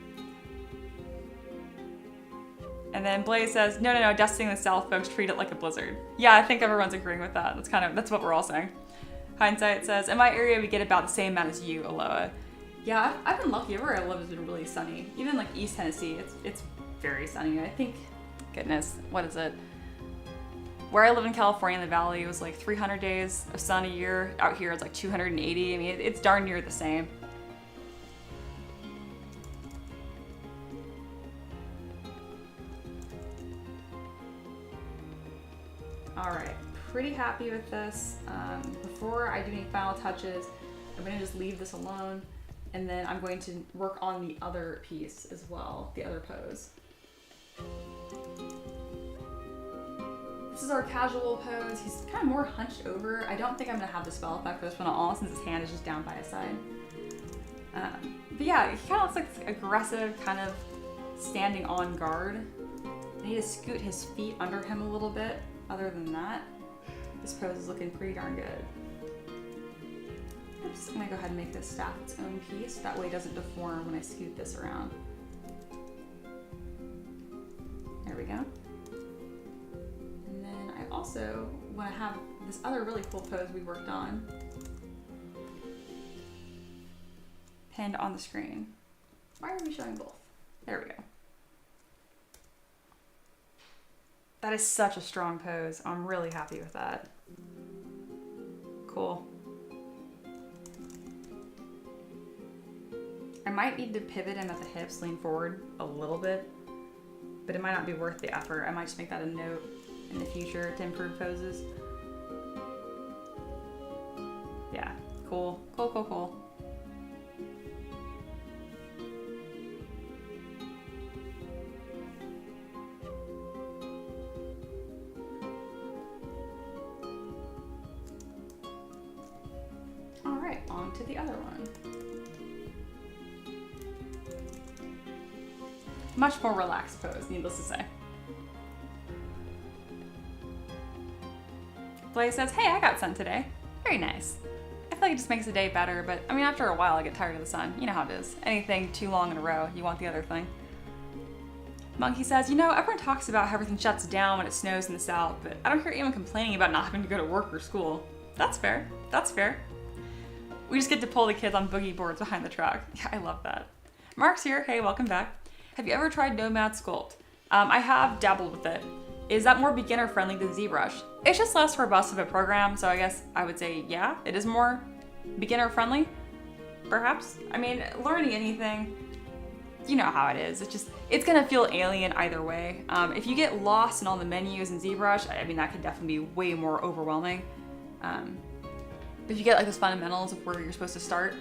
And then Blaze says, no, dusting in the south, folks treat it like a blizzard. Yeah, I think everyone's agreeing with that. That's what we're all saying. Hindsight says, in my area, we get about the same amount as you, Aloha. Yeah, I've been lucky. Everywhere I live has been really sunny. Even like East Tennessee, it's very sunny. I think, goodness, what is it? Where I live in California in the valley, it was like 300 days of sun a year. Out here, it's like 280. I mean, it's darn near the same. All right, pretty happy with this. Before I do any final touches, I'm gonna just leave this alone. And then I'm going to work on the other piece as well, the other pose. This is our casual pose. He's kind of more hunched over. I don't think I'm gonna have the spell effect for this one at all since his hand is just down by his side. But yeah, he kind of looks like aggressive, kind of standing on guard. I need to scoot his feet under him a little bit. Other than that, this pose is looking pretty darn good. I'm just gonna go ahead and make this staff its own piece. That way it doesn't deform when I scoot this around. There we go. And then I also want to have this other really cool pose we worked on pinned on the screen. Why are we showing both? There we go. That is such a strong pose. I'm really happy with that. Cool. I might need to pivot him at the hips, lean forward a little bit, but it might not be worth the effort. I might just make that a note in the future to improve poses. Yeah, cool. Cool. All right, on to the other one. Much more relaxed pose, needless to say. Blaze says, hey, I got sun today. Very nice. I feel like it just makes the day better, but I mean, after a while I get tired of the sun. You know how it is. Anything too long in a row, you want the other thing. Monkey says, everyone talks about how everything shuts down when it snows in the south, but I don't hear anyone complaining about not having to go to work or school. That's fair. We just get to pull the kids on boogie boards behind the truck. Yeah, I love that. Mark's here. Hey, welcome back. Have you ever tried Nomad Sculpt? I have dabbled with it. Is that more beginner friendly than ZBrush? It's just less robust of a program, so I guess I would say, yeah, it is more beginner friendly, perhaps. I mean, learning anything, you know how it is. It's gonna feel alien either way. If you get lost in all the menus in ZBrush, I mean, that could definitely be way more overwhelming. But if you get like those fundamentals of where you're supposed to start,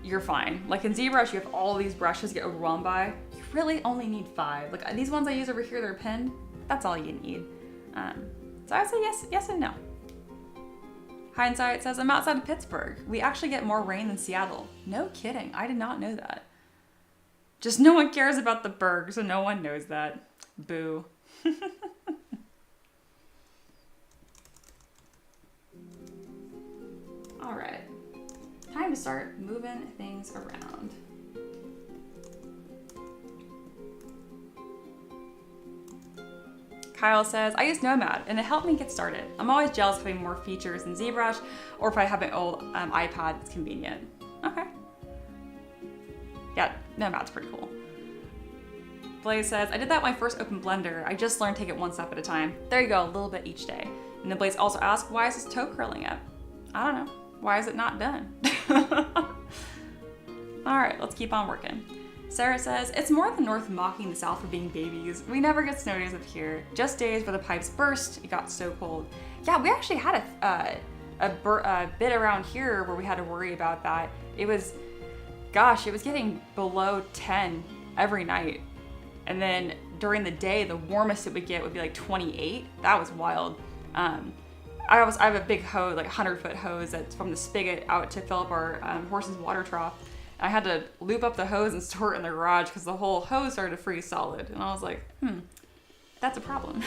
you're fine. Like in ZBrush, you have all these brushes to get overwhelmed by. You really only need 5. Like these ones I use over here, they're pinned. That's all you need. So I would say yes and no. Hindsight says, I'm outside of Pittsburgh. We actually get more rain than Seattle. No kidding, I did not know that. Just no one cares about the Berg, so no one knows that. Boo. time to start moving things around. Kyle says, I use Nomad and it helped me get started. I'm always jealous of having more features than ZBrush, or if I have an old iPad, it's convenient. Okay. Yeah, Nomad's pretty cool. Blaze says, I did that when I first opened Blender. I just learned to take it one step at a time. There you go, a little bit each day. And then Blaze also asked, why is this toe curling up? I don't know. Why is it not done? All right, let's keep on working. Sarah says, it's more the North mocking the South for being babies. We never get snow days up here. Just days where the pipes burst. It got so cold. Yeah, we actually had a bit around here where we had to worry about that. It was, gosh, it was getting below 10 every night. And then during the day, the warmest it would get would be like 28. That was wild. I have a big hose, like 100-foot hose that's from the spigot out to fill up our horse's water trough. I had to loop up the hose and store it in the garage because the whole hose started to freeze solid. And I was like, that's a problem.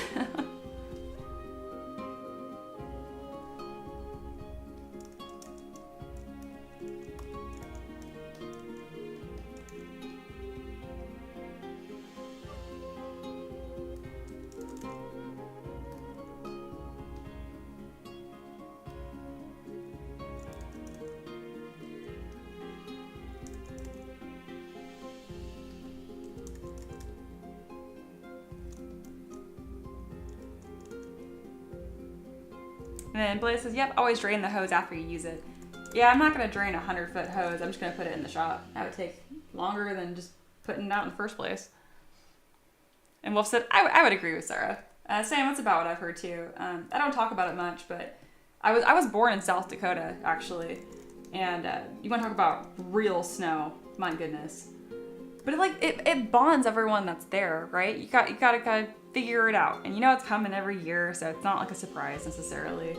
And then Blaze says, yep, always drain the hose after you use it. Yeah, I'm not going to drain a 100-foot hose. I'm just going to put it in the shop. That would take longer than just putting it out in the first place. And Wolf said, I would agree with Sarah. Sam, that's about what I've heard too. I don't talk about it much, but I was born in South Dakota, actually. And you want to talk about real snow. My goodness. But it bonds everyone that's there, right? You gotta kind of figure it out. And you know it's coming every year, so it's not like a surprise necessarily.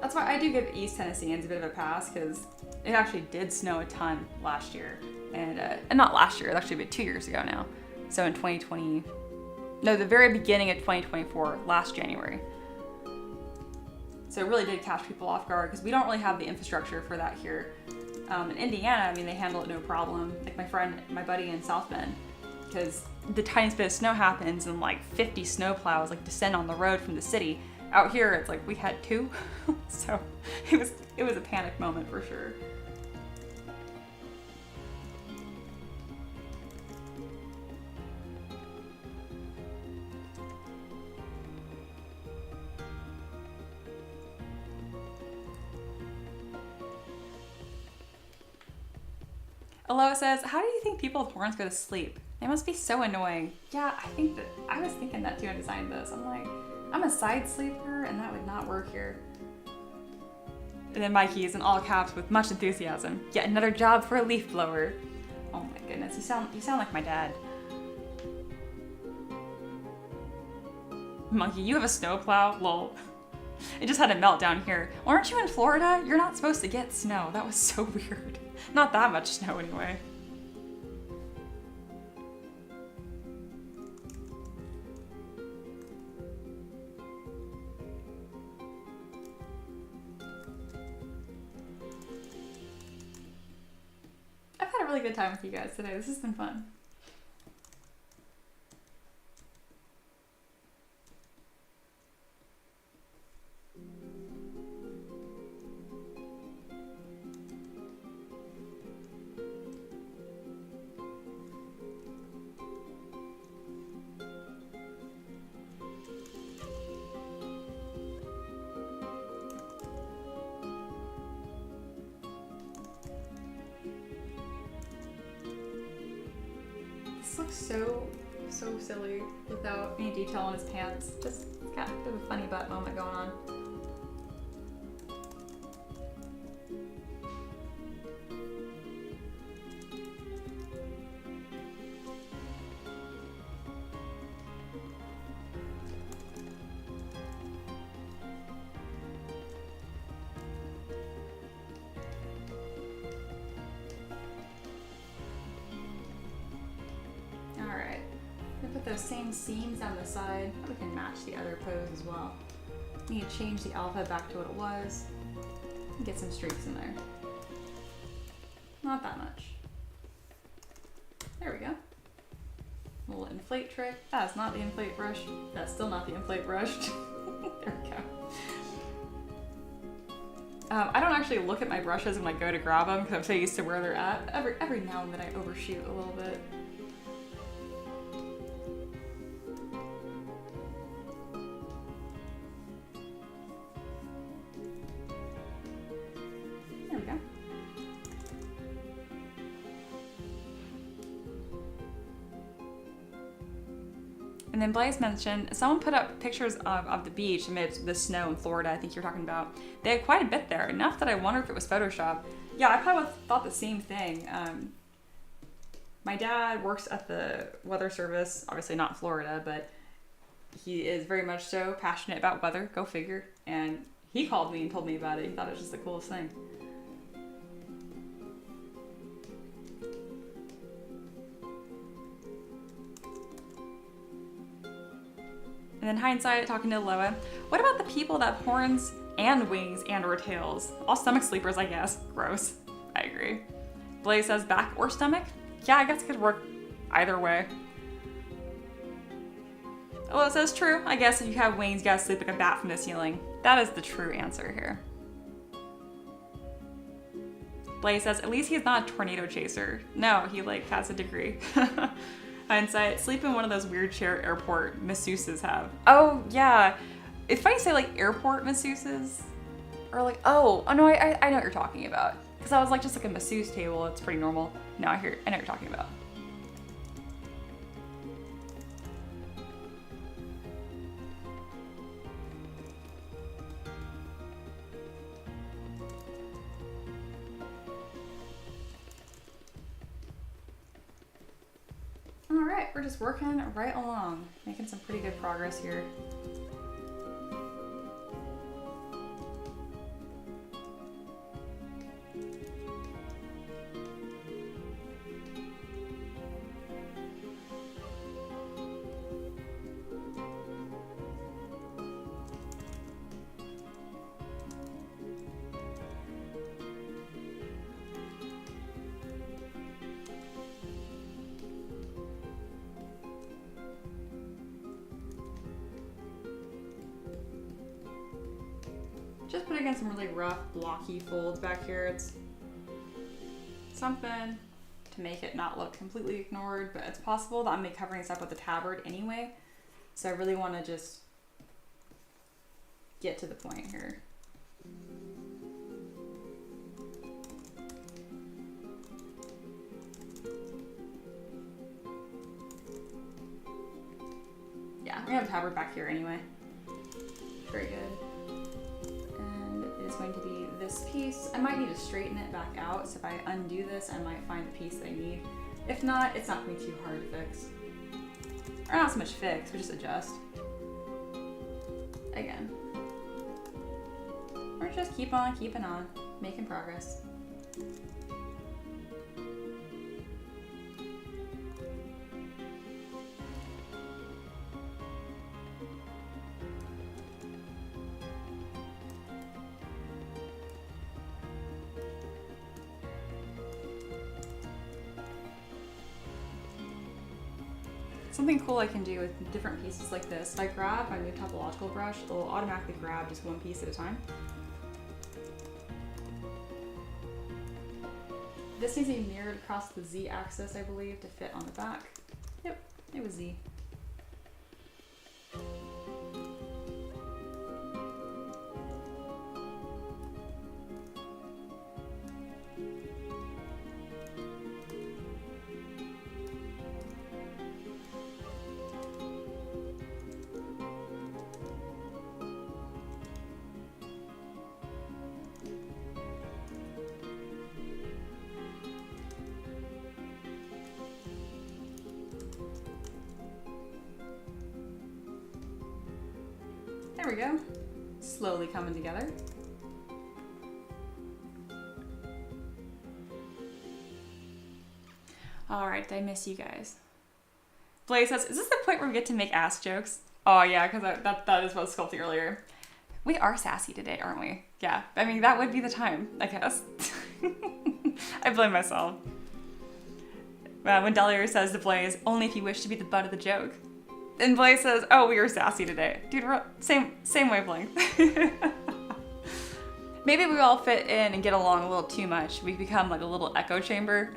That's why I do give East Tennesseans a bit of a pass, because it actually did snow a ton last year. And not last year, it's actually been 2 years ago now. So in the very beginning of 2024, last January. So it really did catch people off guard, because we don't really have the infrastructure for that here. In Indiana, I mean, they handle it no problem. Like my buddy in South Bend, because the tiniest bit of snow happens and like 50 snow plows like descend on the road from the city. Out here, it's like we had 2, so it was a panic moment for sure. Aloha says, how do you think people with horns go to sleep? They must be so annoying. Yeah, I was thinking that too when I designed this. I'm like, I'm a side sleeper and that would not work here. And then Mikey is in all caps with much enthusiasm. Yet another job for a leaf blower. Oh my goodness, you sound like my dad. Monkey, you have a snowplow? Lol. It just had a meltdown here. Aren't you in Florida? You're not supposed to get snow. That was so weird. Not that much snow anyway. I've had a really good time with you guys today. This has been fun. Looks so silly without any detail on his pants. Just got a bit of a funny butt moment going on. Those same seams down the side. We can match the other pose as well. Need to change the alpha back to what it was. Get some streaks in there. Not that much. There we go. A little inflate trick. That's not the inflate brush. That's still not the inflate brush. There we go. I don't actually look at my brushes when I go to grab them because I'm so used to where they're at. Every now and then I overshoot a little bit. There we go. And then Blaze mentioned, someone put up pictures of the beach amid the snow in Florida, I think you're talking about. They had quite a bit there, enough that I wonder if it was Photoshop. Yeah, I probably thought the same thing. My dad works at the weather service, obviously not Florida, but he is very much so passionate about weather, go figure. And he called me and told me about it. He thought it was just the coolest thing. And then hindsight, talking to Loa, what about the people that have horns and wings and or tails? All stomach sleepers, I guess. Gross. I agree. Blaze says back or stomach? Yeah, I guess it could work either way. Loa says true. I guess if you have wings, you gotta sleep like a bat from the ceiling. That is the true answer here. Blaze says, at least he's not a tornado chaser. No, he has a degree. Hindsight, sleep in one of those weird chair airport masseuses have. Oh, yeah. It's funny to say airport masseuses. Or oh no, I know what you're talking about. Because I was just a masseuse table, it's pretty normal. No, I know what you're talking about. Alright, we're just working right along, making some pretty good progress here. Just putting in some really rough, blocky folds back here. It's something to make it not look completely ignored, but it's possible that I'm covering this up with a tabard anyway. So I really want to just get to the point here. Yeah, I'm gonna have a tabard back here anyway. Very good. Going to be this piece. I might need to straighten it back out, so if I undo this, I might find the piece I need. If not, it's not going to be too hard to fix. Or not so much fix, but just adjust. Again. Or just keep on keeping on, making progress. Something cool I can do with different pieces like this, if I grab my new topological brush, it'll automatically grab just one piece at a time. This needs to be mirrored across the Z axis, I believe, to fit on the back. Yep, it was Z. There we go. Slowly coming together. Alright, I miss you guys. Blaze says, is this the point where we get to make ass jokes? Oh yeah, because that is what I was sculpting earlier. We are sassy today, aren't we? Yeah, I mean, that would be the time, I guess. I blame myself. When Delia says to Blaze, only if you wish to be the butt of the joke. And Blaze says, oh, we are sassy today. Dude, we're same wavelength. Maybe we all fit in and get along a little too much. We become like a little echo chamber.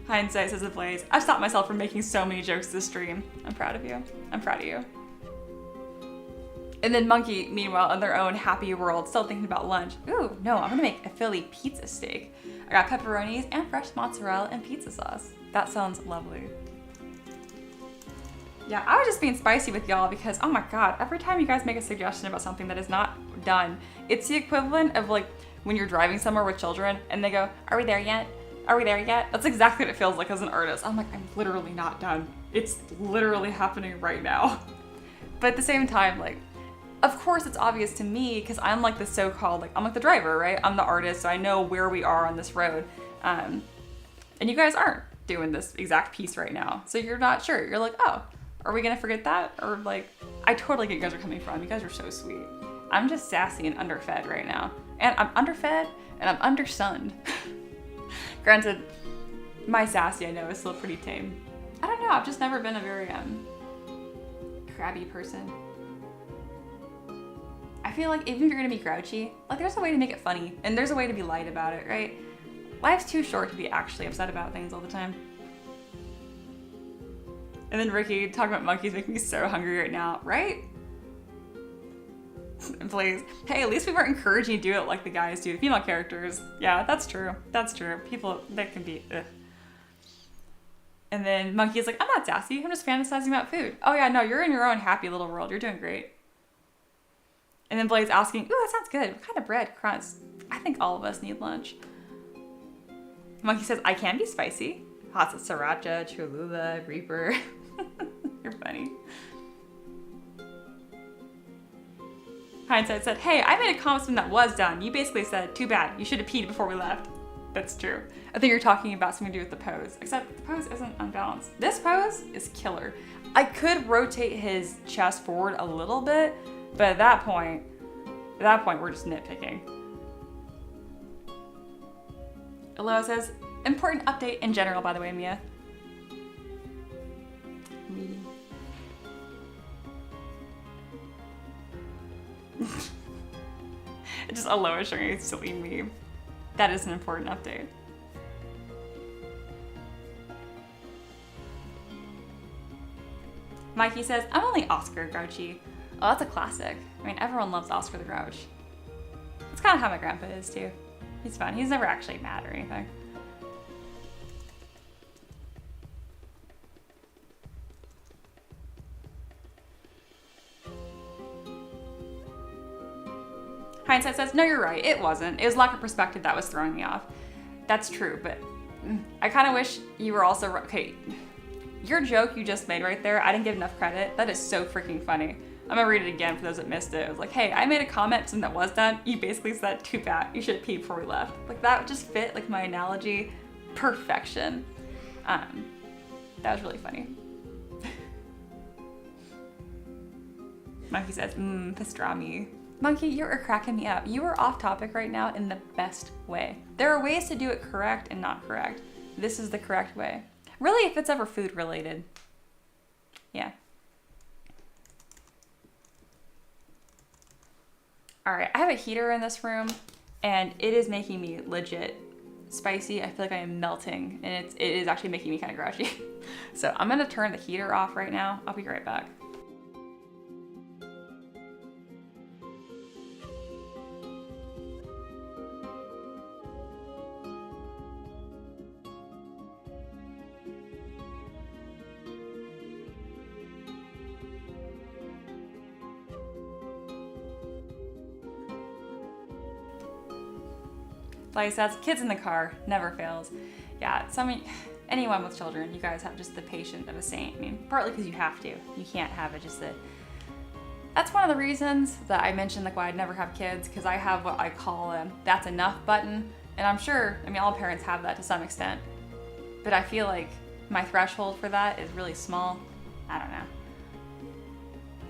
Hindsight, says to Blaze, I've stopped myself from making so many jokes this stream. I'm proud of you. I'm proud of you. And then Monkey, meanwhile, in their own happy world, still thinking about lunch. Ooh, no, I'm gonna make a Philly pizza steak. I got pepperonis and fresh mozzarella and pizza sauce. That sounds lovely. Yeah, I was just being spicy with y'all because, oh my god, every time you guys make a suggestion about something that is not done, it's the equivalent of like when you're driving somewhere with children and they go, are we there yet? Are we there yet? That's exactly what it feels like as an artist. I'm like, I'm literally not done. It's literally happening right now. But at the same time, like, of course it's obvious to me because I'm like the so-called, like, I'm like the driver, right? I'm the artist, so I know where we are on this road. And you guys aren't doing this exact piece right now. So you're not sure. You're like, oh, are we gonna forget that? Or like, I totally get you guys are coming from. You guys are so sweet. I'm just sassy and underfed right now. And I'm underfed and I'm undersunned. Granted, my sassy I know is still pretty tame. I don't know, I've just never been a very crabby person. I feel like even if you're gonna be grouchy, like there's a way to make it funny and there's a way to be light about it, right? Life's too short to be actually upset about things all the time. And then Ricky talking about monkeys making me so hungry right now, right? Please. Hey, at least we weren't encouraging you to do it like the guys do, female characters. Yeah, that's true. That's true. People, that can be, ugh. And then Monkey's like, I'm not sassy. I'm just fantasizing about food. Oh yeah, no, you're in your own happy little world. You're doing great. And then Blade's asking, ooh, that sounds good. What kind of bread? Crunch. I think all of us need lunch. Monkey says, I can be spicy. Hot sriracha, Cholula, Reaper. You're funny. Hindsight said, hey, I made a comment that was done. You basically said, too bad. You should have peed before we left. That's true. I think you're talking about something to do with the pose. Except the pose isn't unbalanced. This pose is killer. I could rotate his chest forward a little bit, but at that point, we're just nitpicking. Aloha says, important update in general, by the way, Mia. Just Aloha showing a silly meme. That is an important update. Mikey says, I'm only Oscar grouchy. Oh, that's a classic. I mean, everyone loves Oscar the Grouch. It's kind of how my grandpa is too. He's fun. He's never actually mad or anything. Hindsight says, no, you're right. It wasn't. It was lack of perspective that was throwing me off. That's true, but I kind of wish you were also, okay, your joke you just made right there, I didn't give enough credit. That is so freaking funny. I'm gonna read it again for those that missed it. It was like, hey, I made a comment, something that was done. You basically said, too bad. You should have peed before we left. Like that just fit like my analogy. Perfection. That was really funny. Monkey says, pastrami. Monkey, you're cracking me up. You are off topic right now in the best way. There are ways to do it correct and not correct. This is the correct way. Really, if it's ever food related. Yeah. All right, I have a heater in this room and it is making me legit spicy. I feel like I am melting and it is actually making me kind of grouchy. So I'm gonna turn the heater off right now. I'll be right back. Like says, kids in the car, never fails. Yeah, anyone with children, you guys have just the patience of a saint. I mean, partly because you have to. You can't have it just that. That's one of the reasons that I mentioned like why I'd never have kids, because I have what I call a that's enough button. And I'm sure, I mean, all parents have that to some extent. But I feel like my threshold for that is really small. I don't know.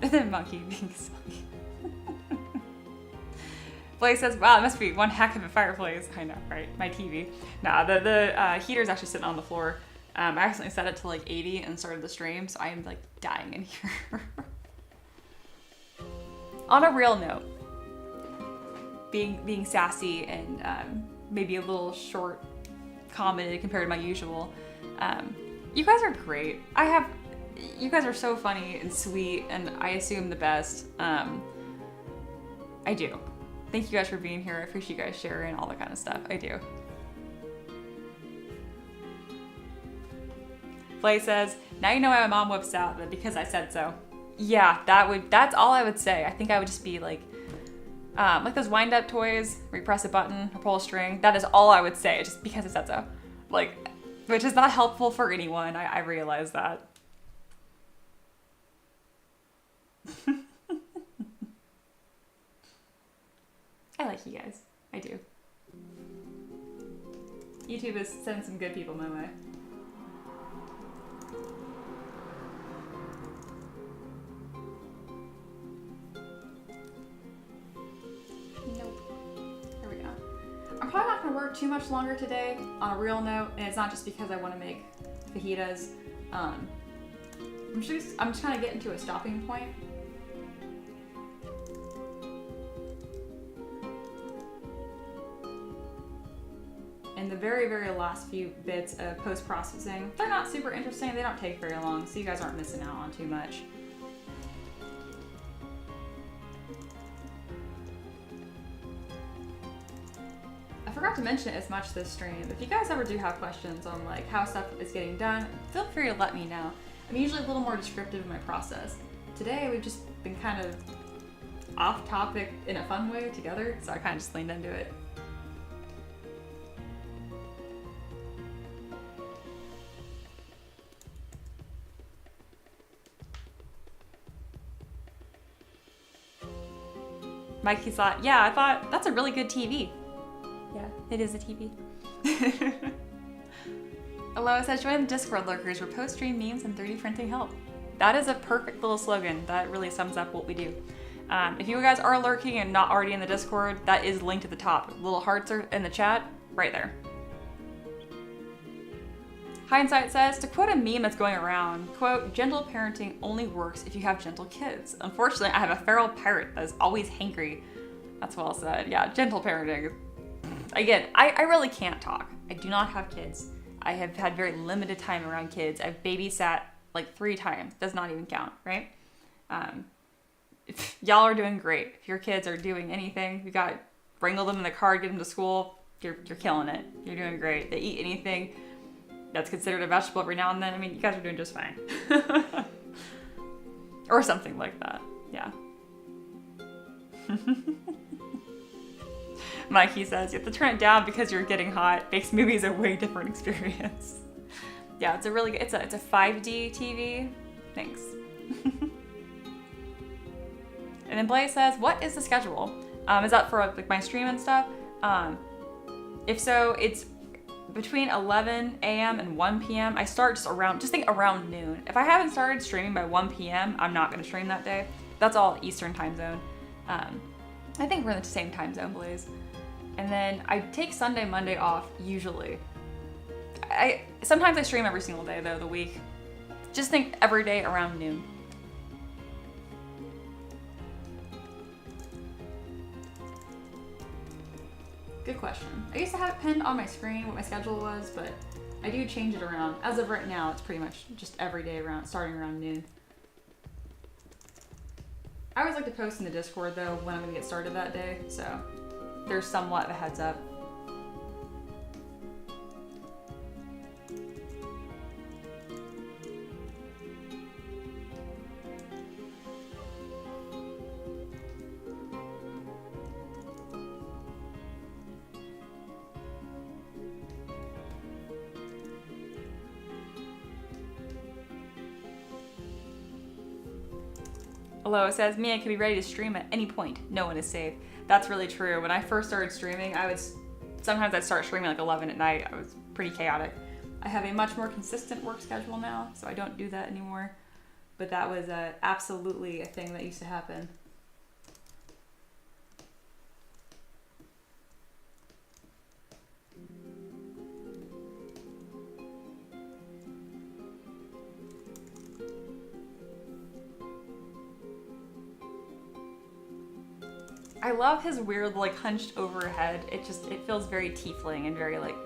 And then monkey being silly. Blaze says, wow, it must be one heck of a fireplace. I know, right? My TV. Nah, the heater's actually sitting on the floor. I accidentally set it to like 80 and started the stream, so I am like dying in here. On a real note, being sassy and maybe a little short commented compared to my usual, you guys are great. You guys are so funny and sweet, and I assume the best. I do. Thank you guys for being here. I appreciate you guys sharing all that kind of stuff. I do. Flay says, now you know why my mom whips out, but because I said so. Yeah, that's all I would say. I think I would just be like those wind-up toys where you press a button or pull a string. That is all I would say, just because I said so. Like, which is not helpful for anyone. I realize that. I like you guys. I do. YouTube is sending some good people my way. I'm probably not gonna work too much longer today on a real note, and it's not just because I want to make fajitas. I'm just kind of getting to a stopping point. And the very, very last few bits of post-processing, they're not super interesting. They don't take very long, so you guys aren't missing out on too much. I forgot to mention it as much this stream. If you guys ever do have questions on like how stuff is getting done, feel free to let me know. I'm usually a little more descriptive in my process. Today we've just been kind of off topic in a fun way together, so I kind of just leaned into it. Mikey thought, yeah, I thought that's a really good TV. Yeah, it is a TV. Aloha says, join the Discord lurkers where post-stream memes and 3D printing help. That is a perfect little slogan. That really sums up what we do. If you guys are lurking and not already in the Discord, that is linked at the top. Little hearts are in the chat, right there. Hindsight says, to quote a meme that's going around, quote, gentle parenting only works if you have gentle kids. Unfortunately, I have a feral pirate that is always hangry. That's well said. Yeah, gentle parenting. Again, I really can't talk. I do not have kids. I have had very limited time around kids. I've babysat like 3 times. Does not even count, right? Y'all are doing great. If your kids are doing anything, you got wrangle them in the car, get them to school, you're killing it. You're doing great. They eat anything that's considered a vegetable every now and then. I mean, you guys are doing just fine. Or something like that. Yeah. Mikey says, you have to turn it down because you're getting hot. Makes movies a way different experience. Yeah, it's a really good, it's a 5D TV. Thanks. And then Blaze says, what is the schedule? Is that for like my stream and stuff? If so, it's between 11 a.m. and 1 p.m. I start just think around noon. If I haven't started streaming by 1 p.m., I'm not gonna stream that day. That's all Eastern time zone. I think we're in the same time zone, Blaze. And then I take Sunday, Monday off, usually. Sometimes I stream every single day, though, of the week. Just think every day around noon. Good question. I used to have it pinned on my screen what my schedule was, but I do change it around. As of right now, it's pretty much just every day starting around noon. I always like to post in the Discord, though, when I'm going to get started that day, so there's somewhat of a heads up. Aloha says, Mia can be ready to stream at any point. No one is safe. That's really true. When I first started streaming, sometimes I'd start streaming like 11 at night. I was pretty chaotic. I have a much more consistent work schedule now, so I don't do that anymore. But that was absolutely a thing that used to happen. I love his weird, like, hunched over head. It feels very tiefling and very, like,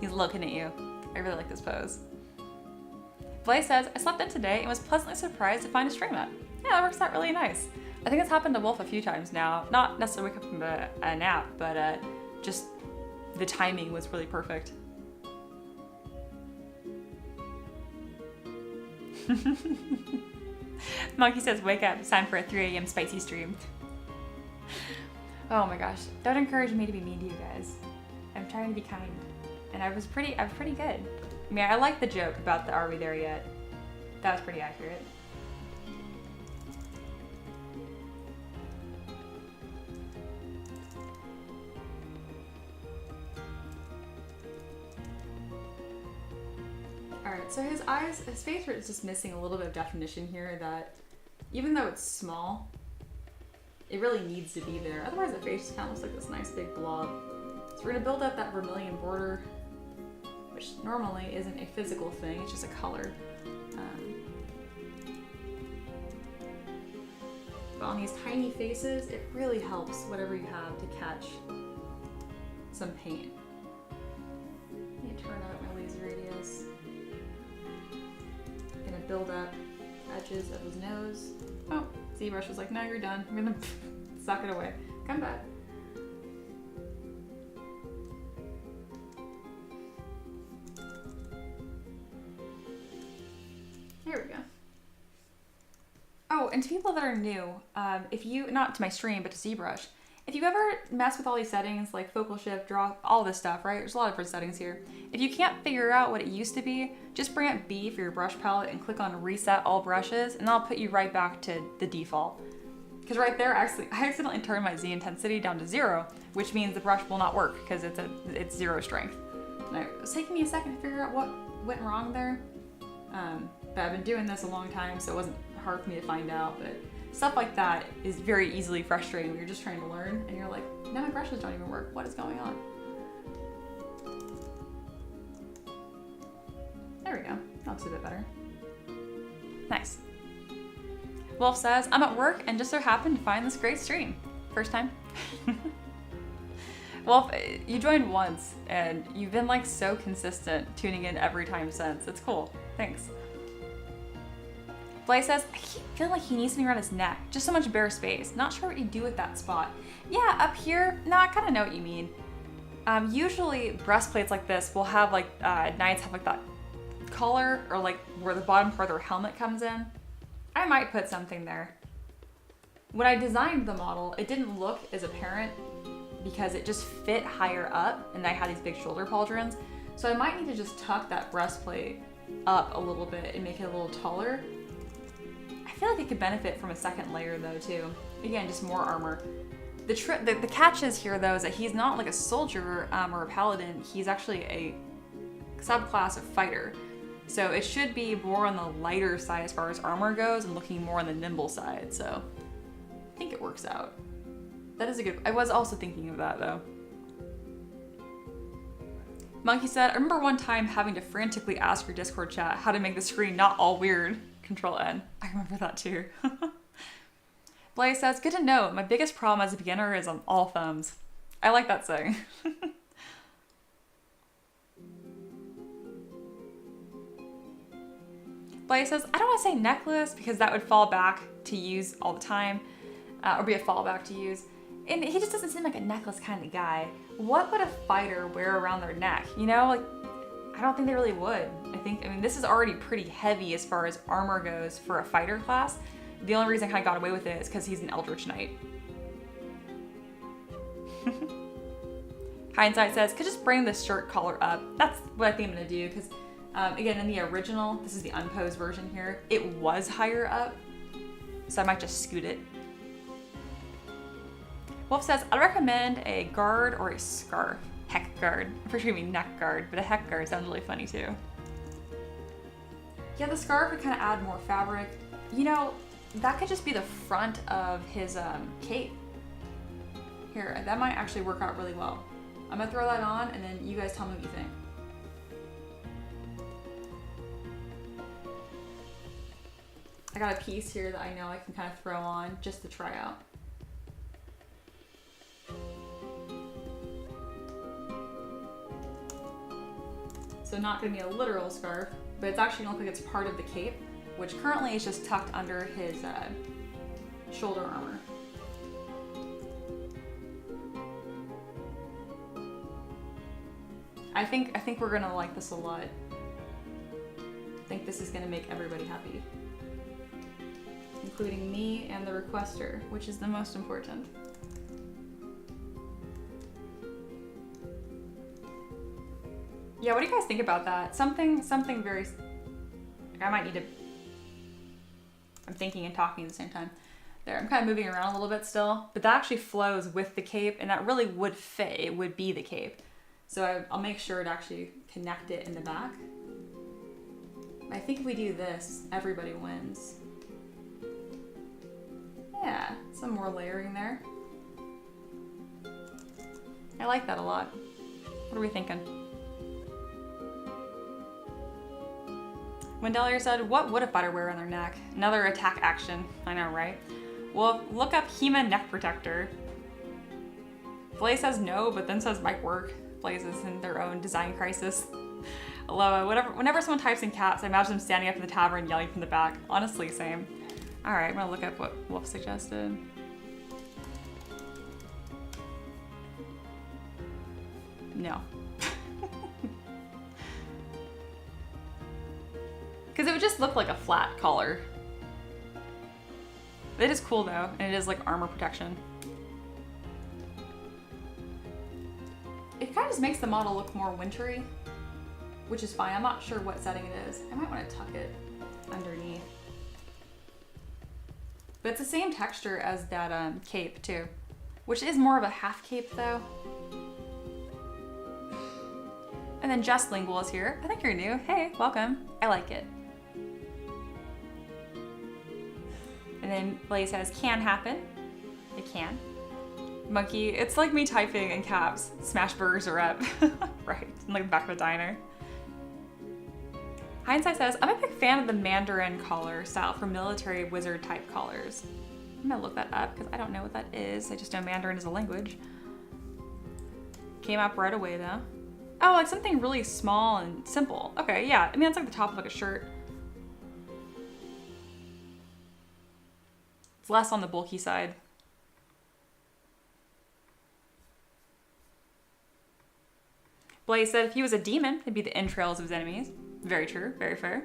he's looking at you. I really like this pose. Blaze says, I slept in today and was pleasantly surprised to find a stream up. Yeah, that works out really nice. I think it's happened to Wolf a few times now. Not necessarily wake up from a nap, but just the timing was really perfect. Monkey says, wake up, it's time for a 3 a.m. spicy stream. Oh my gosh, don't encourage me to be mean to you guys. I'm trying to be kind. And I was pretty good. I mean, I like the joke about the are we there yet? That was pretty accurate. Alright, so his face is just missing a little bit of definition here that even though it's small, it really needs to be there. Otherwise the face just kind of looks like this nice big blob. So we're gonna build up that vermilion border, which normally isn't a physical thing, it's just a color. But on these tiny faces, it really helps whatever you have to catch some paint. Let me turn up my laser radius. Gonna build up edges of his nose. Oh, ZBrush was like, no, you're done. I'm gonna suck it away. Come back. Here we go. Oh, and to people that are new, if you, not to my stream, but to ZBrush, if you ever mess with all these settings, like focal shift, draw, all this stuff, right? There's a lot of different settings here. If you can't figure out what it used to be, just bring up B for your brush palette and click on reset all brushes, and that'll put you right back to the default. Because right there, actually, I accidentally turned my Z intensity down to 0, which means the brush will not work because it's 0 strength. And it was taking me a second to figure out what went wrong there. But I've been doing this a long time, so it wasn't hard for me to find out. But stuff like that is very easily frustrating when you're just trying to learn and you're like, now my brushes don't even work. What is going on? There we go. That looks a bit better. Nice. Wolf says, I'm at work and just so happened to find this great stream. First time. Wolf, you joined once and you've been like so consistent tuning in every time since. It's cool. Thanks. Blaze says, I keep feeling like he needs something around his neck. Just so much bare space. Not sure what you do with that spot. Yeah, up here, no, I kind of know what you mean. Usually breastplates like this will have like, knights have like that collar or like where the bottom part of their helmet comes in. I might put something there. When I designed the model, it didn't look as apparent because it just fit higher up and I had these big shoulder pauldrons. So I might need to just tuck that breastplate up a little bit and make it a little taller. I feel like it could benefit from a second layer though too. Again, just more armor. The catch is here though is that he's not like a soldier or a paladin. He's actually a subclass of fighter. So it should be more on the lighter side as far as armor goes and looking more on the nimble side. So I think it works out. That is a good, I was also thinking of that though. Monkey said, I remember one time having to frantically ask your Discord chat how to make the screen not all weird. Control N. I remember that too. Blaze says, good to know. My biggest problem as a beginner is I'm all thumbs. I like that saying. Blaze says, I don't want to say necklace because that would fall back to use all the time or be a fallback to use. And he just doesn't seem like a necklace kind of guy. What would a fighter wear around their neck? You know, like, I don't think they really would. I mean, this is already pretty heavy as far as armor goes for a fighter class. The only reason I kind of got away with it is because he's an Eldritch Knight. Hindsight says, could just bring this shirt collar up. That's what I think I'm gonna do because, again, in the original, this is the unposed version here, it was higher up. So I might just scoot it. Wolf says, I'd recommend a guard or a scarf. Heck guard. I'm pretty sure you mean neck guard, but a heck guard sounds really funny too. Yeah, the scarf would kind of add more fabric. You know, that could just be the front of his cape. Here, that might actually work out really well. I'm gonna throw that on and then you guys tell me what you think. I got a piece here that I know I can kind of throw on just to try out. So not gonna be a literal scarf, but it's actually gonna look like it's part of the cape, which currently is just tucked under his shoulder armor. I think we're gonna like this a lot. I think this is gonna make everybody happy, including me and the requester, which is the most important. Yeah, what do you guys think about that? Something very, like I might need to, I'm thinking and talking at the same time. There, I'm kind of moving around a little bit still, but that actually flows with the cape, and that really would fit, it would be the cape. So I'll make sure to actually connect it in the back. I think if we do this, everybody wins. Yeah, some more layering there. I like that a lot. What are we thinking? Wendelier said, what would a fighter wear on their neck? Another attack action. I know, right? Well, look up Hema neck protector. Blaze says no, but then says might work. Blaze is in their own design crisis. Although, whenever someone types in caps, I imagine them standing up in the tavern yelling from the back. Honestly, same. Alright, I'm gonna look up what Wolf suggested. No. Because it would just look like a flat collar. It is cool though, and it is like armor protection. It kind of just makes the model look more wintry, which is fine. I'm not sure what setting it is. I might want to tuck it underneath. But it's the same texture as that cape too, which is more of a half cape though. And then Just Lingual is here. I think you're new. Hey, welcome. I like it. And then Blaze says, can happen. It can. Monkey, it's like me typing in caps. Smash burgers are up. Right, in like the back of a diner. Hindsight says, I'm a big fan of the Mandarin collar style for military wizard type collars. I'm gonna look that up because I don't know what that is. I just know Mandarin is a language. Came up right away though. Oh, like something really small and simple. Okay, yeah. I mean, it's like the top of like a shirt. It's less on the bulky side. Blaze said if he was a demon, it'd be the entrails of his enemies. Very true, very fair.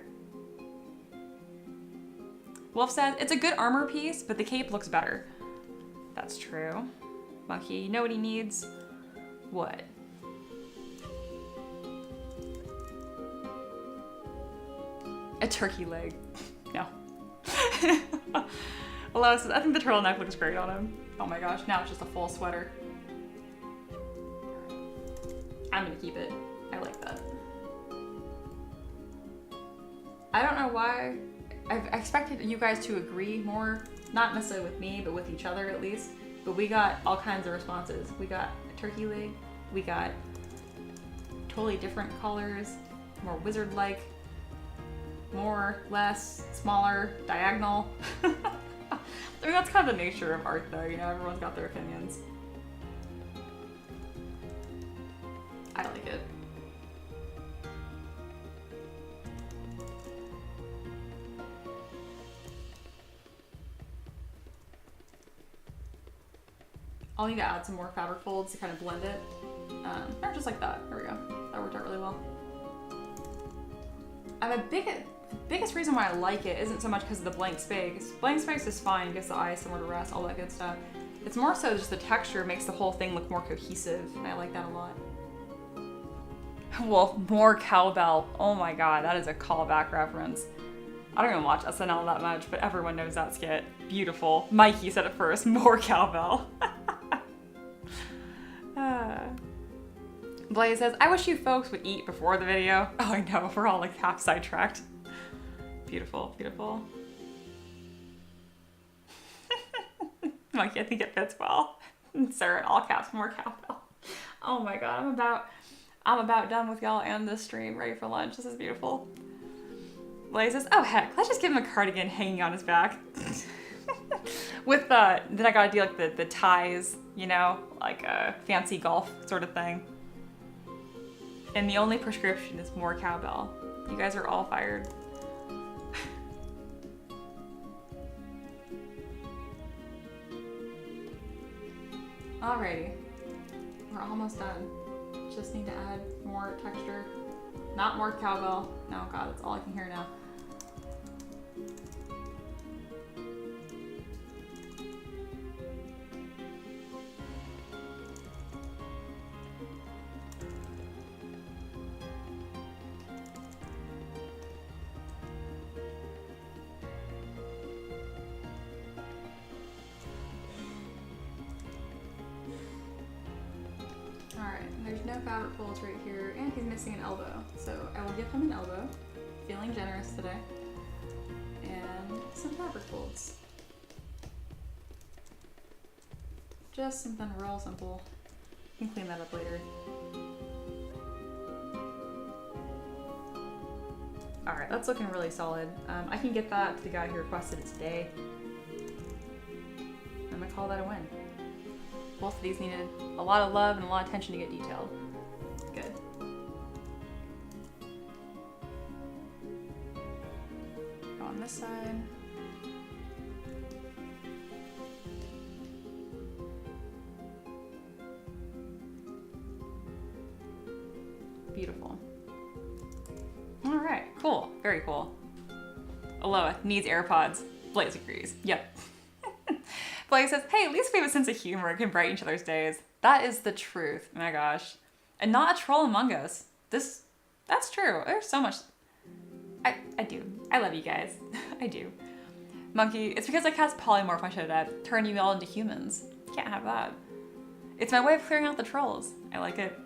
Wolf says, it's a good armor piece, but the cape looks better. That's true. Monkey, you know what he needs? What? A turkey leg. No. Alana says, I think the turtleneck looks great on him. Oh my gosh, now it's just a full sweater. I'm gonna keep it. I like that. I don't know why. I expected you guys to agree more, not necessarily with me, but with each other at least. But we got all kinds of responses. We got a turkey leg. We got totally different colors, more wizard-like, more, less, smaller, diagonal. I mean, that's kind of the nature of art though, you know, everyone's got their opinions. I like it. I'll need to add some more fabric folds to kind of blend it. Or just like that. There we go. That worked out really well. The biggest reason why I like it isn't so much because of the blank space. Blank space is fine, it gives the eye somewhere to rest, all that good stuff. It's more so just the texture makes the whole thing look more cohesive, and I like that a lot. Well, more cowbell. Oh my god, that is a callback reference. I don't even watch SNL that much, but everyone knows that skit. Beautiful. Mikey said it first, more cowbell. Blaze says, I wish you folks would eat before the video. Oh, I know, we're all like half sidetracked. Beautiful, beautiful. Monkey, I think it fits well. Sarah in all caps, more cowbell. Oh my god, I'm about done with y'all and this stream, ready for lunch. This is beautiful. Blaze says, oh heck, let's just give him a cardigan hanging on his back. With then I gotta do like the ties, you know, like a fancy golf sort of thing. And the only prescription is more cowbell. You guys are all fired. Alrighty, we're almost done. Just need to add more texture. Not more cowbell. No, God, that's all I can hear now. Alright, there's no fabric folds right here, and he's missing an elbow. So I will give him an elbow. Feeling generous today. And some fabric folds. Just something real simple. You can clean that up later. Alright, that's looking really solid. I can get that to the guy who requested it today. I'm gonna call that a win. Both of these needed a lot of love and a lot of attention to get detailed. Good. Go on this side. Beautiful. All right, cool, very cool. Aloha needs AirPods. Blaze agrees. Yep. Blaze says, hey, at least we have a sense of humor and can brighten each other's days. That is the truth. Oh my gosh. And not a troll among us. That's true. There's so much. I do. I love you guys. I do. Monkey, it's because I cast polymorph on Shodat, turn you all into humans. Can't have that. It's my way of clearing out the trolls. I like it.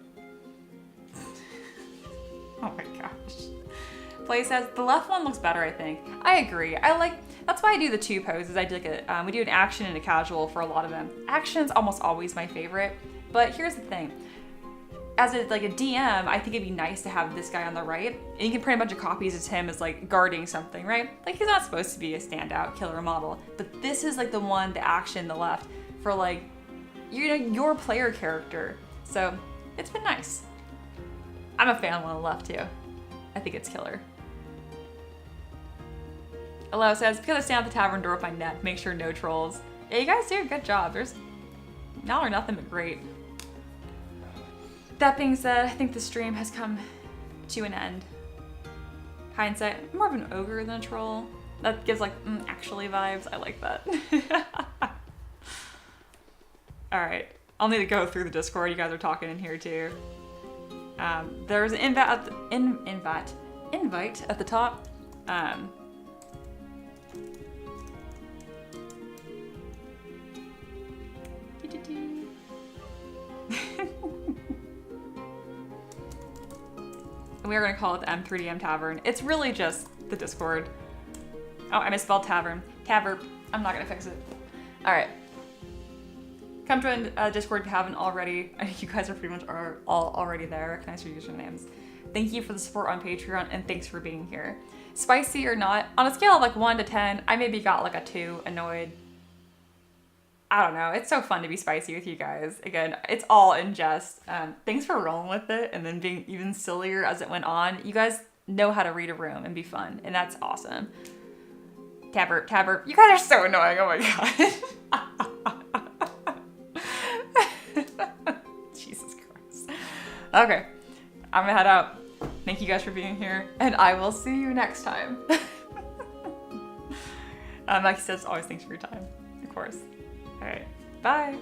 Oh my gosh. Play says, the left one looks better, I think. I agree. That's why I do the two poses. I do we do an action and a casual for a lot of them. Action's almost always my favorite, but here's the thing. As a DM, I think it'd be nice to have this guy on the right, and you can print a bunch of copies of him as guarding something, right? He's not supposed to be a standout killer model, but this is the one, the action, the left, for your player character. So it's been nice. I'm a fan of one on the left too. I think it's killer. Alo says, because I stand at the tavern door with my net, make sure no trolls. Yeah, you guys do a good job. There's not or nothing but great. That being said, I think the stream has come to an end. Hindsight, I'm more of an ogre than a troll. That gives actually vibes. I like that. All right, I'll need to go through the Discord. You guys are talking in here too. There's an invite at the top. And we are going to call it the M3DM Tavern. It's really just the Discord. Oh, I misspelled tavern. Taverb. I'm not going to fix it. All right. Come join Discord if you haven't already. I think you guys are pretty much all already there. Recognize your usernames. Thank you for the support on Patreon, and thanks for being here. Spicy or not, on a scale of 1 to 10, I maybe got a 2, annoyed. I don't know. It's so fun to be spicy with you guys. Again, it's all in jest. Thanks for rolling with it and then being even sillier as it went on. You guys know how to read a room and be fun, and that's awesome. Tabber, you guys are so annoying. Oh my god. Jesus Christ. Okay, I'm gonna head out. Thank you guys for being here, and I will see you next time. Like he says, always thanks for your time, of course. All right, bye.